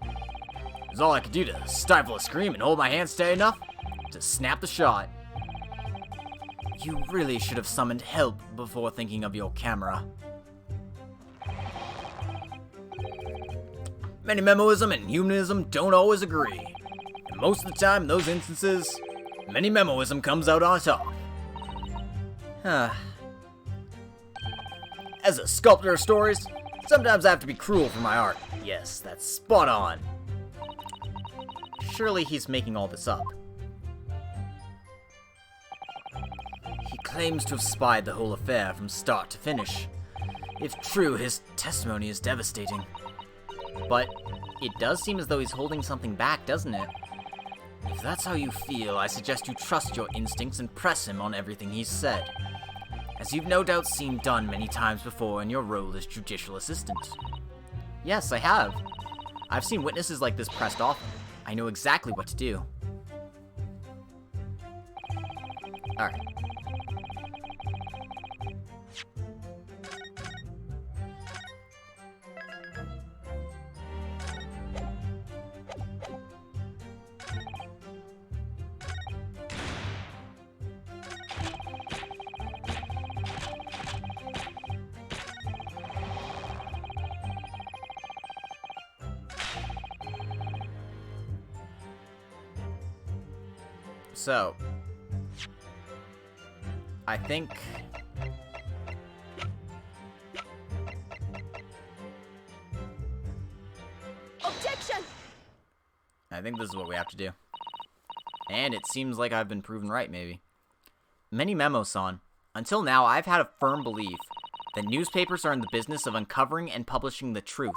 It was all I could do to stifle a scream and hold my hand steady enough to snap the shot. You really should have summoned help before thinking of your camera. Many memoism and humanism don't always agree. And most of the time, in those instances, many memoism comes out on top. As a sculptor of stories, sometimes I have to be cruel for my art. Yes, that's spot on. Surely he's making all this up. He claims to have spied the whole affair from start to finish. If true, his testimony is devastating. But it does seem as though he's holding something back, doesn't it? If that's how you feel, I suggest you trust your instincts and press him on everything he's said, as you've no doubt seen done many times before in your role as judicial assistant. Yes, I have. I've seen witnesses like this pressed often. I know exactly what to do. Alright. So, I think Objection! this is what we have to do. And it seems like I've been proven right, maybe. Many Memo-san, until now I've had a firm belief that newspapers are in the business of uncovering and publishing the truth.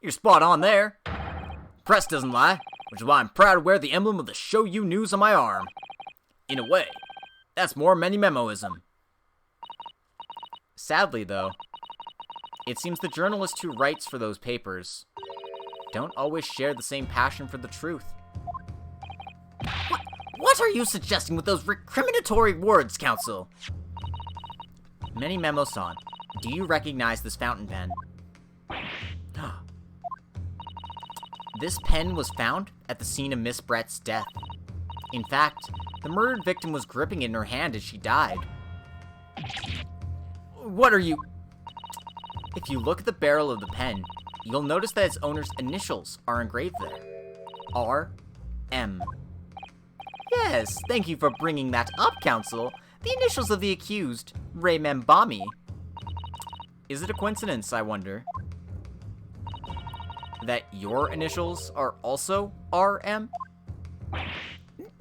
You're spot on there. Press doesn't lie, which is why I'm proud to wear the emblem of the Show You News on my arm. In a way, that's more many memoism. Sadly, though, it seems the journalist who writes for those papers don't always share the same passion for the truth. What are you suggesting with those recriminatory words, Counsel? Many Memo-san, do you recognize this fountain pen? This pen was found at the scene of Miss Brett's death. In fact, the murdered victim was gripping it in her hand as she died. What are you... If you look at the barrel of the pen, you'll notice that its owner's initials are engraved there. R.M. Yes, thank you for bringing that up, Counsel. The initials of the accused, Ray Membami. Is it a coincidence, I wonder? that your initials are also RM?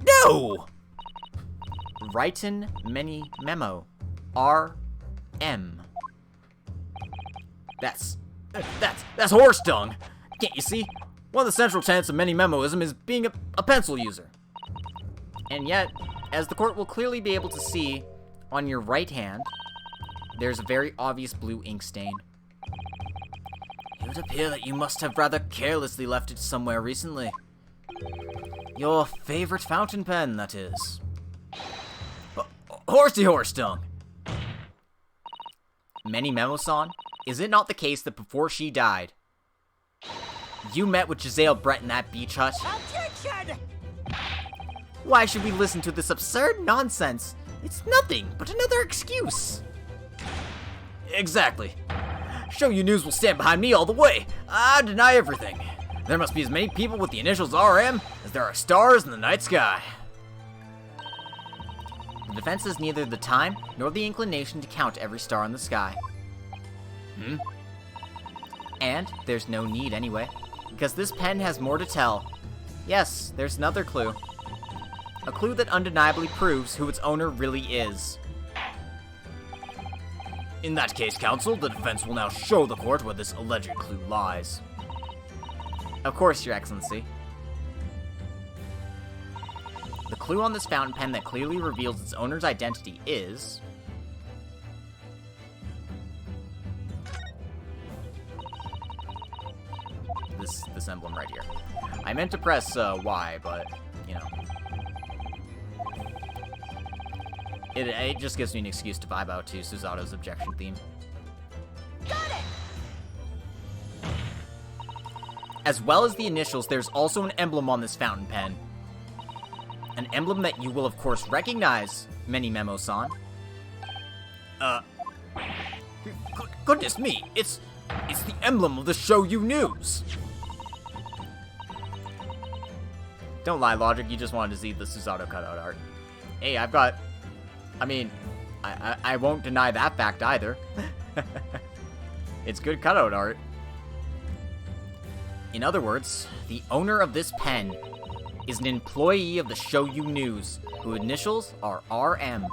No! Written many memo. RM. That's horse dung. Can't you see? One of the central tenets of many memoism is being a pencil user. And yet, as the court will clearly be able to see, on your right hand, there's a very obvious blue ink stain. It would appear that you must have rather carelessly left it somewhere recently. Your favorite fountain pen, that is. Horsey horse dung. Many Memo-san, is it not the case that before she died, you met with Giselle Brett in that beach hut? Objection! Why should we listen to this absurd nonsense? It's nothing but another excuse. Exactly. Show You News will stand behind me all the way. I deny everything. There must be as many people with the initials RM as there are stars in the night sky. The defense has neither the time nor the inclination to count every star in the sky. And there's no need anyway, because this pen has more to tell. Yes, there's another clue. A clue that undeniably proves who its owner really is. In that case, counsel, the defense will now show the court where this alleged clue lies. Of course, Your Excellency. The clue on this fountain pen that clearly reveals its owner's identity is... this emblem right here. I meant to press Y, but, you know. It just gives me an excuse to vibe out to Susato's objection theme. Got it! As well as the initials, there's also an emblem on this fountain pen. An emblem that you will of course recognize, Many Memo-san. Goodness me, it's the emblem of the Show You News. Don't lie, Logic, you just wanted to see the Susato cutout art. Hey, I won't deny that fact either. It's good cutout art. In other words, the owner of this pen is an employee of the Show You News, whose initials are RM.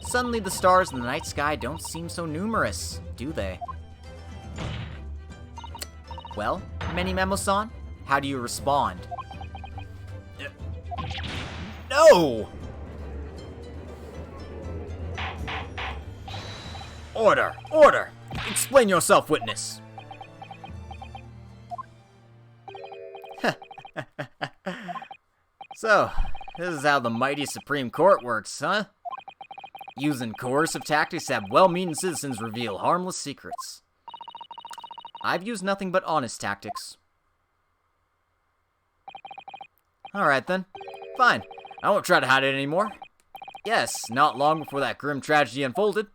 Suddenly the stars in the night sky don't seem so numerous, do they? Well, Many Memo-san, how do you respond? No! Order! Order! Explain yourself, witness! So, this is how the mighty Supreme Court works, huh? Using coercive tactics to have well-meaning citizens reveal harmless secrets. I've used nothing but honest tactics. Alright then. Fine. I won't try to hide it anymore. Yes, not long before that grim tragedy unfolded,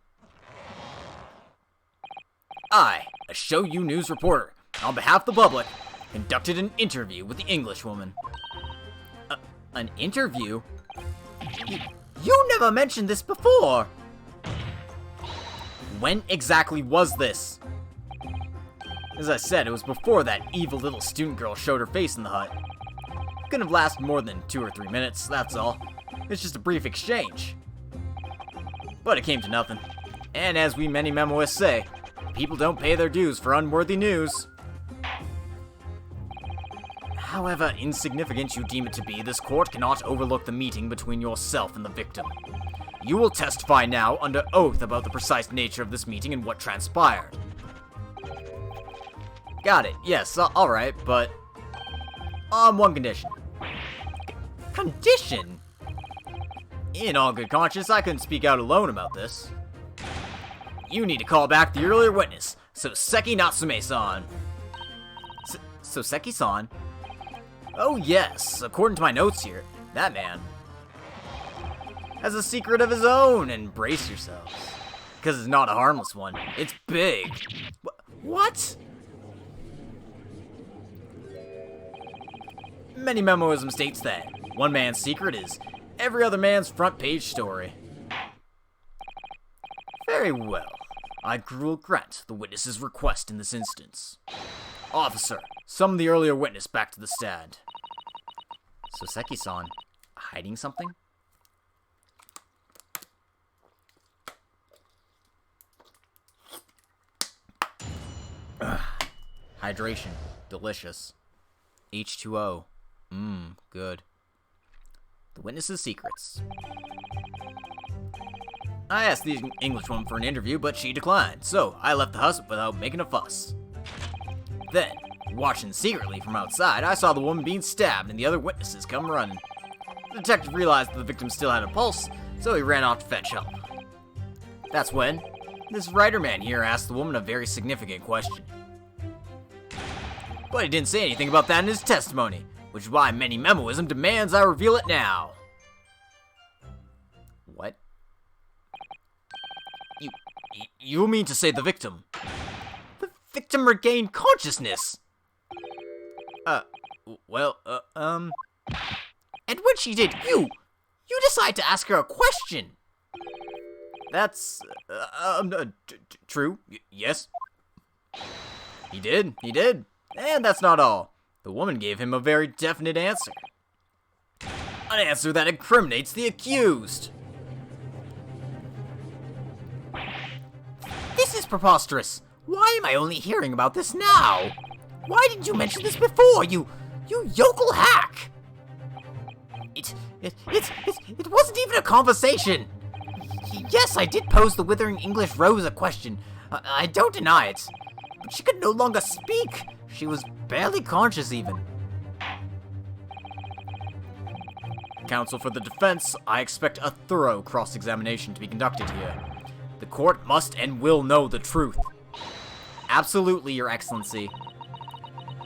I, a Show You News reporter, on behalf of the public, conducted an interview with the Englishwoman. An interview? You never mentioned this before! When exactly was this? As I said, it was before that evil little student girl showed her face in the hut. Couldn't have lasted more than 2 or 3 minutes, that's all. It's just a brief exchange. But it came to nothing. And as we many memoists say, people don't pay their dues for unworthy news. However insignificant you deem it to be, this court cannot overlook the meeting between yourself and the victim. You will testify now under oath about the precise nature of this meeting and what transpired. Got it, yes, alright, but... on one condition. Condition? In all good conscience, I couldn't speak out alone about this. You need to call back the earlier witness, Soseki Natsume-san. Soseki-san? Oh yes, according to my notes here, that man has a secret of his own, and brace yourselves. Because it's not a harmless one, it's big. What? Many Memoism states that one man's secret is every other man's front page story. Very well. I will grant the witness's request in this instance. Officer, summon the earlier witness back to the stand. Soseki-san, hiding something? Hydration. Delicious. H2O. Good. The witness's secrets. I asked the Englishwoman for an interview, but she declined, so I left the house without making a fuss. Then, watching secretly from outside, I saw the woman being stabbed and the other witnesses come running. The detective realized that the victim still had a pulse, so he ran off to fetch help. That's when this writer man here asked the woman a very significant question. But he didn't say anything about that in his testimony, which is why many memoism demands I reveal it now. What? You mean to say the victim? The victim regained consciousness! And when she did, you decide to ask her a question! That's, true, yes. He did. And that's not all. The woman gave him a very definite answer. An answer that incriminates the accused. This is preposterous. Why am I only hearing about this now? Why didn't you mention this before, you yokel hack? It wasn't even a conversation. Yes, I did pose the withering English Rose a question. I don't deny it. But she could no longer speak. She was barely conscious even. Counsel for the defense, I expect a thorough cross-examination to be conducted here. The court must and will know the truth. Absolutely, Your Excellency.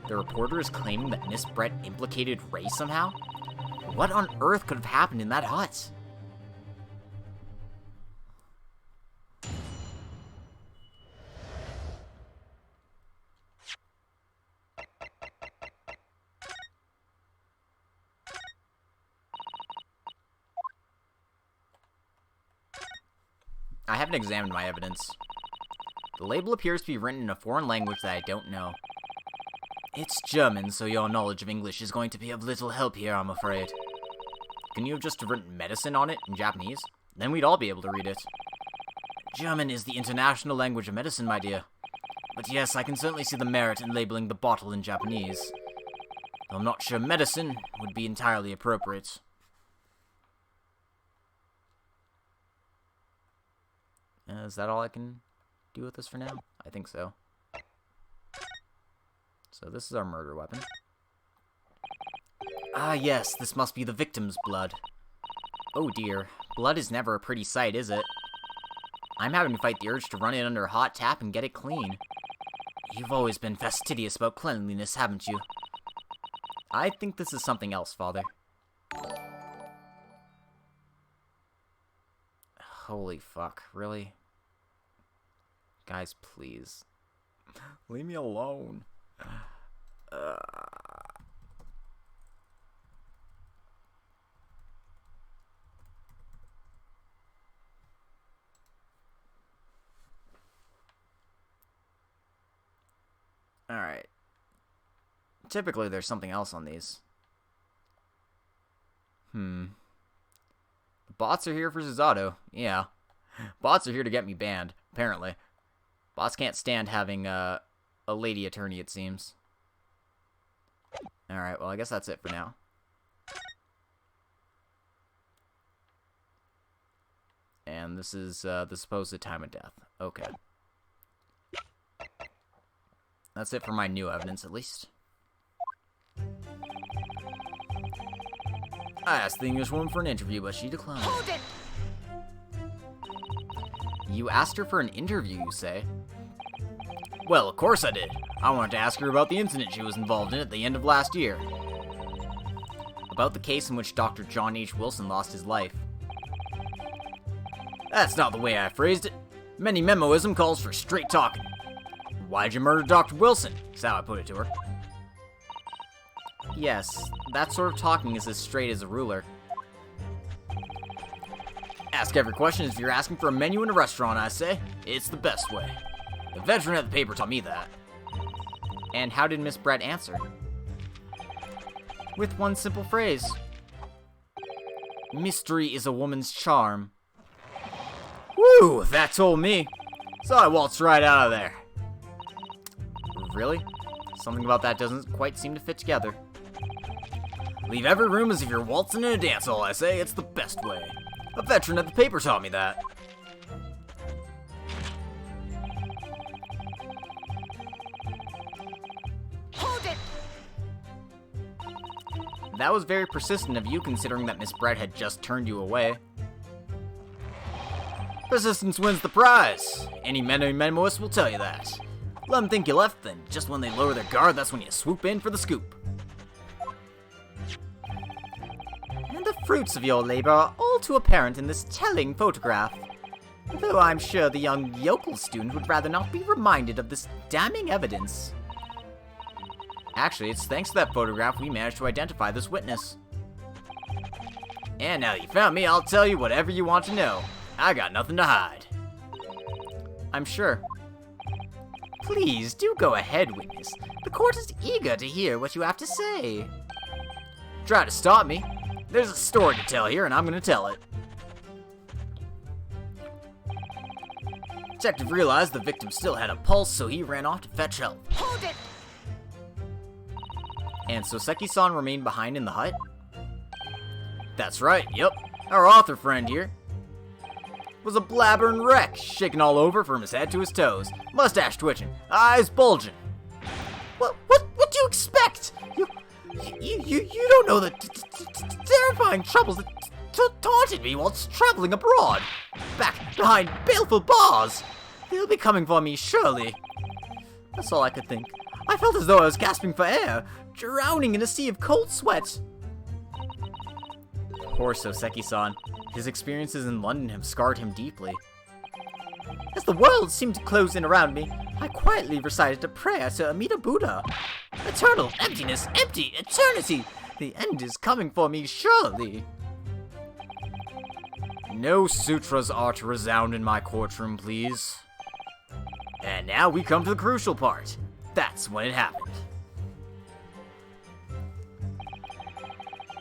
The reporter is claiming that Miss Brett implicated Ray somehow? What on earth could have happened in that hut? I haven't examined my evidence. The label appears to be written in a foreign language that I don't know. It's German, so your knowledge of English is going to be of little help here, I'm afraid. Can you have just written medicine on it in Japanese? Then we'd all be able to read it. German is the international language of medicine, my dear. But yes, I can certainly see the merit in labeling the bottle in Japanese. Though I'm not sure medicine would be entirely appropriate. Is that all I can do with this for now? I think so. So this is our murder weapon. Ah yes, this must be the victim's blood. Oh dear, blood is never a pretty sight, is it? I'm having to fight the urge to run it under a hot tap and get it clean. You've always been fastidious about cleanliness, haven't you? I think this is something else, Father. Holy fuck, really? Guys, please. Leave me alone. Alright. Typically, there's something else on these. The bots are here for Suzato. Yeah. Bots are here to get me banned, apparently. Bots can't stand having a lady attorney, it seems. Alright, well, I guess that's it for now. And this is the supposed time of death. Okay. That's it for my new evidence, at least. I asked the Englishwoman for an interview, but she declined. Hold it! You asked her for an interview, you say? Well, of course I did. I wanted to ask her about the incident she was involved in at the end of last year. About the case in which Dr. John H. Wilson lost his life. That's not the way I phrased it. Many memoism calls for straight talking. Why'd you murder Dr. Wilson? Is how I put it to her. Yes, that sort of talking is as straight as a ruler. Ask every question as if you're asking for a menu in a restaurant, I say. It's the best way. The veteran at the paper taught me that. And how did Miss Brett answer? With one simple phrase. Mystery is a woman's charm. Woo, that told me. So I waltzed right out of there. Really? Something about that doesn't quite seem to fit together. Leave every room as if you're waltzing in a dance hall, I say. It's the best way. A veteran at the paper taught me that. Hold it! That was very persistent of you, considering that Miss Brett had just turned you away. Persistence wins the prize. Any memoist will tell you that. Let them think you left, then just when they lower their guard, that's when you swoop in for the scoop. And the fruits of your labor are all too apparent in this telling photograph. Though I'm sure the young yokel student would rather not be reminded of this damning evidence. Actually, it's thanks to that photograph we managed to identify this witness. And now that you found me, I'll tell you whatever you want to know. I got nothing to hide. I'm sure. Please, do go ahead, witness. The court is eager to hear what you have to say. Try to stop me. There's a story to tell here, and I'm gonna tell it. Detective realized the victim still had a pulse, so he ran off to fetch help. Hold it! And Soseki-san remained behind in the hut? That's right, yep. Our author friend here was a blabbering wreck, shaking all over from his head to his toes, mustache twitching, eyes bulging. What do you expect? You don't know the terrifying troubles that taunted me whilst traveling abroad. Back behind baleful bars. They'll be coming for me, surely. That's all I could think. I felt as though I was gasping for air, drowning in a sea of cold sweat. Poor Soseki-san. His experiences in London have scarred him deeply. As the world seemed to close in around me, I quietly recited a prayer to Amida Buddha. Eternal emptiness, empty eternity. The end is coming for me, surely. No sutras are to resound in my courtroom, please. And now we come to the crucial part. That's when it happened.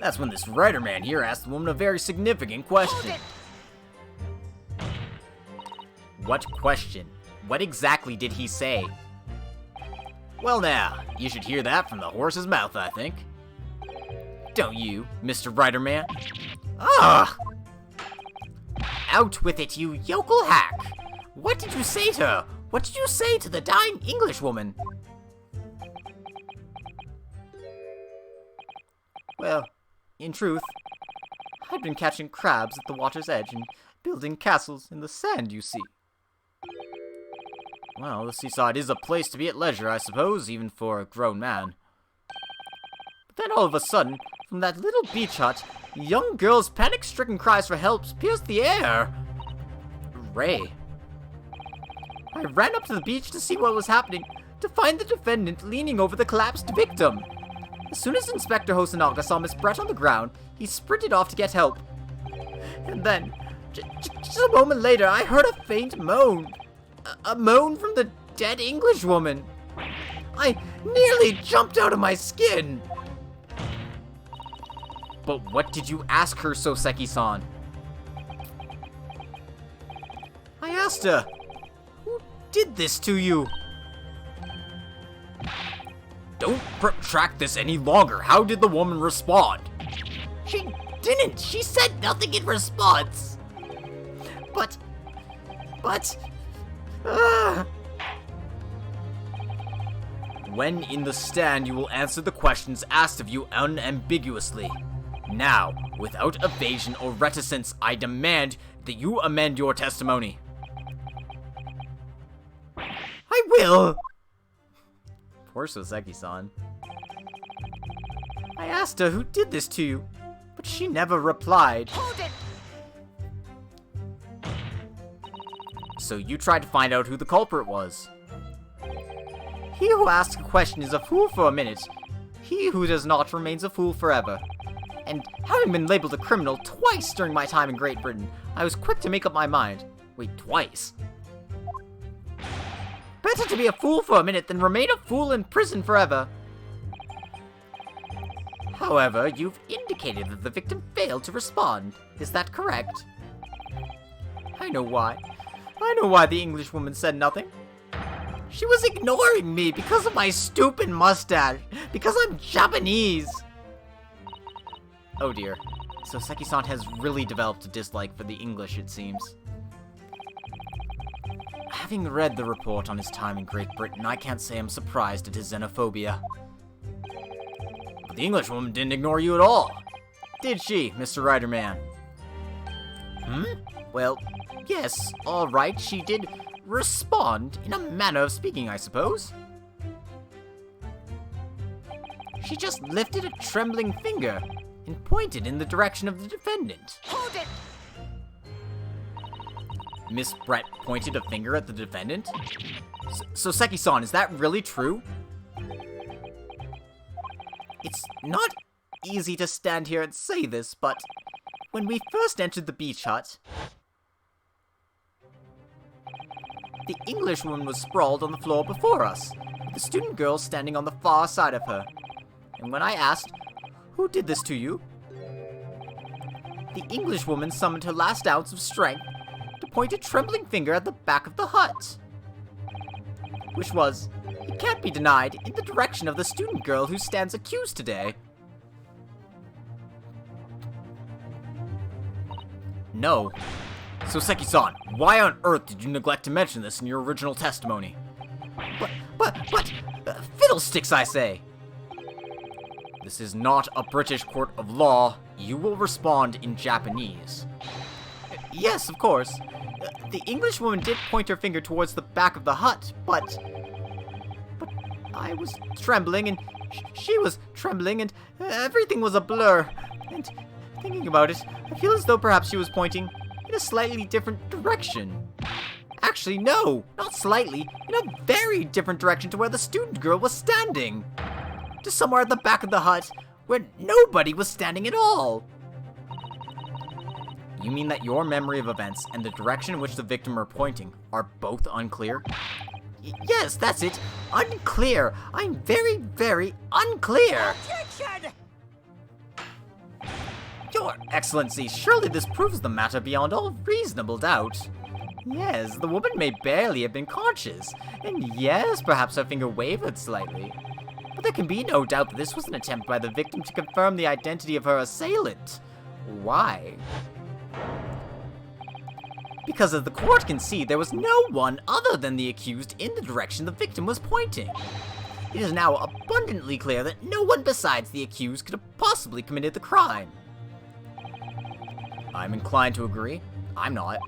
That's when this writer man here asked the woman a very significant question. What question? What exactly did he say? Well now, you should hear that from the horse's mouth, I think. Don't you, Mr. Writer Man? Ah! Out with it, you yokel hack! What did you say to her? What did you say to the dying Englishwoman? Well, in truth, I'd been catching crabs at the water's edge and building castles in the sand, you see. Well, the seaside is a place to be at leisure, I suppose, even for a grown man. But then all of a sudden, from that little beach hut, young girls' panic-stricken cries for help pierced the air. Ray. I ran up to the beach to see what was happening, to find the defendant leaning over the collapsed victim. As soon as Inspector Hosonaga saw Miss Brett on the ground, he sprinted off to get help. And then, just a moment later, I heard a faint moan. A moan from the dead Englishwoman. I nearly jumped out of my skin. But what did you ask her, Soseki-san? I asked her, who did this to you? Don't protract this any longer. How did the woman respond? She didn't. She said nothing in response. But... When in the stand, you will answer the questions asked of you unambiguously. Now, without evasion or reticence, I demand that you amend your testimony. I will. Poor Soseki-san. I asked her who did this to you, but she never replied. Hold it! So you tried to find out who the culprit was. He who asks a question is a fool for a minute. He who does not remains a fool forever. And having been labeled a criminal twice during my time in Great Britain, I was quick to make up my mind. Wait, twice? Better to be a fool for a minute than remain a fool in prison forever. However, you've indicated that the victim failed to respond. Is that correct? I know why. I know why the Englishwoman said nothing. She was ignoring me because of my stupid mustache. Because I'm Japanese. Oh dear. So Seki-san has really developed a dislike for the English, it seems. Having read the report on his time in Great Britain, I can't say I'm surprised at his xenophobia. But the Englishwoman didn't ignore you at all. Did she, Mr. Riderman? Well, yes, alright, she did respond in a manner of speaking, I suppose. She just lifted a trembling finger and pointed in the direction of the defendant. Hold it! Miss Brett pointed a finger at the defendant? So Seki-san, is that really true? It's not easy to stand here and say this, but when we first entered the beach hut, the Englishwoman was sprawled on the floor before us, with the student girl standing on the far side of her. And when I asked, "Who did this to you?" the Englishwoman summoned her last ounce of strength to point a trembling finger at the back of the hut. Which was, it can't be denied, in the direction of the student girl who stands accused today. No. So Seki-san, why on earth did you neglect to mention this in your original testimony? But, fiddlesticks, I say! This is not a British court of law. You will respond in Japanese. Yes, of course. The Englishwoman did point her finger towards the back of the hut, but I was trembling, and she was trembling, and everything was a blur. And thinking about it, I feel as though perhaps she was pointing in a slightly different direction. Actually, no, not slightly, in a very different direction to where the student girl was standing. To somewhere at the back of the hut, where nobody was standing at all. You mean that your memory of events and the direction in which the victim are pointing are both unclear? Yes, that's it. Unclear. I'm very, very unclear. Objection! Your Excellency, surely this proves the matter beyond all reasonable doubt. Yes, the woman may barely have been conscious, and yes, perhaps her finger wavered slightly. But there can be no doubt that this was an attempt by the victim to confirm the identity of her assailant. Why? Because as the court can see, there was no one other than the accused in the direction the victim was pointing. It is now abundantly clear that no one besides the accused could have possibly committed the crime. I'm inclined to agree. I'm not.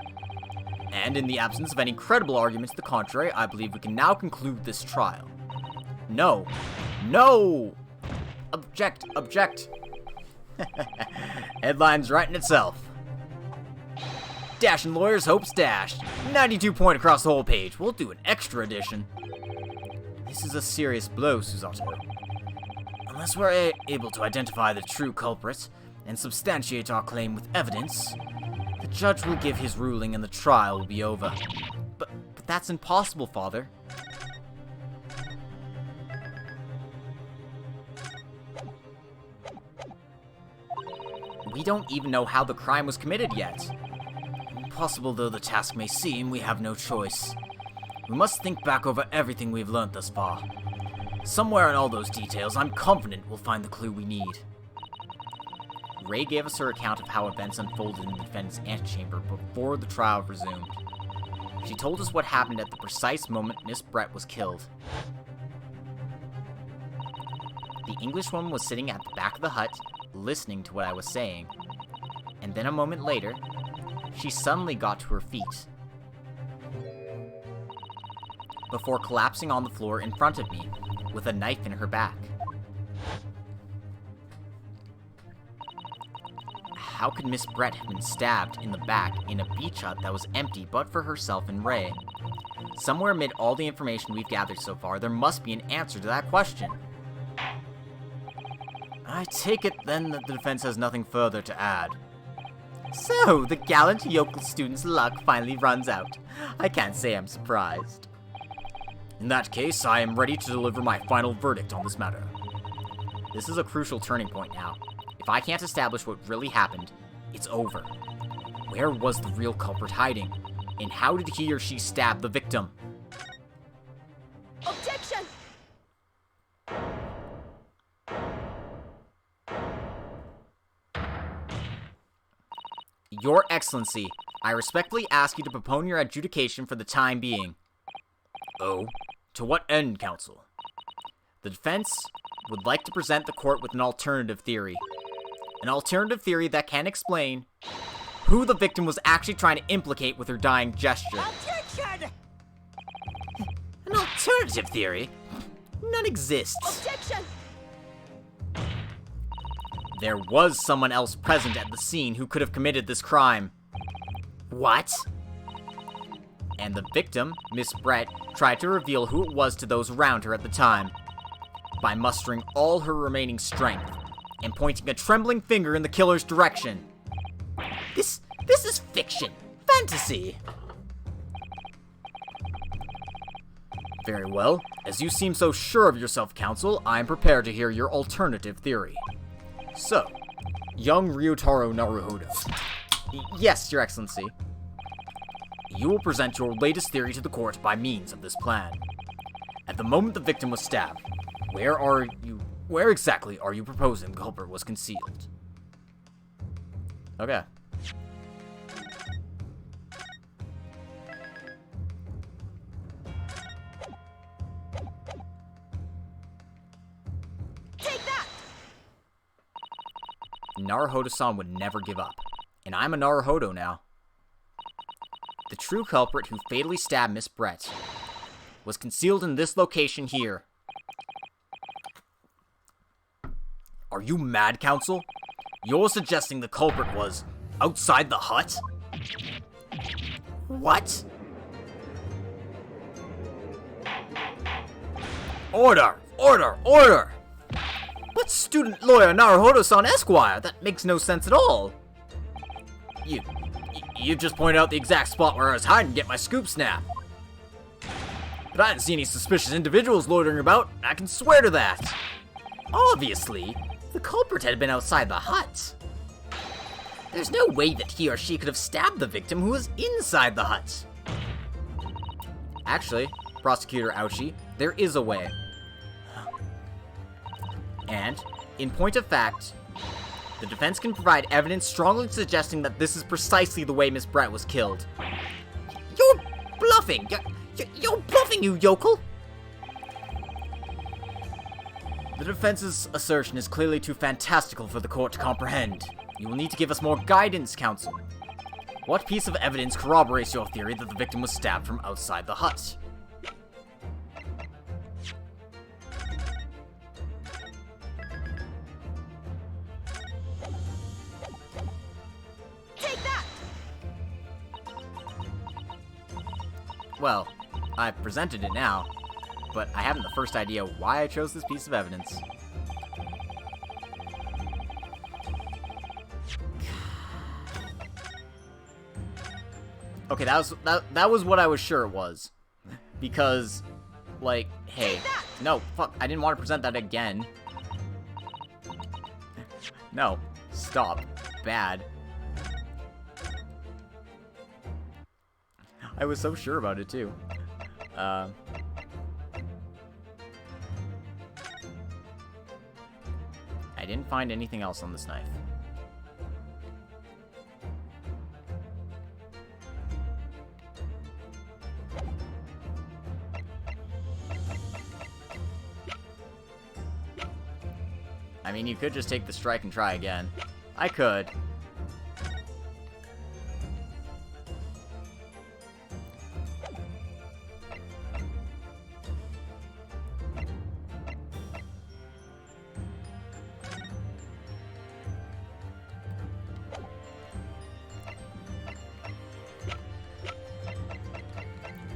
And in the absence of any credible arguments to the contrary, I believe we can now conclude this trial. No. No! Object, object. Headline's writing itself. Dashing lawyers hopes dashed. 92 point across the whole page. We'll do an extra edition. This is a serious blow, Susato. Unless we're able to identify the true culprit and substantiate our claim with evidence, the judge will give his ruling and the trial will be over. But that's impossible, Father. We don't even know how the crime was committed yet. Impossible though the task may seem, we have no choice. We must think back over everything we've learned thus far. Somewhere in all those details, I'm confident we'll find the clue we need. Ray gave us her account of how events unfolded in the defendant's antechamber before the trial resumed. She told us what happened at the precise moment Miss Brett was killed. The Englishwoman was sitting at the back of the hut, listening to what I was saying, and then a moment later, she suddenly got to her feet, before collapsing on the floor in front of me, with a knife in her back. How could Miss Brett have been stabbed in the back in a beach hut that was empty but for herself and Ray? Somewhere amid all the information we've gathered so far, there must be an answer to that question. I take it then that the defense has nothing further to add. So, the gallant yokel student's luck finally runs out. I can't say I'm surprised. In that case, I am ready to deliver my final verdict on this matter. This is a crucial turning point now. If I can't establish what really happened, it's over. Where was the real culprit hiding? And how did he or she stab the victim? Objection! Your Excellency, I respectfully ask you to postpone your adjudication for the time being. Oh? To what end, counsel? The defense would like to present the court with an alternative theory. An alternative theory that can explain who the victim was actually trying to implicate with her dying gesture. Objection! An alternative theory? None exists. Objection! There was someone else present at the scene who could have committed this crime. What? And the victim, Miss Brett, tried to reveal who it was to those around her at the time by mustering all her remaining strength and pointing a trembling finger in the killer's direction. This is fiction. Fantasy. Very well. As you seem so sure of yourself, counsel, I am prepared to hear your alternative theory. So, young Ryunosuke Naruhodo. Yes, Your Excellency. You will present your latest theory to the court by means of this plan. At the moment the victim was stabbed, where exactly are you proposing the culprit was concealed? Okay. Take that! Naruhodo-san would never give up, and I'm a Naruhodo now. The true culprit who fatally stabbed Miss Brett was concealed in this location here. Are you mad, counsel? You're suggesting the culprit was outside the hut? What? Order! Order! Order! But student lawyer Naruhodo-san Esquire, that makes no sense at all. You just pointed out the exact spot where I was hiding to get my scoop snap. But I didn't see any suspicious individuals loitering about. I can swear to that. Obviously, the culprit had been outside the hut. There's no way that he or she could have stabbed the victim who was inside the hut. Actually, Prosecutor Ouchi, there is a way. And, in point of fact, the defense can provide evidence strongly suggesting that this is precisely the way Miss Brett was killed. You're bluffing! You're bluffing, you yokel! The defense's assertion is clearly too fantastical for the court to comprehend. You will need to give us more guidance, counsel. What piece of evidence corroborates your theory that the victim was stabbed from outside the hut? Take that! Well, I've presented it now, but I haven't the first idea why I chose this piece of evidence. Okay, that was what I was sure it was. Because, like, hey, no, fuck, I didn't want to present that again. No, stop. Bad. I was so sure about it, too. I didn't find anything else on this knife. I mean, you could just take the strike and try again. I could.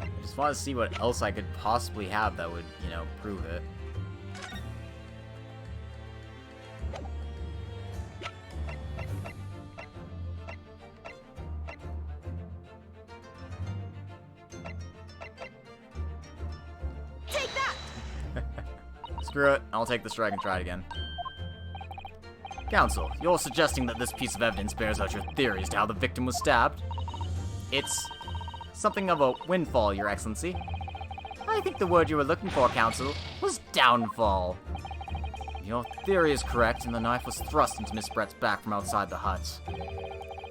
I just want to see what else I could possibly have that would, you know, prove it. Screw it. I'll take the strike and try it again. Counsel, you're suggesting that this piece of evidence bears out your theory as to how the victim was stabbed? It's something of a windfall, Your Excellency. I think the word you were looking for, Counsel, was downfall. Your theory is correct, and the knife was thrust into Miss Brett's back from outside the hut.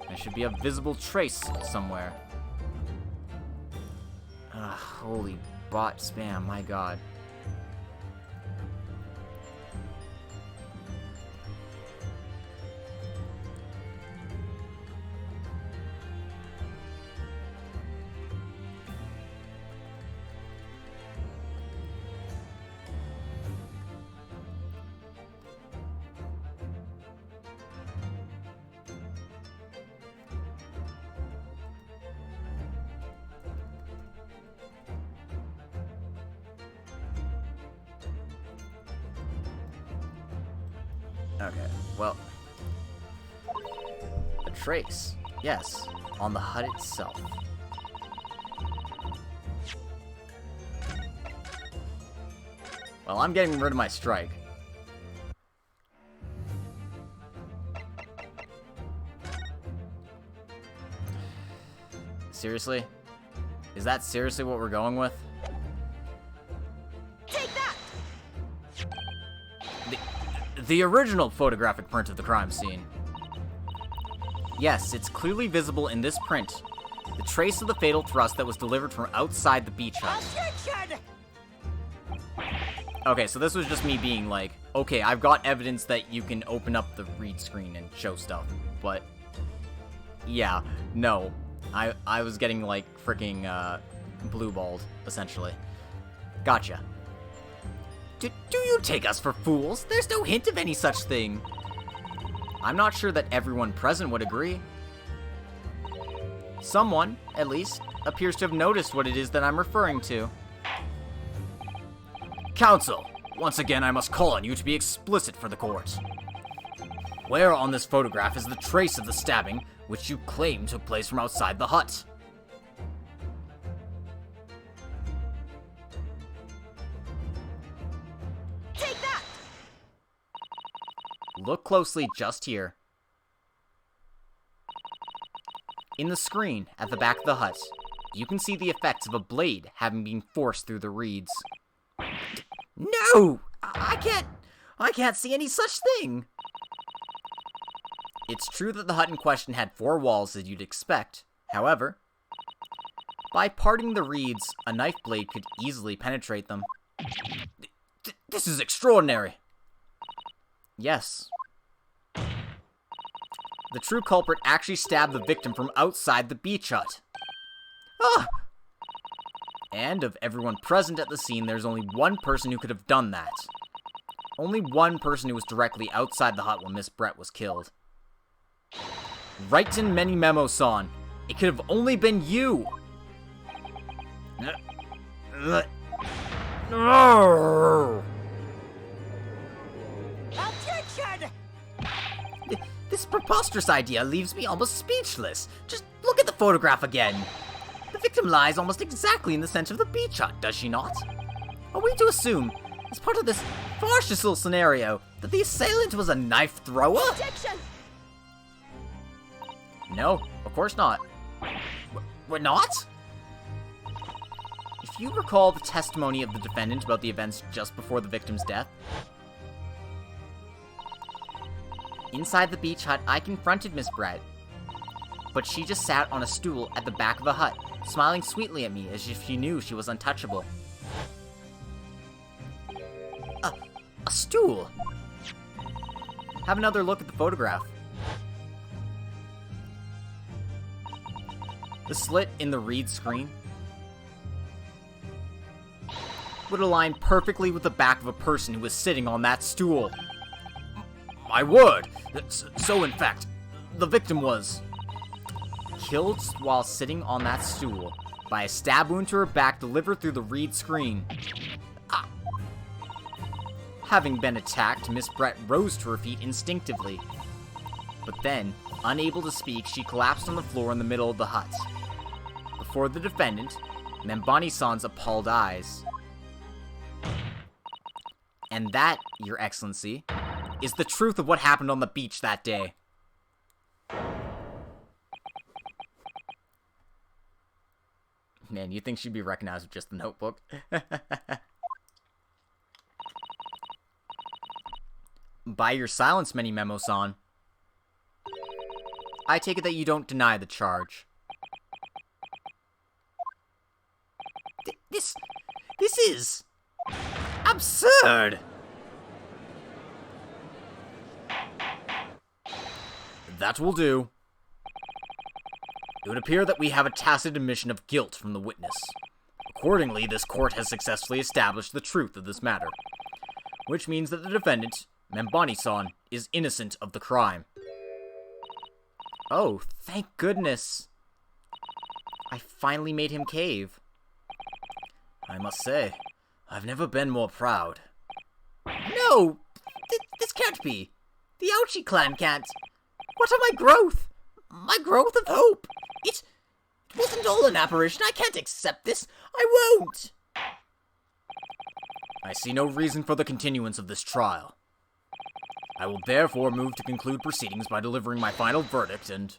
There should be a visible trace somewhere. Holy bot spam, my god. Okay, well, a trace, yes, on the hut itself. Well, I'm getting rid of my strike. Seriously? Is that seriously what we're going with? The original photographic print of the crime scene. Yes, it's clearly visible in this print. The trace of the fatal thrust that was delivered from outside the beach hut. Okay, so this was just me being like, okay, I've got evidence that you can open up the read screen and show stuff, but yeah, no. I was getting like freaking blue-balled, essentially. Gotcha. Do you take us for fools? There's no hint of any such thing. I'm not sure that everyone present would agree. Someone, at least, appears to have noticed what it is that I'm referring to. Counsel, once again I must call on you to be explicit for the court. Where on this photograph is the trace of the stabbing, which you claim took place from outside the hut? Look closely just here. In the screen at the back of the hut, you can see the effects of a blade having been forced through the reeds. No! I can't see any such thing. It's true that the hut in question had 4 walls as you'd expect. However, by parting the reeds, a knife blade could easily penetrate them. This is extraordinary. Yes. The true culprit actually stabbed the victim from outside the beach hut. Ah! And of everyone present at the scene, there's only one person who could have done that. Only one person who was directly outside the hut when Miss Brett was killed. Right in many memo-san. It could have only been you. This preposterous idea leaves me almost speechless. Just look at the photograph again. The victim lies almost exactly in the center of the beach hut, does she not? Are we to assume, as part of this farcical scenario, that the assailant was a knife thrower? Objection! No, of course not. We're not? If you recall the testimony of the defendant about the events just before the victim's death, inside the beach hut, I confronted Miss Brett, but she just sat on a stool at the back of the hut, smiling sweetly at me as if she knew she was untouchable. A stool? Have another look at the photograph. The slit in the read screen would align perfectly with the back of a person who was sitting on that stool. My word! So in fact, the victim was killed while sitting on that stool by a stab wound to her back delivered through the read screen. Having been attacked, Miss Brett rose to her feet instinctively. But then, unable to speak, she collapsed on the floor in the middle of the hut. Before the defendant, Membani-san's appalled eyes. And that, Your Excellency, is the truth of what happened on the beach that day. Man, you think she'd be recognized with just the notebook? By your silence, Many Memo-san, I take it that you don't deny the charge. This is absurd. That will do. It would appear that we have a tacit admission of guilt from the witness. Accordingly, this court has successfully established the truth of this matter, which means that the defendant, Membani-san, is innocent of the crime. Oh, thank goodness. I finally made him cave. I must say, I've never been more proud. No! This can't be. The Ouchi clan can't. What of my growth? My growth of hope? It wasn't all an apparition. I can't accept this. I won't. I see no reason for the continuance of this trial. I will therefore move to conclude proceedings by delivering my final verdict and...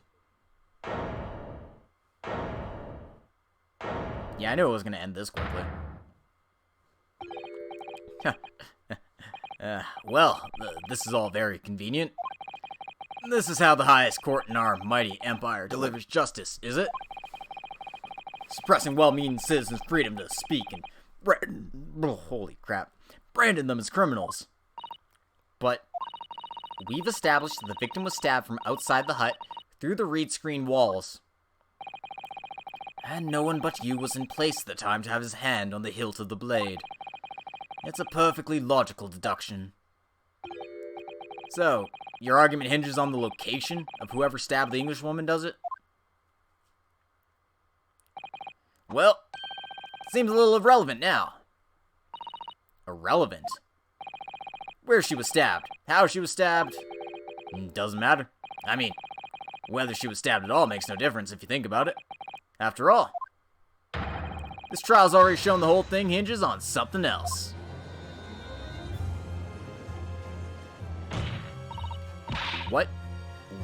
Yeah, I knew it was going to end this quickly. This is all very convenient. This is how the highest court in our mighty empire delivers justice, is it? Suppressing well-meaning citizens' freedom to speak and holy crap, branding them as criminals. But we've established that the victim was stabbed from outside the hut through the reed screen walls. And no one but you was in place at the time to have his hand on the hilt of the blade. It's a perfectly logical deduction. So, your argument hinges on the location of whoever stabbed the Englishwoman, does it? Well, it seems a little irrelevant now. Irrelevant? Where she was stabbed, how she was stabbed, doesn't matter. I mean, whether she was stabbed at all makes no difference if you think about it. After all, this trial's already shown the whole thing hinges on something else.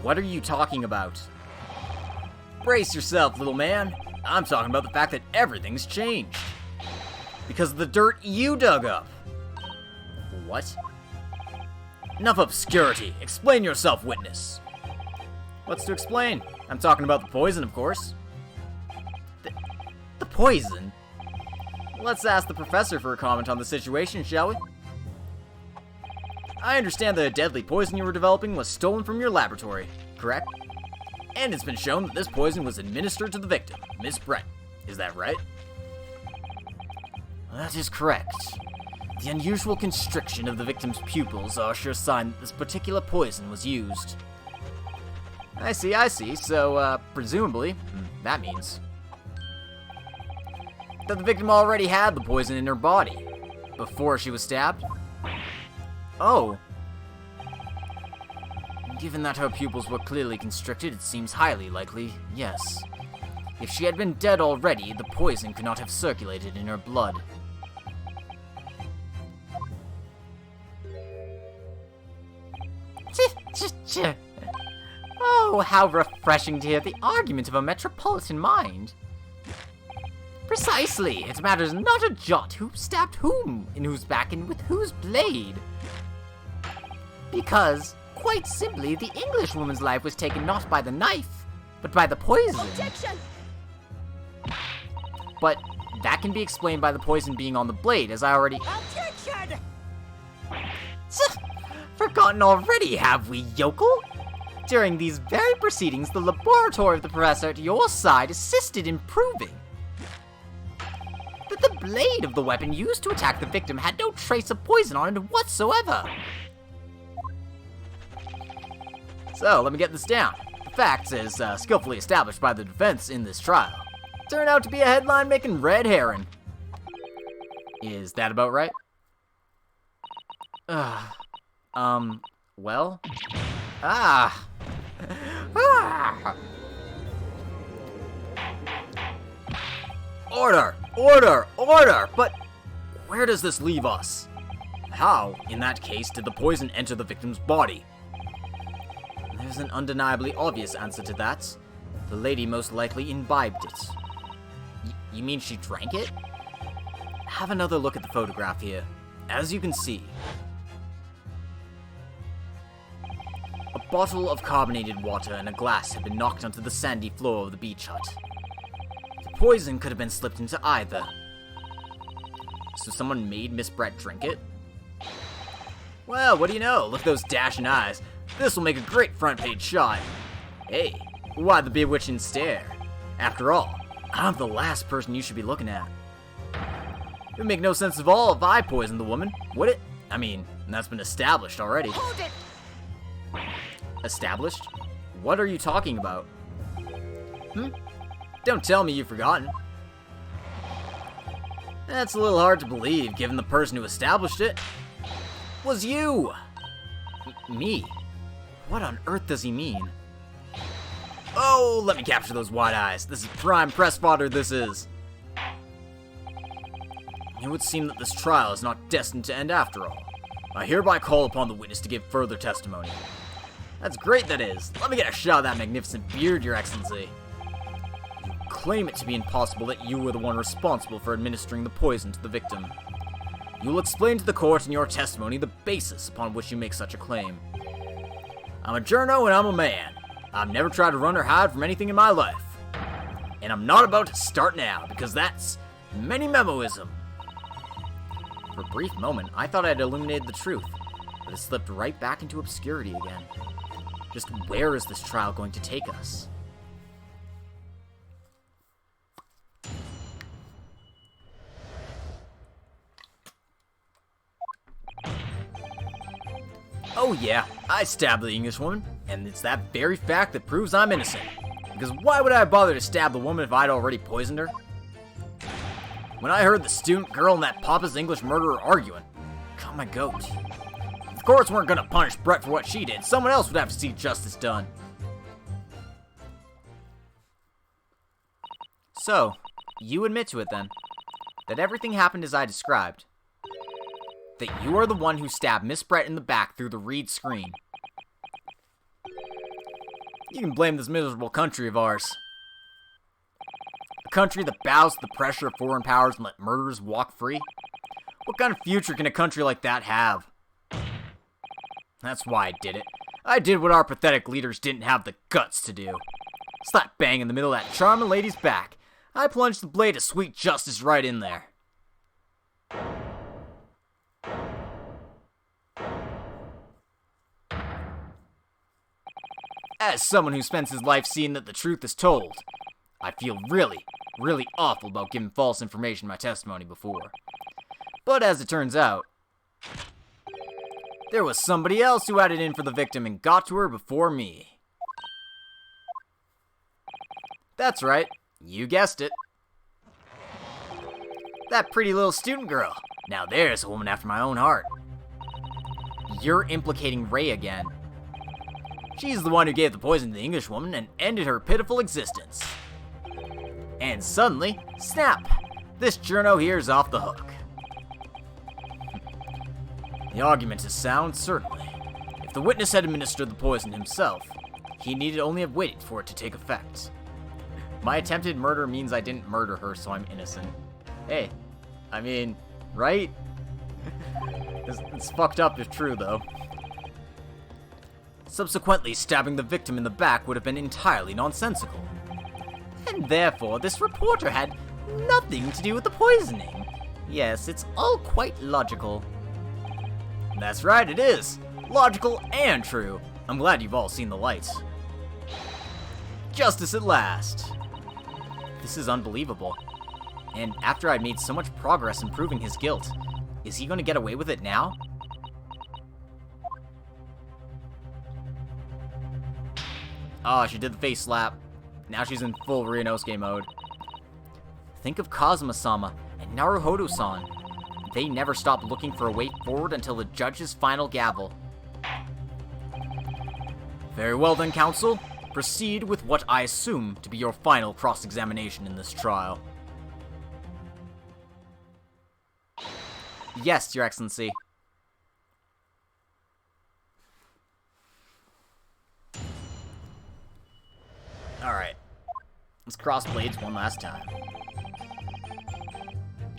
What are you talking about? Brace yourself, little man. I'm talking about the fact that everything's changed. Because of the dirt you dug up. What? Enough obscurity. Explain yourself, witness. What's to explain? I'm talking about the poison, of course. The poison? Let's ask the professor for a comment on the situation, shall we? I understand that a deadly poison you were developing was stolen from your laboratory, correct? And it's been shown that this poison was administered to the victim, Miss Brett. Is that right? That is correct. The unusual constriction of the victim's pupils are a sure sign that this particular poison was used. I see. So, presumably, that means that the victim already had the poison in her body before she was stabbed? Oh. Given that her pupils were clearly constricted, it seems highly likely, yes. If she had been dead already, the poison could not have circulated in her blood. Oh, how refreshing to hear the argument of a metropolitan mind. Precisely. It matters not a jot who stabbed whom, in whose back, and with whose blade. Because, quite simply, the Englishwoman's life was taken not by the knife, but by the poison. Objection! But that can be explained by the poison being on the blade, as I already... Objection! Forgotten already, have we, yokel? During these very proceedings, the laboratory of the professor at your side assisted in proving that the blade of the weapon used to attack the victim had no trace of poison on it whatsoever. So, let me get this down. The facts, as skillfully established by the defense in this trial, turn out to be a headline-making red herring. Is that about right? Well? Order! But where does this leave us? How, in that case, did the poison enter the victim's body? There's an undeniably obvious answer to that. The lady most likely imbibed it. You mean she drank it? Have another look at the photograph here. As you can see, a bottle of carbonated water and a glass had been knocked onto the sandy floor of the beach hut. The poison could have been slipped into either. So someone made Miss Brett drink it? Well, what do you know? Look at those dashing eyes. This will make a great front page shot. Hey, why the bewitching stare? After all, I'm the last person you should be looking at. It would make no sense at all if I poisoned the woman, would it? I mean, that's been established already. Hold it! Established? What are you talking about? Don't tell me you've forgotten. That's a little hard to believe, given the person who established it was you. Me? What on earth does he mean? Oh, let me capture those wide eyes. This is prime press fodder, this is. It would seem that this trial is not destined to end after all. I hereby call upon the witness to give further testimony. That's great, that is. Let me get a shot of that magnificent beard, Your Excellency. You claim it to be impossible that you were the one responsible for administering the poison to the victim. You will explain to the court in your testimony the basis upon which you make such a claim. I'm a journo and I'm a man. I've never tried to run or hide from anything in my life. And I'm not about to start now, because that's many-memoism. For a brief moment, I thought I had illuminated the truth, but it slipped right back into obscurity again. Just where is this trial going to take us? Oh yeah, I stabbed the Englishwoman, and it's that very fact that proves I'm innocent. Because why would I bother to stab the woman if I'd already poisoned her? When I heard the student girl and that pompous English murderer arguing, got my goat. If the courts weren't gonna punish Brett for what she did, someone else would have to see justice done. So, you admit to it then, that everything happened as I described. That you are the one who stabbed Miss Brett in the back through the reed screen. You can blame this miserable country of ours. A country that bows to the pressure of foreign powers and let murderers walk free? What kind of future can a country like that have? That's why I did it. I did what our pathetic leaders didn't have the guts to do. Slap bang in the middle of that charming lady's back. I plunged the blade of sweet justice right in there. As someone who spends his life seeing that the truth is told, I feel really, really awful about giving false information in my testimony before. But as it turns out, there was somebody else who had it in for the victim and got to her before me. That's right, you guessed it. That pretty little student girl. Now there's a woman after my own heart. You're implicating Ray again. She's the one who gave the poison to the Englishwoman and ended her pitiful existence. And suddenly, snap! This journo here is off the hook. The argument is sound, certainly. If the witness had administered the poison himself, he needed only have waited for it to take effect. My attempted murder means I didn't murder her, so I'm innocent. Hey, I mean, right? It's fucked up if true, though. Subsequently, stabbing the victim in the back would have been entirely nonsensical. And therefore, this reporter had nothing to do with the poisoning. Yes, it's all quite logical. That's right, it is. Logical and true. I'm glad you've all seen the lights. Justice at last. This is unbelievable. And after I'd made so much progress in proving his guilt, is he going to get away with it now? Oh, she did the face slap. Now she's in full Ryunosuke mode. Think of Kazuma-sama and Naruhodo-san. They never stopped looking for a way forward until the judge's final gavel. Very well then, counsel. Proceed with what I assume to be your final cross-examination in this trial. Yes, Your Excellency. Alright. Let's cross blades one last time.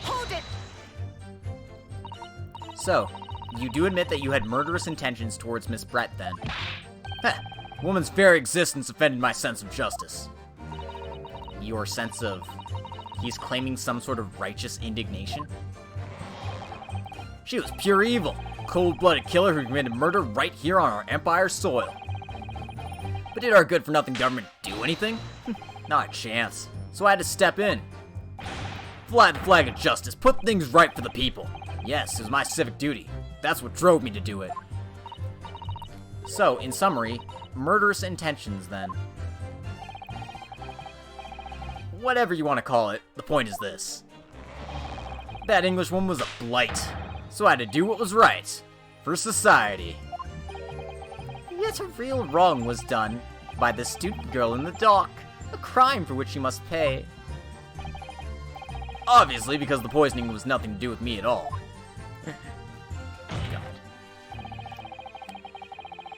Hold it! So, you do admit that you had murderous intentions towards Miss Brett, then? Heh. Woman's very existence offended my sense of justice. Your sense of... He's claiming some sort of righteous indignation? She was pure evil. Cold-blooded killer who committed murder right here on our Empire's soil. But did our good-for-nothing government do anything? Not a chance. So I had to step in. Fly the flag of justice. Put things right for the people. Yes, it was my civic duty. That's what drove me to do it. So, in summary, murderous intentions, then. Whatever you want to call it, the point is this. That Englishwoman was a blight. So I had to do what was right. For society. Yet a real wrong was done by the student girl in the dock. A crime for which she must pay. Obviously, because the poisoning was nothing to do with me at all. God.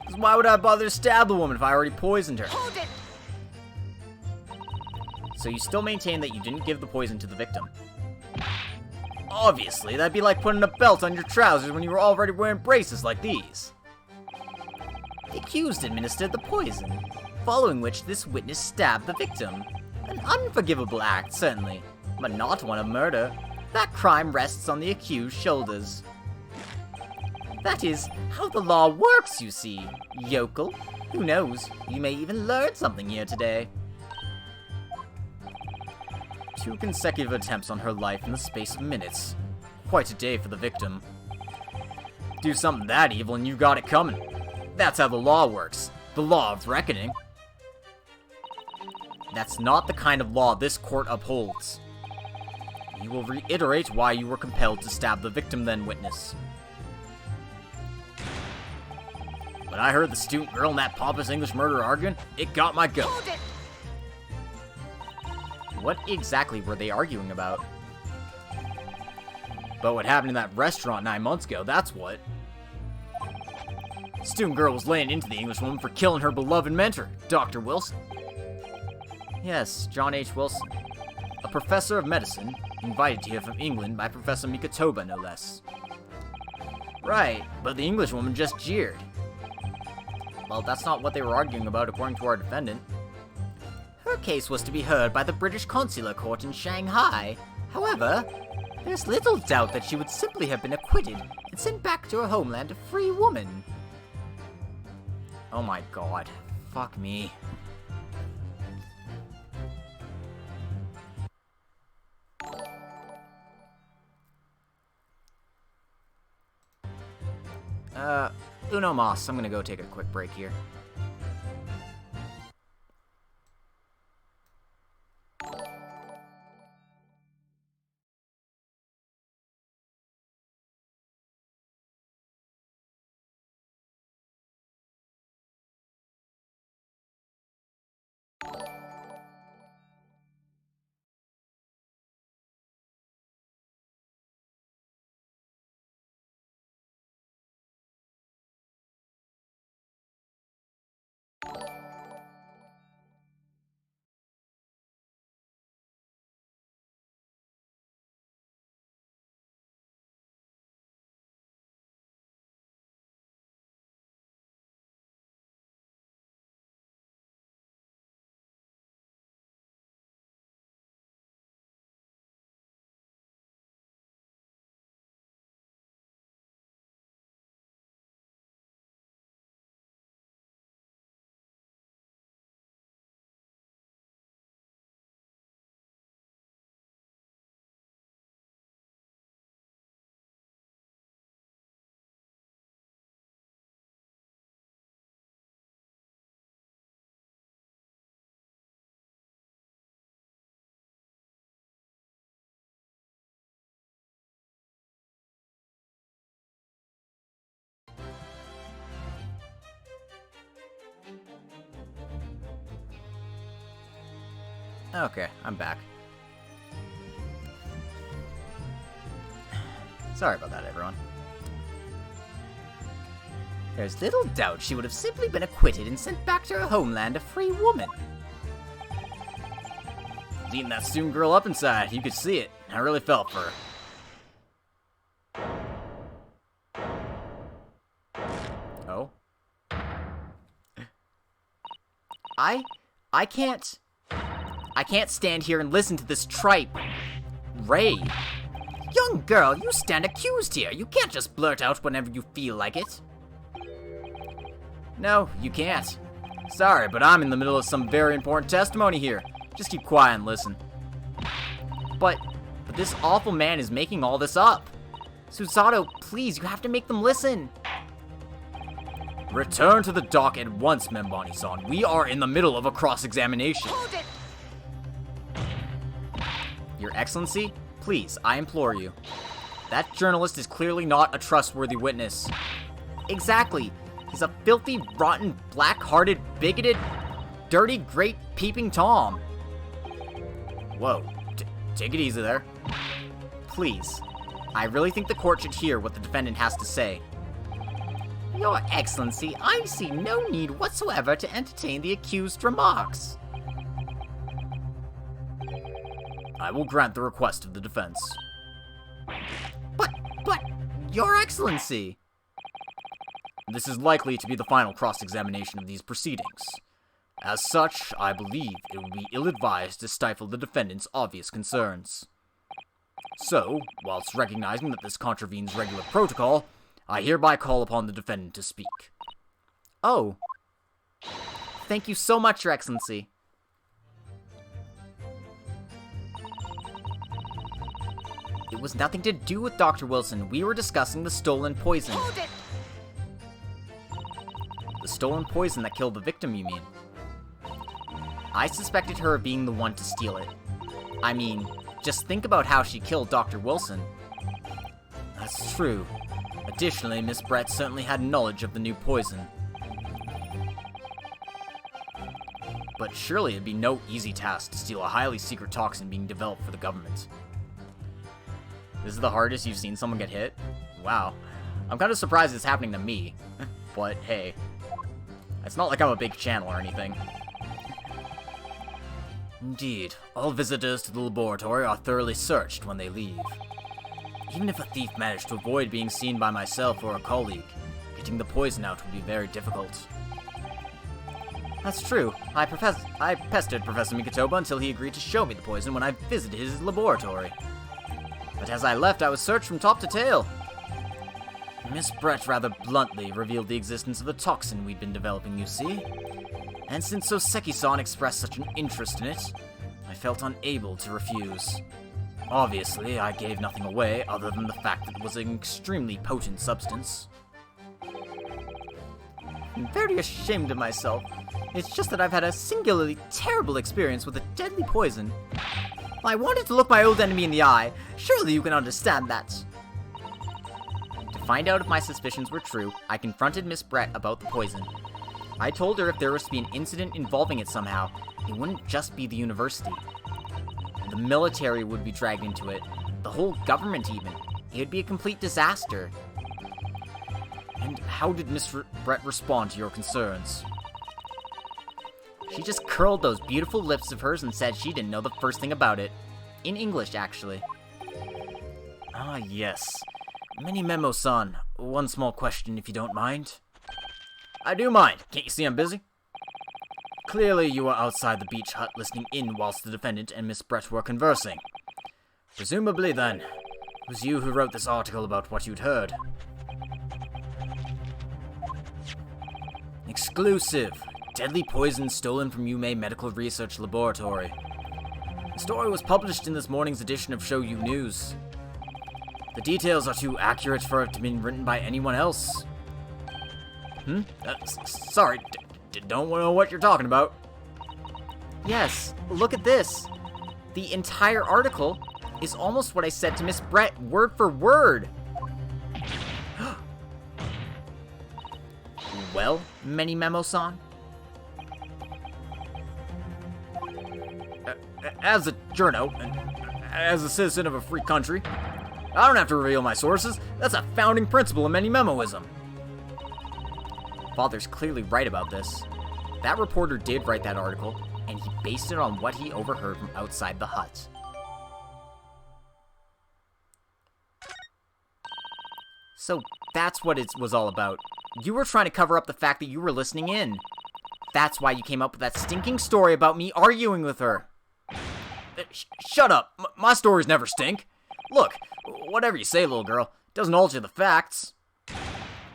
'Cause why would I bother to stab the woman if I already poisoned her? Hold it! So you still maintain that you didn't give the poison to the victim? Obviously, that'd be like putting a belt on your trousers when you were already wearing braces like these. The accused administered the poison, following which this witness stabbed the victim. An unforgivable act, certainly, but not one of murder. That crime rests on the accused's shoulders. That is how the law works, you see, yokel. Who knows, you may even learn something here today. 2 consecutive attempts on her life in the space of minutes. Quite a day for the victim. Do something that evil and you got it coming. That's how the law works. The law of reckoning. That's not the kind of law this court upholds. You will reiterate why you were compelled to stab the victim then, witness. When I heard the student girl and that pompous English murderer arguing, it got my goat. Hold it! What exactly were they arguing about? But what happened in that restaurant 9 months ago, that's what. The student girl was laying into the Englishwoman for killing her beloved mentor, Dr. Wilson. Yes, John H. Wilson. A professor of medicine, invited here from England by Professor Mikotoba, no less. Right, but the Englishwoman just jeered. Well, that's not what they were arguing about according to our defendant. Her case was to be heard by the British Consular Court in Shanghai. However, there's little doubt that she would simply have been acquitted and sent back to her homeland a free woman. Oh my god. Fuck me. Uno mas. I'm gonna go take a quick break here. Okay, I'm back. Sorry about that, everyone. There's little doubt she would have simply been acquitted and sent back to her homeland a free woman. eating that student girl up inside. You could see it. I really felt for her. Oh? I can't stand here and listen to this tripe. Ray. Young girl, you stand accused here. You can't just blurt out whenever you feel like it. No, you can't. Sorry, but I'm in the middle of some very important testimony here. Just keep quiet and listen. But this awful man is making all this up. Susato, please, you have to make them listen. Return to the dock at once, Membani-san. We are in the middle of a cross-examination. Hold it! Your Excellency, please, I implore you. That journalist is clearly not a trustworthy witness. Exactly. He's a filthy, rotten, black-hearted, bigoted, dirty, great, peeping Tom. Whoa. Take it easy there. Please. I really think the court should hear what the defendant has to say. Your Excellency, I see no need whatsoever to entertain the accused's remarks. I will grant the request of the defense. But, Your Excellency! This is likely to be the final cross-examination of these proceedings. As such, I believe it would be ill-advised to stifle the defendant's obvious concerns. So, whilst recognizing that this contravenes regular protocol, I hereby call upon the defendant to speak. Oh. Thank you so much, Your Excellency. It was nothing to do with Dr. Wilson. We were discussing the stolen poison. Hold it! The stolen poison that killed the victim, you mean? I suspected her of being the one to steal it. I mean, just think about how she killed Dr. Wilson. That's true. Additionally, Miss Brett certainly had knowledge of the new poison. But surely it'd be no easy task to steal a highly secret toxin being developed for the government. This is the hardest you've seen someone get hit? Wow. I'm kind of surprised it's happening to me. But hey, it's not like I'm a big channel or anything. Indeed, all visitors to the laboratory are thoroughly searched when they leave. Even if a thief managed to avoid being seen by myself or a colleague, getting the poison out would be very difficult. That's true. I pestered Professor Mikotoba until he agreed to show me the poison when I visited his laboratory. But as I left, I was searched from top to tail. Miss Brett rather bluntly revealed the existence of the toxin we'd been developing, you see. And since Soseki-san expressed such an interest in it, I felt unable to refuse. Obviously, I gave nothing away other than the fact that it was an extremely potent substance. I'm very ashamed of myself. It's just that I've had a singularly terrible experience with a deadly poison. I wanted to look my old enemy in the eye. Surely you can understand that. To find out if my suspicions were true, I confronted Miss Brett about the poison. I told her if there was to be an incident involving it somehow, it wouldn't just be the university. The military would be dragged into it. The whole government even. It would be a complete disaster. And how did Miss Brett respond to your concerns? She just curled those beautiful lips of hers and said she didn't know the first thing about it. In English, actually. Ah, yes. Memo-san, one small question if you don't mind. I do mind. Can't you see I'm busy? Clearly, you were outside the beach hut listening in whilst the defendant and Miss Brett were conversing. Presumably, then, it was you who wrote this article about what you'd heard. Exclusive. Deadly poison stolen from Yume Medical Research Laboratory. The story was published in this morning's edition of Shoyu News. The details are too accurate for it to have been written by anyone else. Sorry, don't know what you're talking about. Yes, look at this. The entire article is almost what I said to Miss Brett, word for word. Well, Memo-san? As a journo, and as a citizen of a free country, I don't have to reveal my sources. That's a founding principle of Memoism. Father's clearly right about this. That reporter did write that article. and he based it on what he overheard from outside the hut. So that's what it was all about. You were trying to cover up the fact that you were listening in. That's why you came up with that stinking story about me arguing with her. Shut up. My stories never stink. Look, whatever you say, little girl, doesn't alter the facts.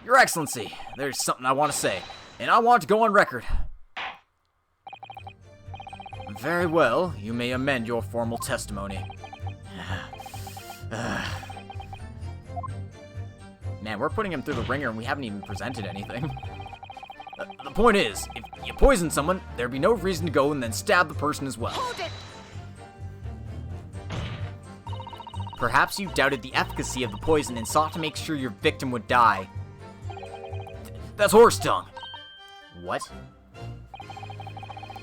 Your Excellency, there's something I want to say, and I want to go on record. Very well, you may amend your formal testimony. Man, we're putting him through the ringer and we haven't even presented anything. The point is, if you poison someone, there'd be no reason to go and then stab the person as well. Hold it! Perhaps you doubted the efficacy of the poison and sought to make sure your victim would die. That's horse tongue. What?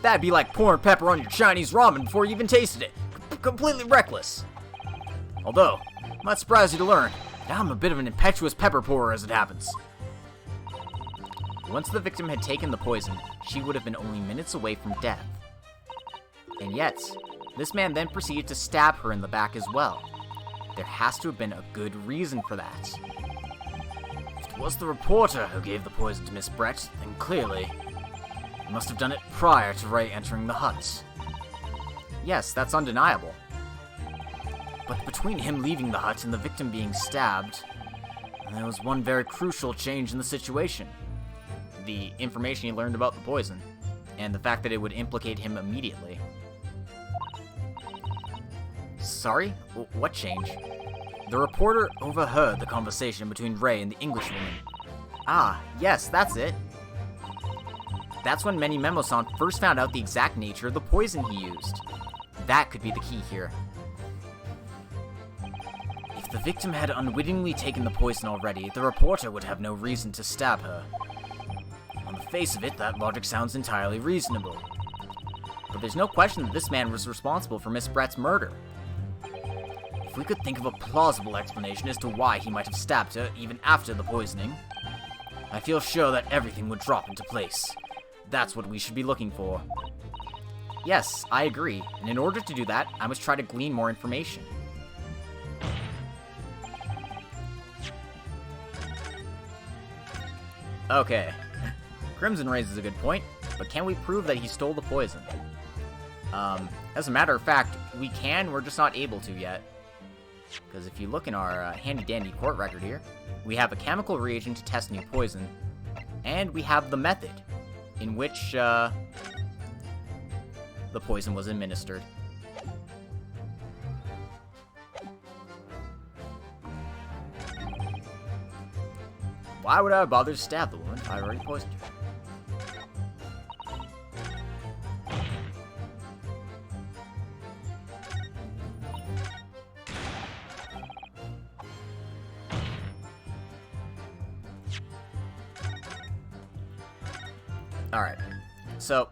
That'd be like pouring pepper on your Chinese ramen before you even tasted it. Completely reckless. Although, I'm not surprised you to learn, now I'm a bit of an impetuous pepper pourer as it happens. Once the victim had taken the poison, she would have been only minutes away from death. And yet, this man then proceeded to stab her in the back as well. There has to have been a good reason for that. If it was the reporter who gave the poison to Miss Brett, then clearly, he must have done it prior to Ray entering the hut. Yes, that's undeniable. But between him leaving the hut and the victim being stabbed, there was one very crucial change in the situation. The information he learned about the poison, and the fact that it would implicate him immediately. Sorry? What change? The reporter overheard the conversation between Ray and the Englishwoman. Ah, yes, that's it. That's when Many Memo-san first found out the exact nature of the poison he used. That could be the key here. If the victim had unwittingly taken the poison already, the reporter would have no reason to stab her. On the face of it, that logic sounds entirely reasonable. But there's no question that this man was responsible for Miss Brett's murder. If we could think of a plausible explanation as to why he might have stabbed her even after the poisoning, I feel sure that everything would drop into place. That's what we should be looking for. Yes, I agree, and in order to do that, I must try to glean more information. Okay, Crimson raises a good point, but can we prove that he stole the poison? As a matter of fact, we can, we're just not able to yet. Because if you look in our handy-dandy court record here, we have a chemical reagent to test new poison, and we have the method in which the poison was administered. Why would I bother to stab the woman if I already poisoned her? Alright, so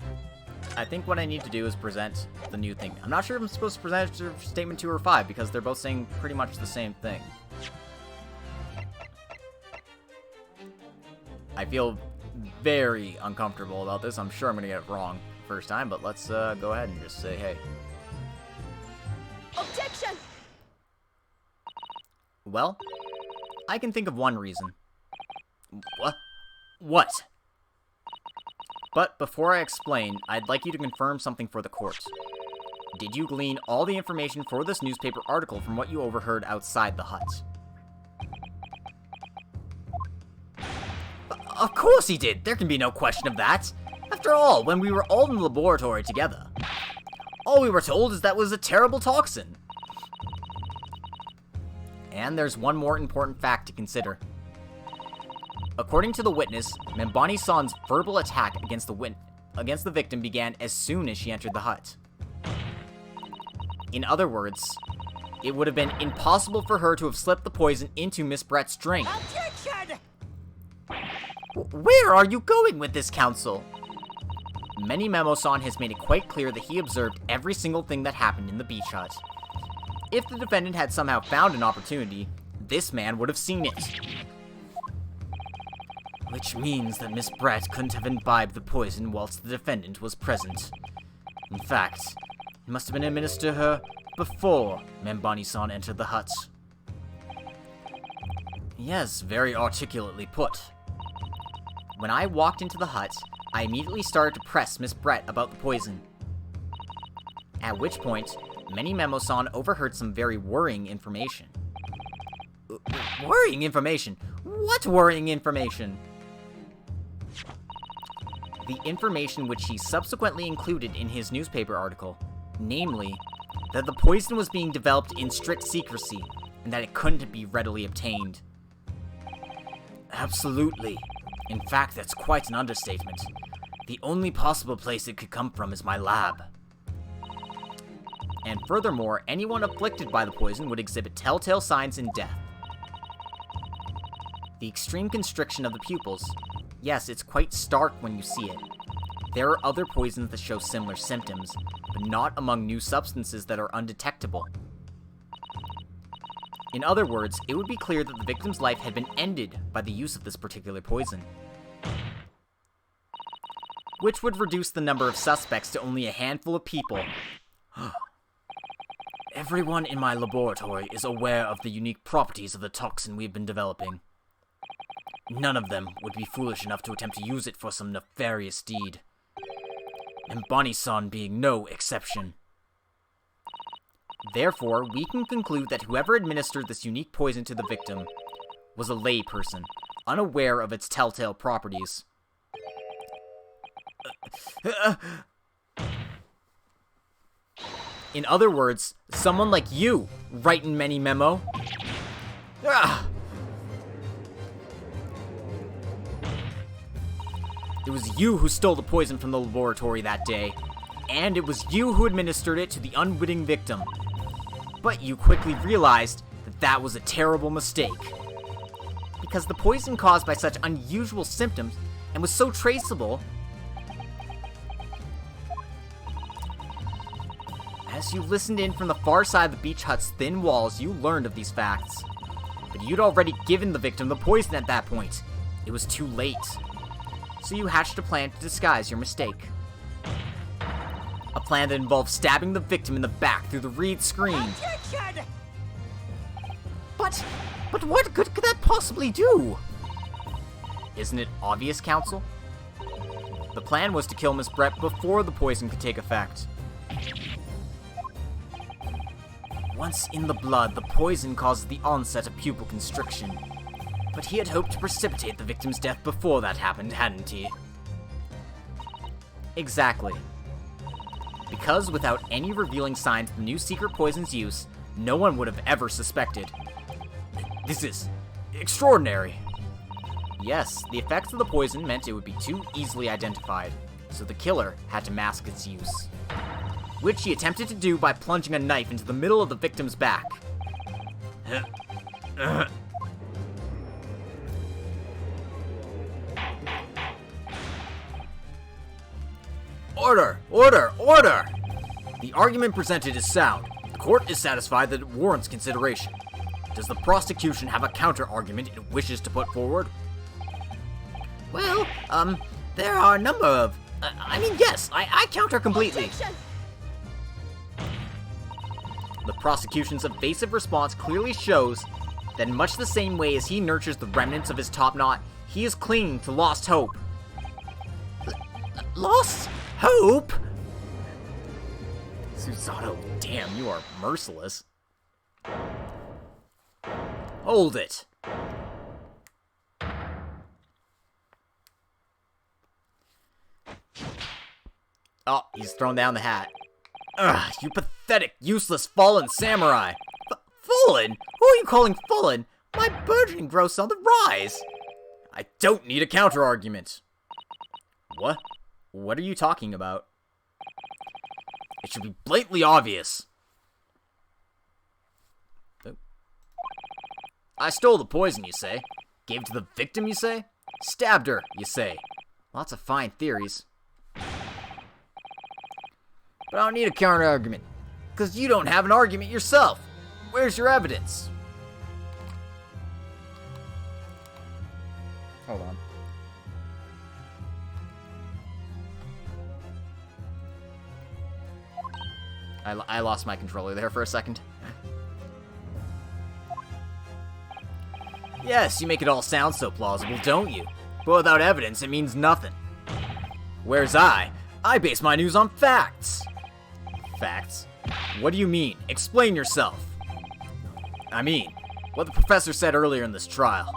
I think what I need to do is present the new thing. I'm not sure if I'm supposed to present it to Statement 2 or 5, because they're both saying pretty much the same thing. I feel very uncomfortable about this. I'm sure I'm going to get it wrong first time, but let's go ahead and just say, hey. Objection! Well, I can think of one reason. What? What? But before I explain, I'd like you to confirm something for the court. Did you glean all the information for this newspaper article from what you overheard outside the hut? Of course he did! There can be no question of that! After all, when we were all in the laboratory together, all we were told is that was a terrible toxin. And there's one more important fact to consider. According to the witness, Membani-san's verbal attack against the victim began as soon as she entered the hut. In other words, it would have been impossible for her to have slipped the poison into Miss Brett's drink. Objection! Where are you going with this, counsel? Many Memo-san has made it quite clear that he observed every single thing that happened in the beach hut. If the defendant had somehow found an opportunity, this man would have seen it. Which means that Miss Brett couldn't have imbibed the poison whilst the defendant was present. In fact, it must have been administered to her before Membani-san entered the hut. Yes, very articulately put. When I walked into the hut, I immediately started to press Miss Brett about the poison. At which point, Many Memo-san overheard some very worrying information. Worrying information? What worrying information? The information which he subsequently included in his newspaper article, namely, that the poison was being developed in strict secrecy, and that it couldn't be readily obtained. Absolutely. In fact, that's quite an understatement. The only possible place it could come from is my lab. And furthermore, anyone afflicted by the poison would exhibit telltale signs in death. The extreme constriction of the pupils. Yes, it's quite stark when you see it. There are other poisons that show similar symptoms, but not among new substances that are undetectable. In other words, it would be clear that the victim's life had been ended by the use of this particular poison, which would reduce the number of suspects to only a handful of people. Everyone in my laboratory is aware of the unique properties of the toxin we've been developing. None of them would be foolish enough to attempt to use it for some nefarious deed. And Bonnie-san being no exception. Therefore, we can conclude that whoever administered this unique poison to the victim was a lay person, unaware of its telltale properties. In other words, someone like you, writin' Many Memo. It was you who stole the poison from the laboratory that day, and it was you who administered it to the unwitting victim. But you quickly realized that that was a terrible mistake. Because the poison caused by such unusual symptoms and was so traceable. As you listened in from the far side of the beach hut's thin walls, you learned of these facts. But you'd already given the victim the poison at that point. It was too late. So you hatched a plan to disguise your mistake. A plan that involved stabbing the victim in the back through the reed screen. But what good could that possibly do? Isn't it obvious, Counsel? The plan was to kill Miss Brett before the poison could take effect. Once in the blood, the poison causes the onset of pupil constriction. But he had hoped to precipitate the victim's death before that happened, hadn't he? Exactly. Because without any revealing signs of the new secret poison's use, no one would have ever suspected. This is extraordinary. Yes, the effects of the poison meant it would be too easily identified, so the killer had to mask its use. Which he attempted to do by plunging a knife into the middle of the victim's back. Order! Order! Order! The argument presented is sound. The court is satisfied that it warrants consideration. Does the prosecution have a counter-argument it wishes to put forward? Well, there are a number of... yes, I counter completely. Objection! The prosecution's evasive response clearly shows that in much the same way as he nurtures the remnants of his top knot, he is clinging to lost hope. Lost hope? Susato, damn, you are merciless. Hold it. Oh, he's thrown down the hat. Ugh, you pathetic, useless, fallen samurai! Fallen? Who are you calling fallen? My burgeoning growth's on the rise. I don't need a counter-argument. What? What are you talking about? It should be blatantly obvious. I stole the poison, you say? Gave it to the victim, you say? Stabbed her, you say? Lots of fine theories. But I don't need a counter-argument, because you don't have an argument yourself. Where's your evidence? Hold on. I lost my controller there for a second. Yes, you make it all sound so plausible, don't you? But without evidence, it means nothing. Whereas I base my news on facts. Facts? What do you mean? Explain yourself. I mean, what the professor said earlier in this trial.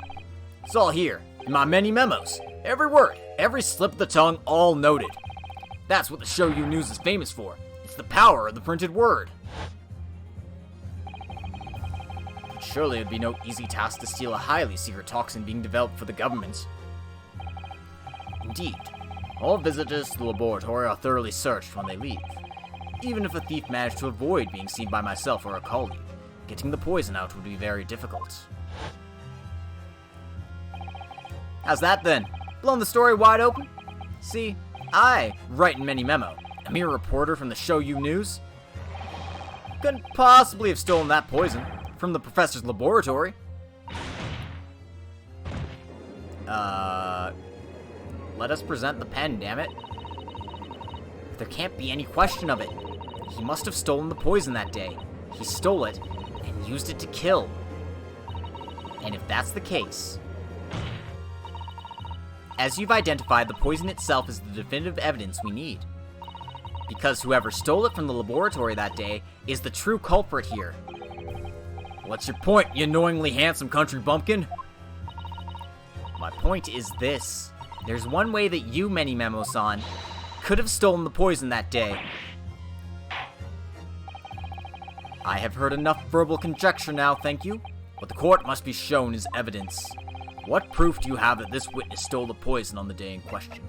It's all here, in my many memos. Every word, every slip of the tongue, all noted. That's what the Show You News is famous for. It's the power of the printed word. But surely it would be no easy task to steal a highly secret toxin being developed for the government. Indeed, all visitors to the laboratory are thoroughly searched when they leave. Even if a thief managed to avoid being seen by myself or a colleague, getting the poison out would be very difficult. How's that then? Blown the story wide open? See, I write in many memo, a mere reporter from the Show You News. Couldn't possibly have stolen that poison from the professor's laboratory. Let us present the pen, damn it. There can't be any question of it. He must have stolen the poison that day. He stole it and used it to kill. And if that's the case, as you've identified, the poison itself is the definitive evidence we need. Because whoever stole it from the laboratory that day is the true culprit here. What's your point, you annoyingly handsome country bumpkin? My point is this. There's one way that you, Many Memo-san, could have stolen the poison that day. I have heard enough verbal conjecture now, thank you. What the court must be shown is evidence. What proof do you have that this witness stole the poison on the day in question?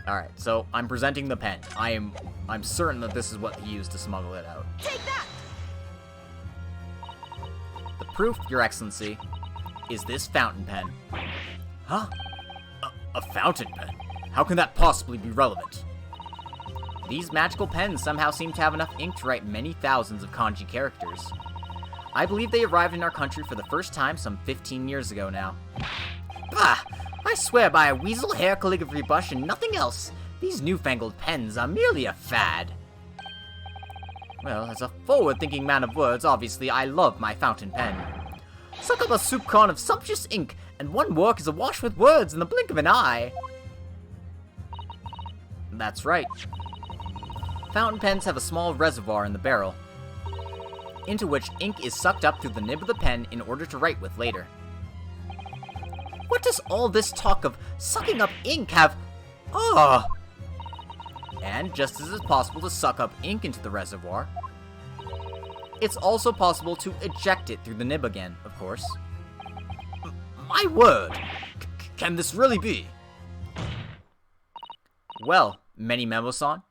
Alright, so I'm presenting the pen. I'm certain that this is what he used to smuggle it out. Take that! The proof, Your Excellency, is this fountain pen. Huh? A fountain pen? How can that possibly be relevant? These magical pens somehow seem to have enough ink to write many thousands of kanji characters. I believe they arrived in our country for the first time some 15 years ago now. Bah! I swear by a weasel hair calligraphy brush and nothing else. These newfangled pens are merely a fad. Well, as a forward-thinking man of words, obviously I love my fountain pen. Suck up a soup can of sumptuous ink, and one work is awash with words in the blink of an eye. That's right. Fountain pens have a small reservoir in the barrel, into which ink is sucked up through the nib of the pen in order to write with later. What does all this talk of sucking up ink have? Ugh! And just as it's possible to suck up ink into the reservoir, it's also possible to eject it through the nib again, of course. My word! Can this really be? Well, Many Memo-san?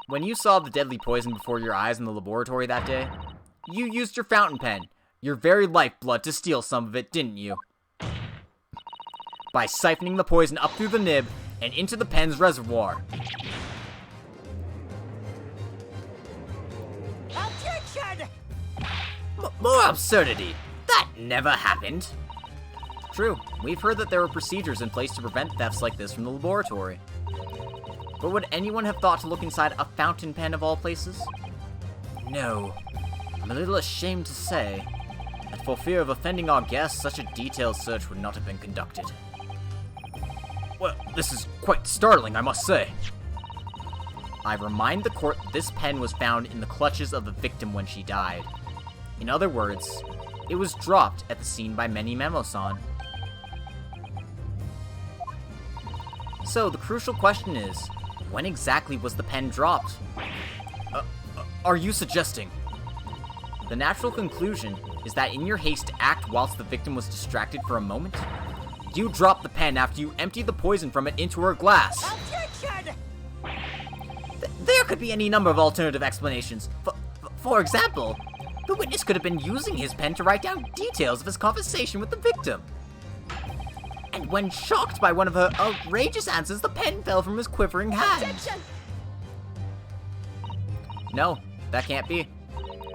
When you saw the deadly poison before your eyes in the laboratory that day, you used your fountain pen, your very lifeblood, to steal some of it, didn't you? By siphoning the poison up through the nib and into the pen's reservoir. Objection! More absurdity! That never happened. True, we've heard that there were procedures in place to prevent thefts like this from the laboratory. But would anyone have thought to look inside a fountain pen of all places? No. I'm a little ashamed to say that for fear of offending our guests, such a detailed search would not have been conducted. Well, this is quite startling, I must say. I remind the court that this pen was found in the clutches of the victim when she died. In other words, it was dropped at the scene by Many Memo-san. So, the crucial question is, when exactly was the pen dropped? Are you suggesting? The natural conclusion is that in your haste to act whilst the victim was distracted for a moment, you dropped the pen after you emptied the poison from it into her glass. Objection! There could be any number of alternative explanations. For example, the witness could have been using his pen to write down details of his conversation with the victim. And when shocked by one of her outrageous answers, the pen fell from his quivering hand. Objection! No, that can't be.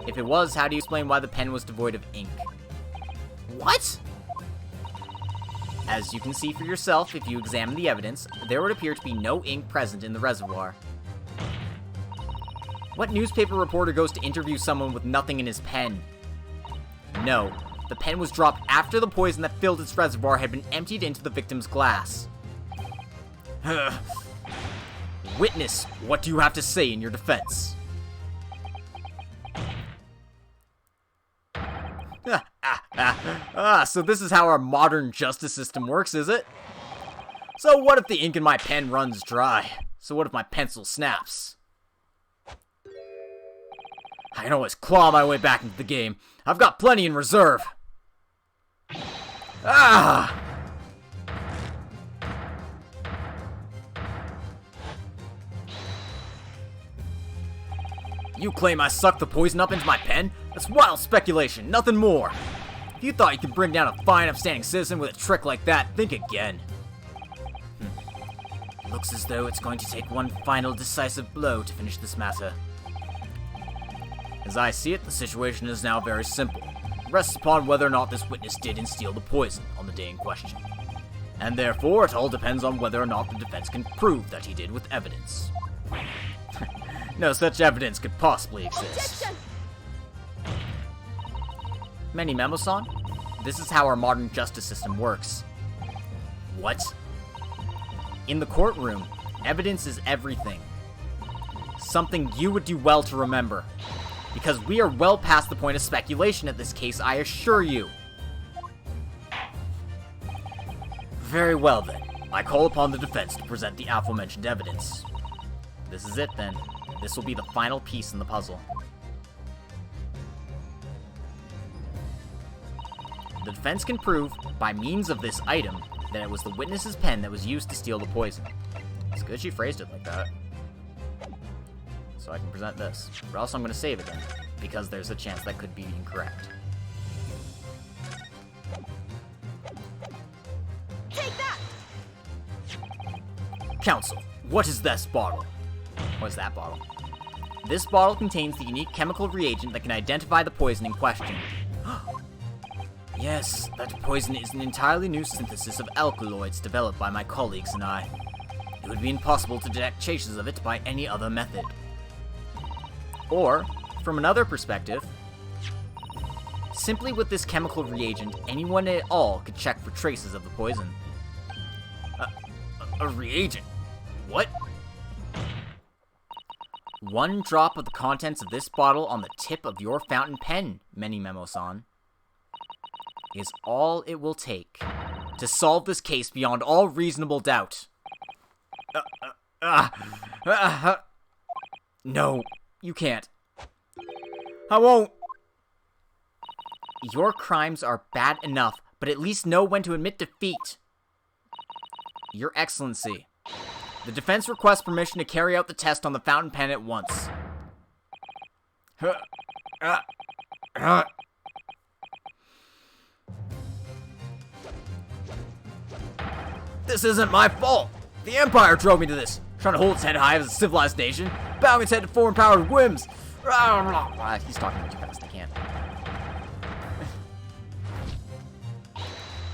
If it was, how do you explain why the pen was devoid of ink? What? As you can see for yourself if you examine the evidence, there would appear to be no ink present in the reservoir. What newspaper reporter goes to interview someone with nothing in his pen? No, the pen was dropped after the poison that filled its reservoir had been emptied into the victim's glass. Witness, what do you have to say in your defense? So this is how our modern justice system works, is it? So what if the ink in my pen runs dry? So what if my pencil snaps? I can always claw my way back into the game. I've got plenty in reserve. Ah! You claim I sucked the poison up into my pen? That's wild speculation, nothing more. If you thought you could bring down a fine, upstanding citizen with a trick like that, think again. Looks as though it's going to take one final decisive blow to finish this matter. As I see it, the situation is now very simple. It rests upon whether or not this witness did instill the poison on the day in question. And therefore, it all depends on whether or not the defense can prove that he did with evidence. No such evidence could possibly exist. Many Memo-san, this is how our modern justice system works. What? In the courtroom, evidence is everything. Something you would do well to remember. Because we are well past the point of speculation at this case, I assure you. Very well then. I call upon the defense to present the aforementioned evidence. This is it then. This will be the final piece in the puzzle. The defense can prove, by means of this item, that it was the witness's pen that was used to steal the poison. It's good she phrased it like that. So I can present this. Or else I'm going to save it then, because there's a chance that could be incorrect. Take that! Counsel, what is this bottle? What is that bottle? This bottle contains the unique chemical reagent that can identify the poison in question. Yes, that poison is an entirely new synthesis of alkaloids developed by my colleagues and I. It would be impossible to detect traces of it by any other method. Or, from another perspective, simply with this chemical reagent, anyone at all could check for traces of the poison. A reagent? What? One drop of the contents of this bottle on the tip of your fountain pen, Many Memo-san, is all it will take to solve this case beyond all reasonable doubt. No, you can't. I won't. Your crimes are bad enough, but at least know when to admit defeat. Your Excellency, the defense requests permission to carry out the test on the fountain pen at once. This isn't my fault. The Empire drove me to this, trying to hold its head high as a civilized nation, bowing its head to foreign-powered whims. He's talking too fast, I can't.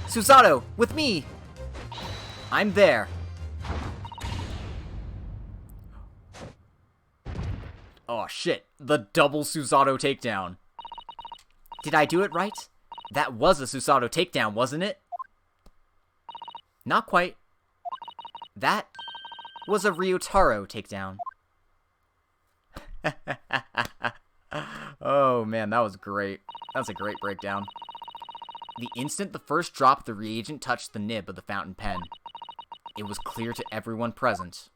Susato, with me! I'm there. Oh shit, the double Susato takedown. Did I do it right? That was a Susato takedown, wasn't it? Not quite. That was a Ryutaro takedown. Oh man, that was great. That's a great breakdown. The instant the first drop of the reagent touched the nib of the fountain pen, it was clear to everyone present.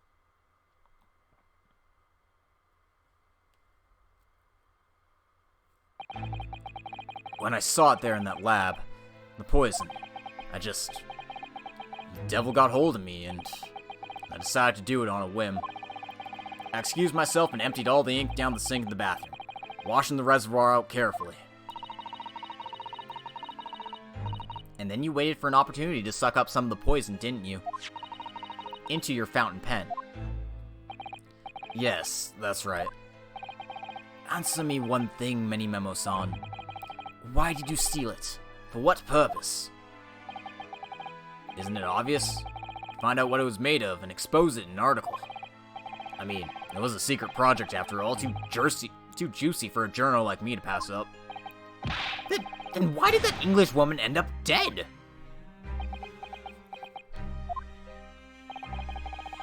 When I saw it there in that lab, the poison, the devil got hold of me and I decided to do it on a whim. I excused myself and emptied all the ink down the sink in the bathroom, washing the reservoir out carefully. And then you waited for an opportunity to suck up some of the poison, didn't you? Into your fountain pen. Yes, that's right. Answer me one thing, Many Memo-san. Why did you steal it? For what purpose? Isn't it obvious? Find out what it was made of and expose it in an article. I mean, it was a secret project after all, too juicy for a journal like me to pass up. Then why did that English woman end up dead?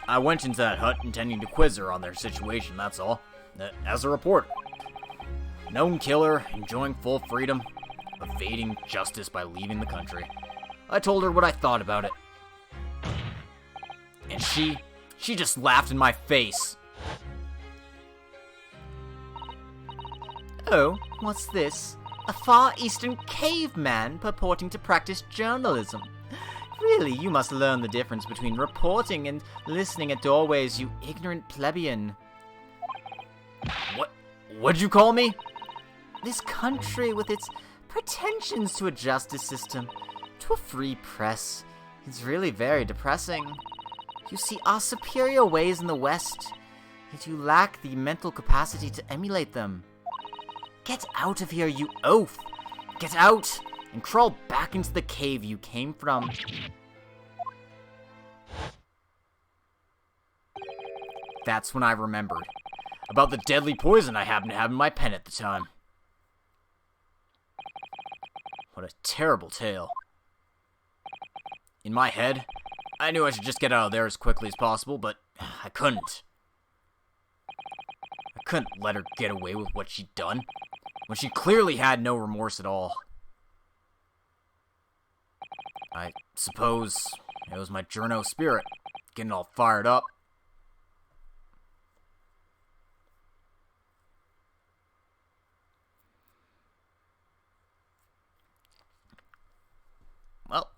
I went into that hut intending to quiz her on their situation, that's all. As a reporter. Known killer, enjoying full freedom, evading justice by leaving the country. I told her what I thought about it. And she just laughed in my face. Oh, what's this? A Far Eastern caveman purporting to practice journalism. Really, you must learn the difference between reporting and listening at doorways, you ignorant plebeian. What'd you call me? This country, with its pretensions to a justice system, to a free press, is really very depressing. You see our superior ways in the West, yet you lack the mental capacity to emulate them. Get out of here, you oaf! Get out, and crawl back into the cave you came from. That's when I remembered about the deadly poison I happened to have in my pen at the time. What a terrible tale. In my head, I knew I should just get out of there as quickly as possible, but I couldn't. I couldn't let her get away with what she'd done, when she clearly had no remorse at all. I suppose it was my journo spirit, getting all fired up. Well,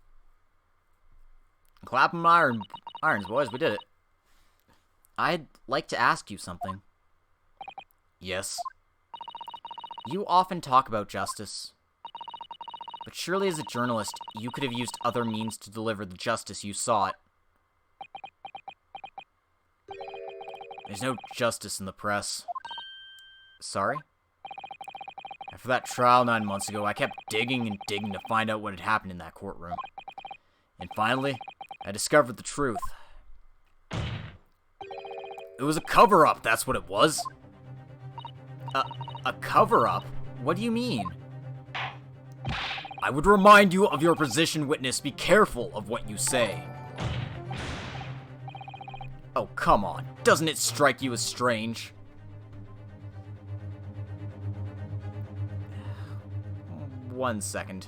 clap 'em irons, boys, we did it. I'd like to ask you something. Yes. You often talk about justice, but surely as a journalist, you could have used other means to deliver the justice you sought. There's no justice in the press. Sorry? After that trial 9 months ago, I kept digging and digging to find out what had happened in that courtroom. And finally, I discovered the truth. It was a cover-up, that's what it was. A cover-up? What do you mean? I would remind you of your position, witness. Be careful of what you say. Oh, come on. Doesn't it strike you as strange? One second.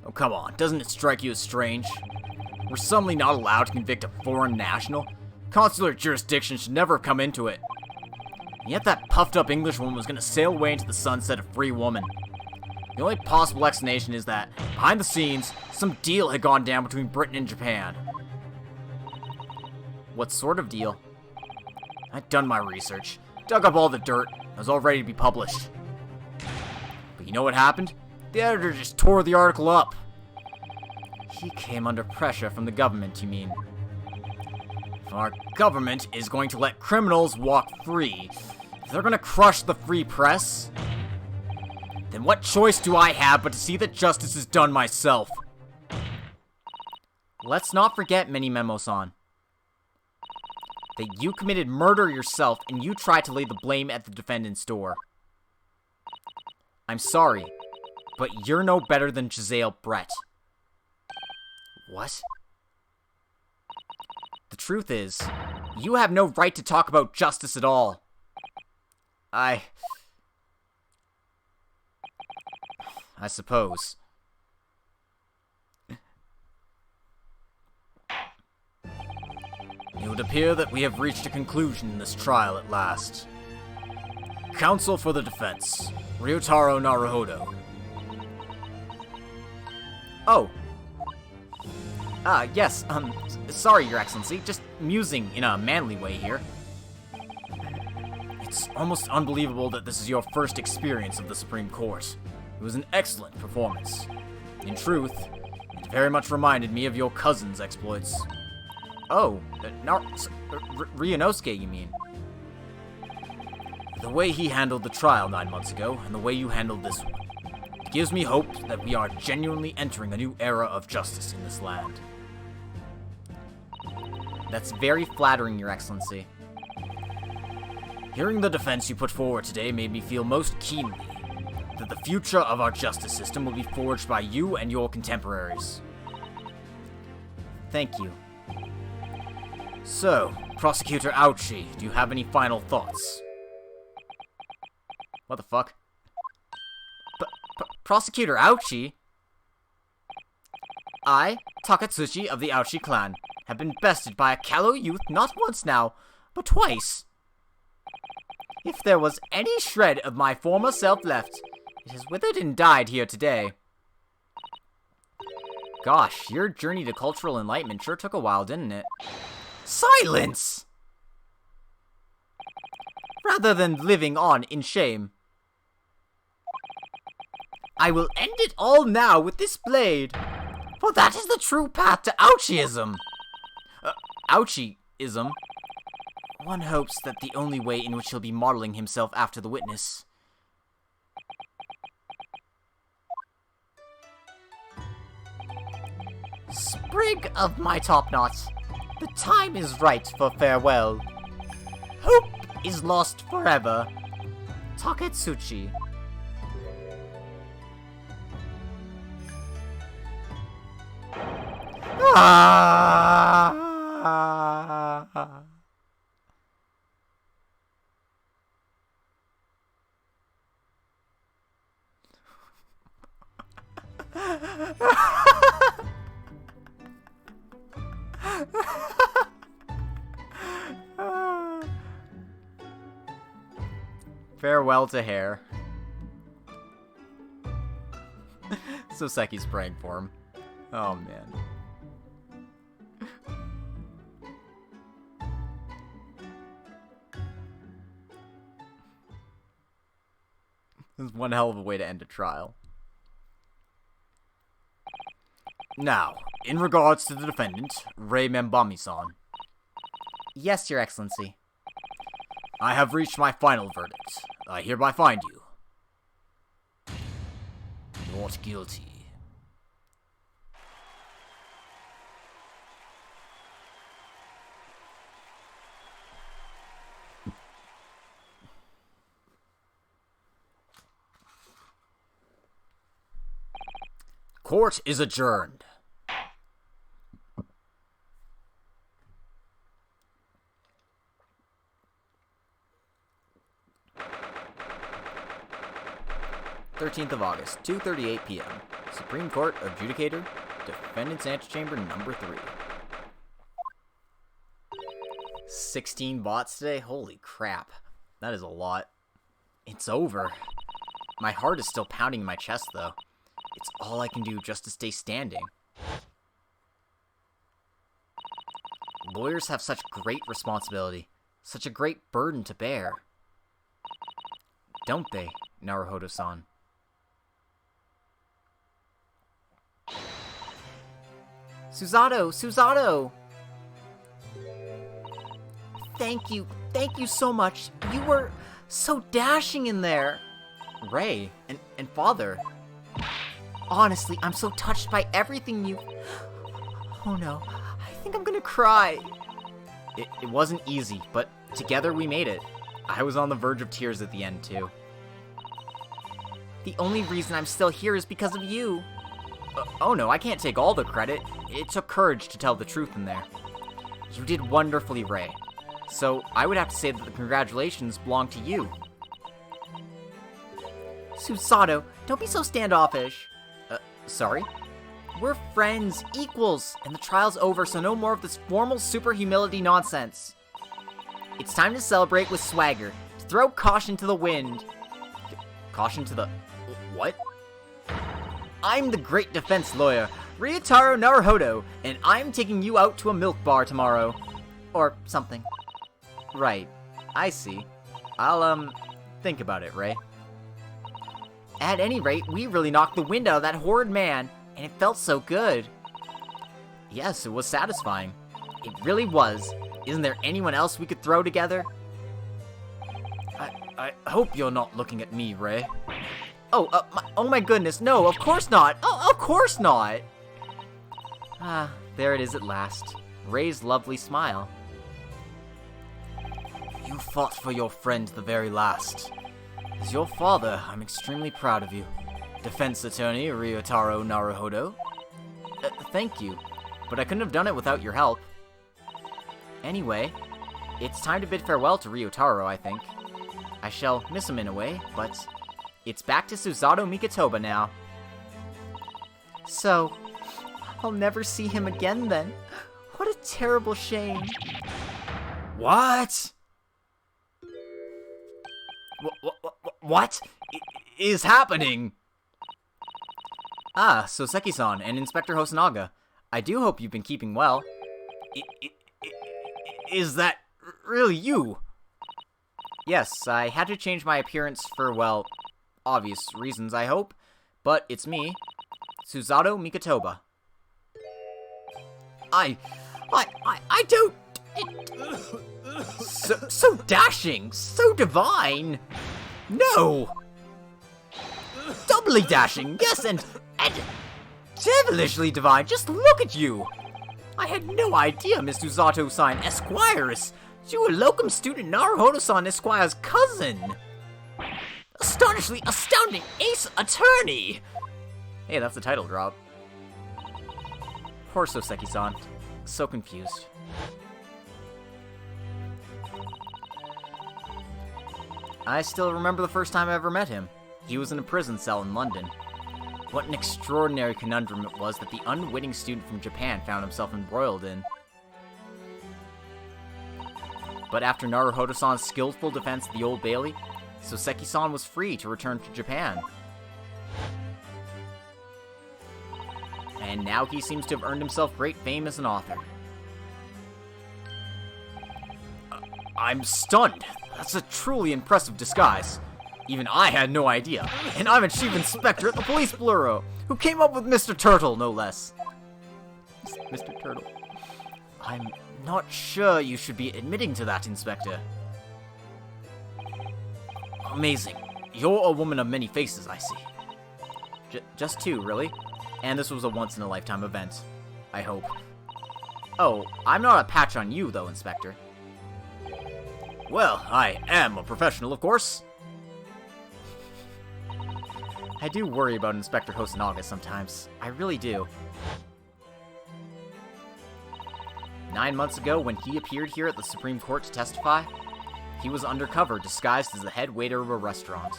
Oh, come on. Doesn't it strike you as strange? We're suddenly not allowed to convict a foreign national? Consular jurisdiction should never have come into it. And yet that puffed-up Englishwoman was going to sail away into the sunset a free woman. The only possible explanation is that, behind the scenes, some deal had gone down between Britain and Japan. What sort of deal? I'd done my research, dug up all the dirt, I was all ready to be published. But you know what happened? The editor just tore the article up. He came under pressure from the government, you mean? If our government is going to let criminals walk free, if they're going to crush the free press, then what choice do I have but to see that justice is done myself? Let's not forget, Mini-Memo-san, that you committed murder yourself and you tried to lay the blame at the defendant's door. I'm sorry, but you're no better than Giselle Brett. What? The truth is, you have no right to talk about justice at all. I suppose. It would appear that we have reached a conclusion in this trial at last. Counsel for the defense, Ryutaro Naruhodo. Oh. Yes, sorry, Your Excellency. Just musing in a manly way here. It's almost unbelievable that this is your first experience of the Supreme Court. It was an excellent performance. In truth, it very much reminded me of your cousin's exploits. Oh, Ryunosuke, you mean? The way he handled the trial 9 months ago, and the way you handled this one, it gives me hope that we are genuinely entering a new era of justice in this land. That's very flattering, Your Excellency. Hearing the defense you put forward today made me feel most keenly that the future of our justice system will be forged by you and your contemporaries. Thank you. So, Prosecutor Ouchi, do you have any final thoughts? What the fuck? Prosecutor Ouchi? I, Takatsuchi of the Ouchi clan, have been bested by a callow youth not once now, but twice. If there was any shred of my former self left, it has withered and died here today. Gosh, your journey to cultural enlightenment sure took a while, didn't it? Silence! Rather than living on in shame. I will end it all now with this blade, for that is the true path to Ouchiism. Ouchiism? One hopes that the only way in which he'll be modeling himself after the witness. Sprig of my topknot, the time is right for farewell. Hope is lost forever. Takatsuchi. Ah! Farewell to hair. Soseki's praying for him. Oh, man. This is one hell of a way to end a trial. Now, in regards to the defendant, Rei Membami-san. Yes, Your Excellency. I have reached my final verdict. I hereby find you not guilty. Court is adjourned. August, 2:38 p.m. Supreme Court Adjudicator, Defendant's Antechamber number 3. 16 bots today? Holy crap. That is a lot. It's over. My heart is still pounding in my chest, though. It's all I can do just to stay standing. Lawyers have such great responsibility, such a great burden to bear. Don't they, Naruhodo-san? Susato! Thank you so much. You were so dashing in there. Rei, and Father. Honestly, I'm so touched by everything you... Oh no, I think I'm gonna cry. It wasn't easy, but together we made it. I was on the verge of tears at the end, too. The only reason I'm still here is because of you. Oh no, I can't take all the credit. It took courage to tell the truth in there. You did wonderfully, Rei. So I would have to say that the congratulations belong to you. Susato, don't be so standoffish. Sorry? We're friends, equals, and the trial's over, so no more of this formal super humility nonsense. It's time to celebrate with swagger, to throw caution to the wind. Caution to the... What? I'm the great defense lawyer, Ryutaro Naruhodo, and I'm taking you out to a milk bar tomorrow. Or something. Right. I see. I'll, think about it, Ray. At any rate, we really knocked the wind out of that horrid man, and it felt so good. Yes, it was satisfying. It really was. Isn't there anyone else we could throw together? I hope you're not looking at me, Ray. Oh my goodness, no, of course not. Oh, of course not. Ah, there it is at last. Ray's lovely smile. You fought for your friend to the very last. As your father, I'm extremely proud of you. Defense attorney Ryutaro Naruhodo. Thank you, but I couldn't have done it without your help. Anyway, it's time to bid farewell to Ryutaro, I think. I shall miss him in a way, but it's back to Susato Mikotoba now. So, I'll never see him again then. What a terrible shame. What? What is happening? Ah, Soseki-san and Inspector Hosonaga. I do hope you've been keeping well. Is that really you? Yes, I had to change my appearance for, well, obvious reasons, I hope. But it's me, Susato Mikotoba. I don't... So dashing, so divine. No! Doubly dashing, yes, and devilishly divine. Just look at you. I had no idea Miss Susato-san Esquires. You were locum student Naruhodo-san Esquire's cousin. Astonishingly astounding ace attorney. Hey, that's the title drop. Poor Soseki-san. So confused. I still remember the first time I ever met him. He was in a prison cell in London. What an extraordinary conundrum it was that the unwitting student from Japan found himself embroiled in. But after Naruhodo-san's skillful defense of the Old Bailey, Soseki-san was free to return to Japan. And now he seems to have earned himself great fame as an author. I'm stunned. That's a truly impressive disguise. Even I had no idea. And I'm a chief inspector at the police bureau, who came up with Mr. Turtle, no less. Mr. Turtle. I'm not sure you should be admitting to that, Inspector. Amazing. You're a woman of many faces, I see. Just two, really? And this was a once-in-a-lifetime event. I hope. Oh, I'm not a patch on you, though, Inspector. Well, I am a professional, of course. I do worry about Inspector Hosonaga sometimes. I really do. 9 months ago, when he appeared here at the Supreme Court to testify, he was undercover, disguised as the head waiter of a restaurant.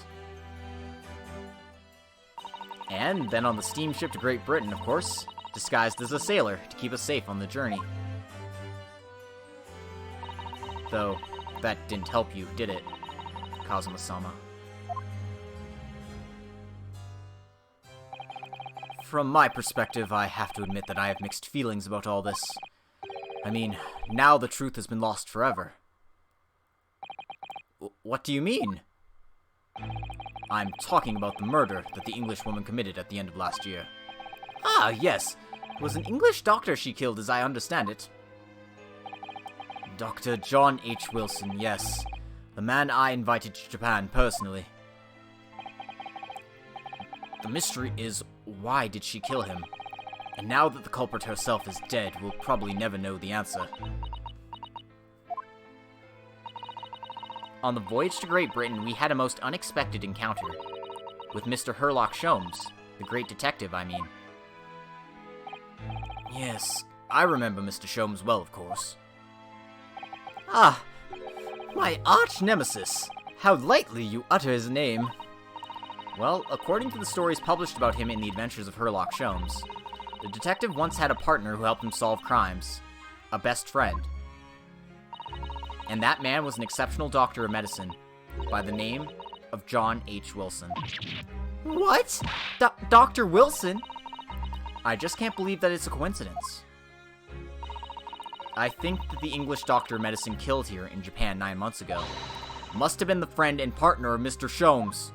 And then on the steamship to Great Britain, of course, disguised as a sailor to keep us safe on the journey. Though, that didn't help you, did it, Kazuma-sama? From my perspective, I have to admit that I have mixed feelings about all this. I mean, now the truth has been lost forever. What do you mean? I'm talking about the murder that the English woman committed at the end of last year. Ah, yes. It was an English doctor she killed, as I understand it. Dr. John H. Wilson, yes. The man I invited to Japan personally. The mystery is, why did she kill him? And now that the culprit herself is dead, we'll probably never know the answer. On the voyage to Great Britain, we had a most unexpected encounter. With Mr. Herlock Sholmes, the great detective, I mean. Yes, I remember Mr. Sholmes well, of course. Ah, my arch-nemesis. How lightly you utter his name. Well, according to the stories published about him in The Adventures of Herlock Sholmes, the detective once had a partner who helped him solve crimes. A best friend. And that man was an exceptional doctor of medicine by the name of John H. Wilson. What? Dr. Wilson? I just can't believe that it's a coincidence. I think that the English doctor of medicine killed here in Japan 9 months ago must have been the friend and partner of Mr. Sholmes.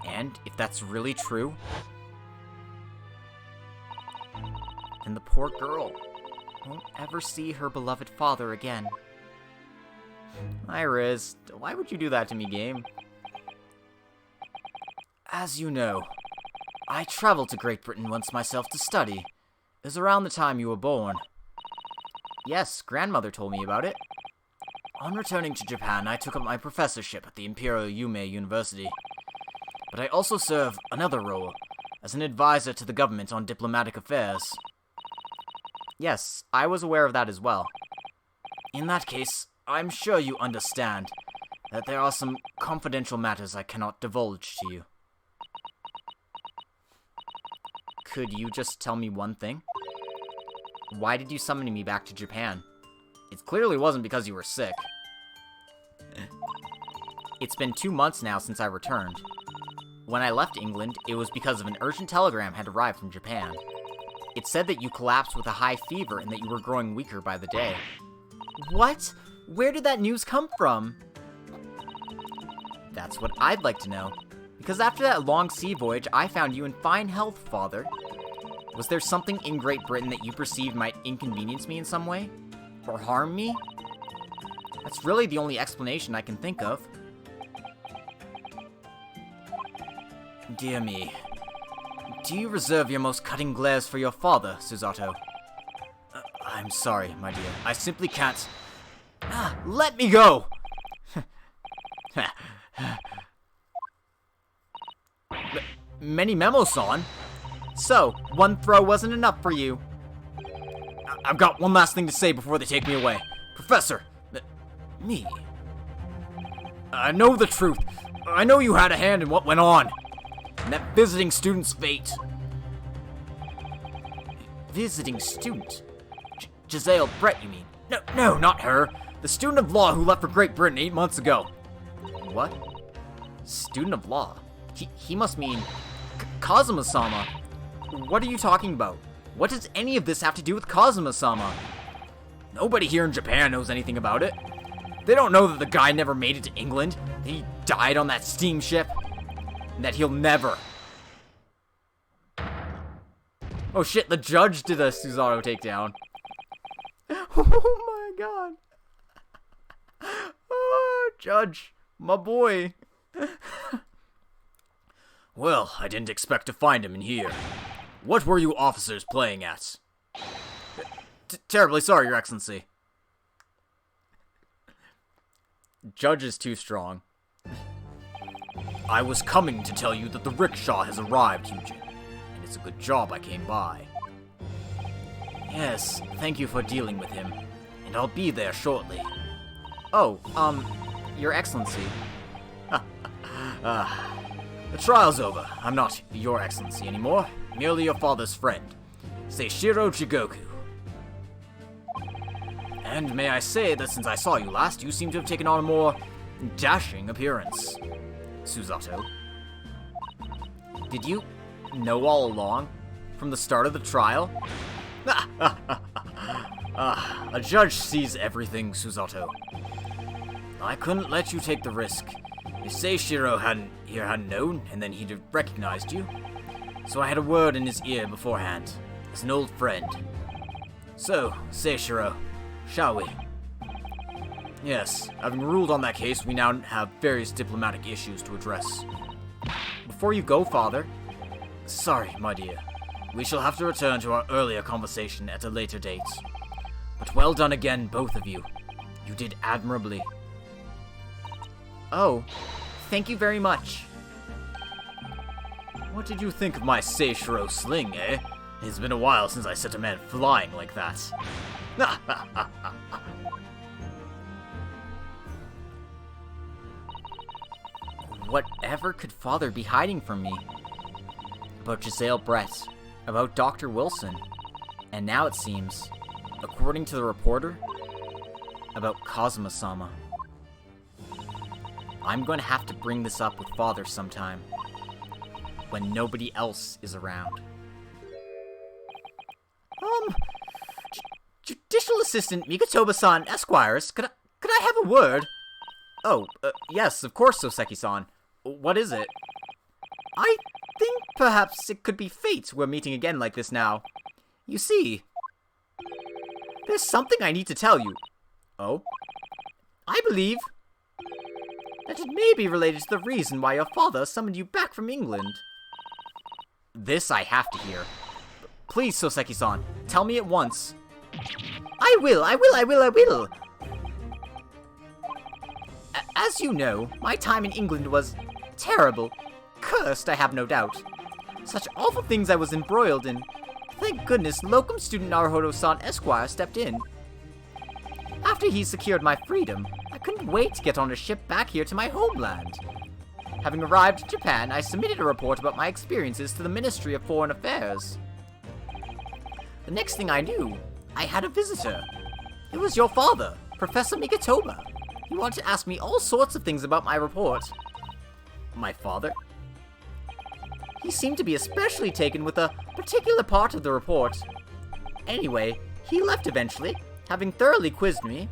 And if that's really true, then the poor girl won't ever see her beloved father again. Iris, why would you do that to me, game? As you know, I traveled to Great Britain once myself to study. It was around the time you were born. Yes, grandmother told me about it. On returning to Japan, I took up my professorship at the Imperial Yume University. But I also serve another role, as an advisor to the government on diplomatic affairs. Yes, I was aware of that as well. In that case, I'm sure you understand that there are some confidential matters I cannot divulge to you. Could you just tell me one thing? Why did you summon me back to Japan? It clearly wasn't because you were sick. It's been 2 months now since I returned. When I left England, it was because of an urgent telegram had arrived from Japan. It said that you collapsed with a high fever and that you were growing weaker by the day. What? Where did that news come from? That's what I'd like to know. Because after that long sea voyage, I found you in fine health, Father. Was there something in Great Britain that you perceived might inconvenience me in some way? Or harm me? That's really the only explanation I can think of. Dear me. Do you reserve your most cutting glares for your father, Susato? I'm sorry, my dear. I simply can't... let me go! Many memos-san. So, one throw wasn't enough for you. I've got one last thing to say before they take me away. Professor! Me? I know the truth. I know you had a hand in what went on. And that visiting student's fate. Visiting student? Giselle Brett, you mean? No, not her. The student of law who left for Great Britain 8 months ago. What? Student of law? He must mean... Kazuma-sama. What are you talking about? What does any of this have to do with Kazuma-sama? Nobody here in Japan knows anything about it. They don't know that the guy never made it to England, that he died on that steamship, and that he'll never... Oh shit, the judge did a Susato takedown. Oh my god. Oh, Judge, my boy. Well, I didn't expect to find him in here. What were you officers playing at? Terribly sorry, Your Excellency. Judge is too strong. I was coming to tell you that the rickshaw has arrived, Eugene. And it's a good job I came by. Yes, thank you for dealing with him. And I'll be there shortly. Oh, Your Excellency. The trial's over. I'm not Your Excellency anymore. Merely your father's friend, Seishiro Jigoku. And may I say that since I saw you last, you seem to have taken on a more dashing appearance, Susato. Did you know all along? From the start of the trial? A judge sees everything, Susato. I couldn't let you take the risk. If Seishiro hadn't known, and then he'd have recognized you. So I had a word in his ear beforehand, as an old friend. So, Seishiro, shall we? Yes, having ruled on that case, we now have various diplomatic issues to address. Before you go, Father. Sorry, my dear. We shall have to return to our earlier conversation at a later date. But well done again, both of you. You did admirably. Oh, thank you very much. What did you think of my Seishiro sling, eh? It's been a while since I set a man flying like that. Whatever could Father be hiding from me? About Giselle Brett, about Dr. Wilson, and now it seems, according to the reporter, about Kazuma-sama. I'm going to have to bring this up with Father sometime, when nobody else is around. Judicial Assistant Mikotoba-san Esquires, could I have a word? Oh, yes, of course, Soseki-san. What is it? I think perhaps it could be fate we're meeting again like this now. You see, there's something I need to tell you. Oh? I believe that it may be related to the reason why your father summoned you back from England. This I have to hear. Please, Soseki-san, tell me at once. I will. As you know, my time in England was terrible. Cursed, I have no doubt. Such awful things I was embroiled in. Thank goodness locum student Naruhodo-san Esquire stepped in. After he secured my freedom, I couldn't wait to get on a ship back here to my homeland. Having arrived in Japan, I submitted a report about my experiences to the Ministry of Foreign Affairs. The next thing I knew, I had a visitor. It was your father, Professor Mikotoba. He wanted to ask me all sorts of things about my report. My father? He seemed to be especially taken with a particular part of the report. Anyway, he left eventually, having thoroughly quizzed me.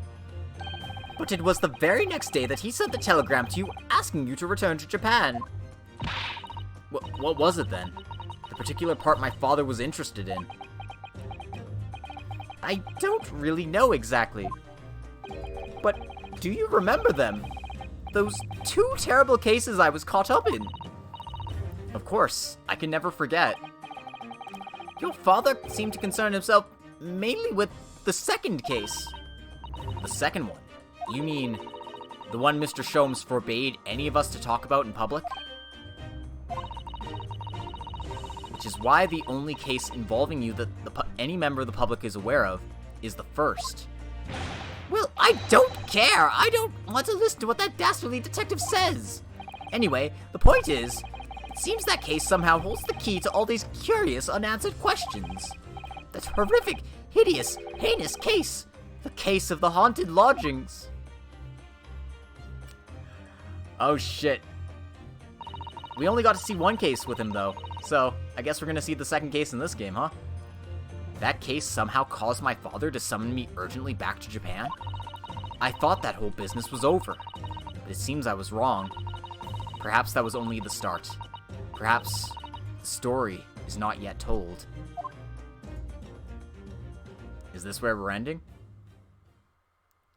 But it was the very next day that he sent the telegram to you asking you to return to Japan. What was it then? The particular part my father was interested in? I don't really know exactly. But do you remember them? Those 2 terrible cases I was caught up in. Of course, I can never forget. Your father seemed to concern himself mainly with the second case. The second one? You mean the one Mr. Sholmes forbade any of us to talk about in public? Which is why the only case involving you that any member of the public is aware of is the first. Well, I don't care. I don't want to listen to what that dastardly detective says. Anyway, the point is, it seems that case somehow holds the key to all these curious unanswered questions. That horrific, hideous, heinous case. The case of the haunted lodgings. Oh shit. We only got to see one case with him though, so I guess we're gonna see the second case in this game, huh? That case somehow caused my father to summon me urgently back to Japan? I thought that whole business was over, but it seems I was wrong. Perhaps that was only the start. Perhaps the story is not yet told. Is this where we're ending?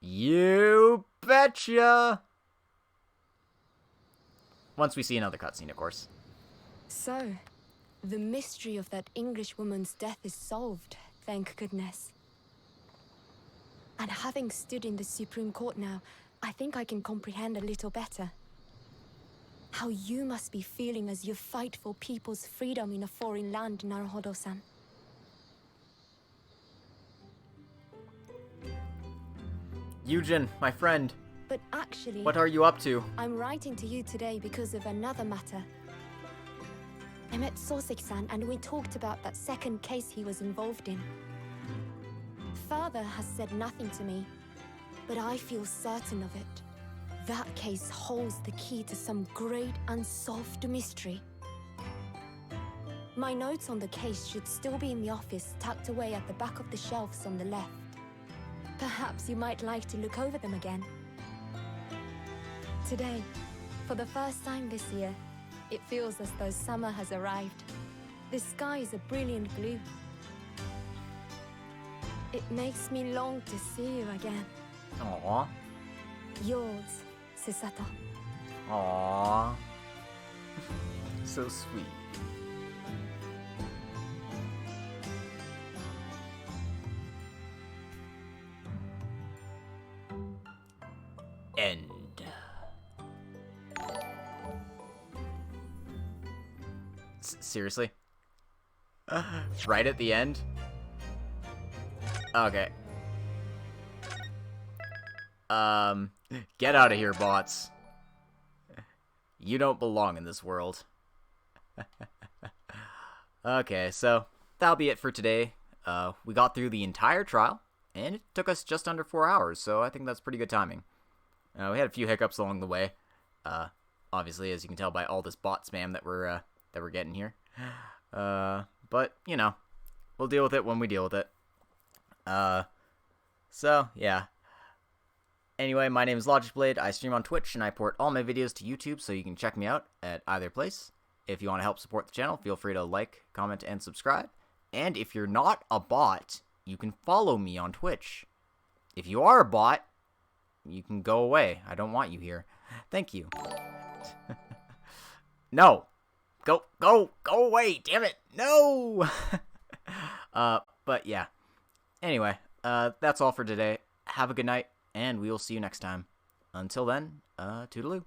You betcha! Once we see another cutscene, of course. So, the mystery of that English woman's death is solved, thank goodness. And having stood in the Supreme Court now, I think I can comprehend a little better. How you must be feeling as you fight for people's freedom in a foreign land, Naruhodo-san. Eugen, my friend, But actually, what are you up to? I'm writing to you today because of another matter. I met Soseki-san and we talked about that second case he was involved in. Father has said nothing to me, but I feel certain of it. That case holds the key to some great unsolved mystery. My notes on the case should still be in the office, tucked away at the back of the shelves on the left. Perhaps you might like to look over them again. Today, for the first time this year, it feels as though summer has arrived. The sky is a brilliant blue. It makes me long to see you again. Aww. Yours, Susato. Aww. So sweet. End. Seriously? Right at the end? Okay. Get out of here, bots. You don't belong in this world. Okay, so that'll be it for today. We got through the entire trial, and it took us just under 4 hours, so I think that's pretty good timing. We had a few hiccups along the way. Obviously, as you can tell by all this bot spam that we're getting here. But, you know, we'll deal with it when we deal with it. So, yeah. Anyway, my name is LogicBlade. I stream on Twitch, and I port all my videos to YouTube, so you can check me out at either place. If you want to help support the channel, feel free to like, comment, and subscribe. And if you're not a bot, you can follow me on Twitch. If you are a bot, you can go away. I don't want you here. Thank you. No. Go away, damn it. No. But yeah. Anyway, that's all for today. Have a good night, and we will see you next time. Until then, toodaloo.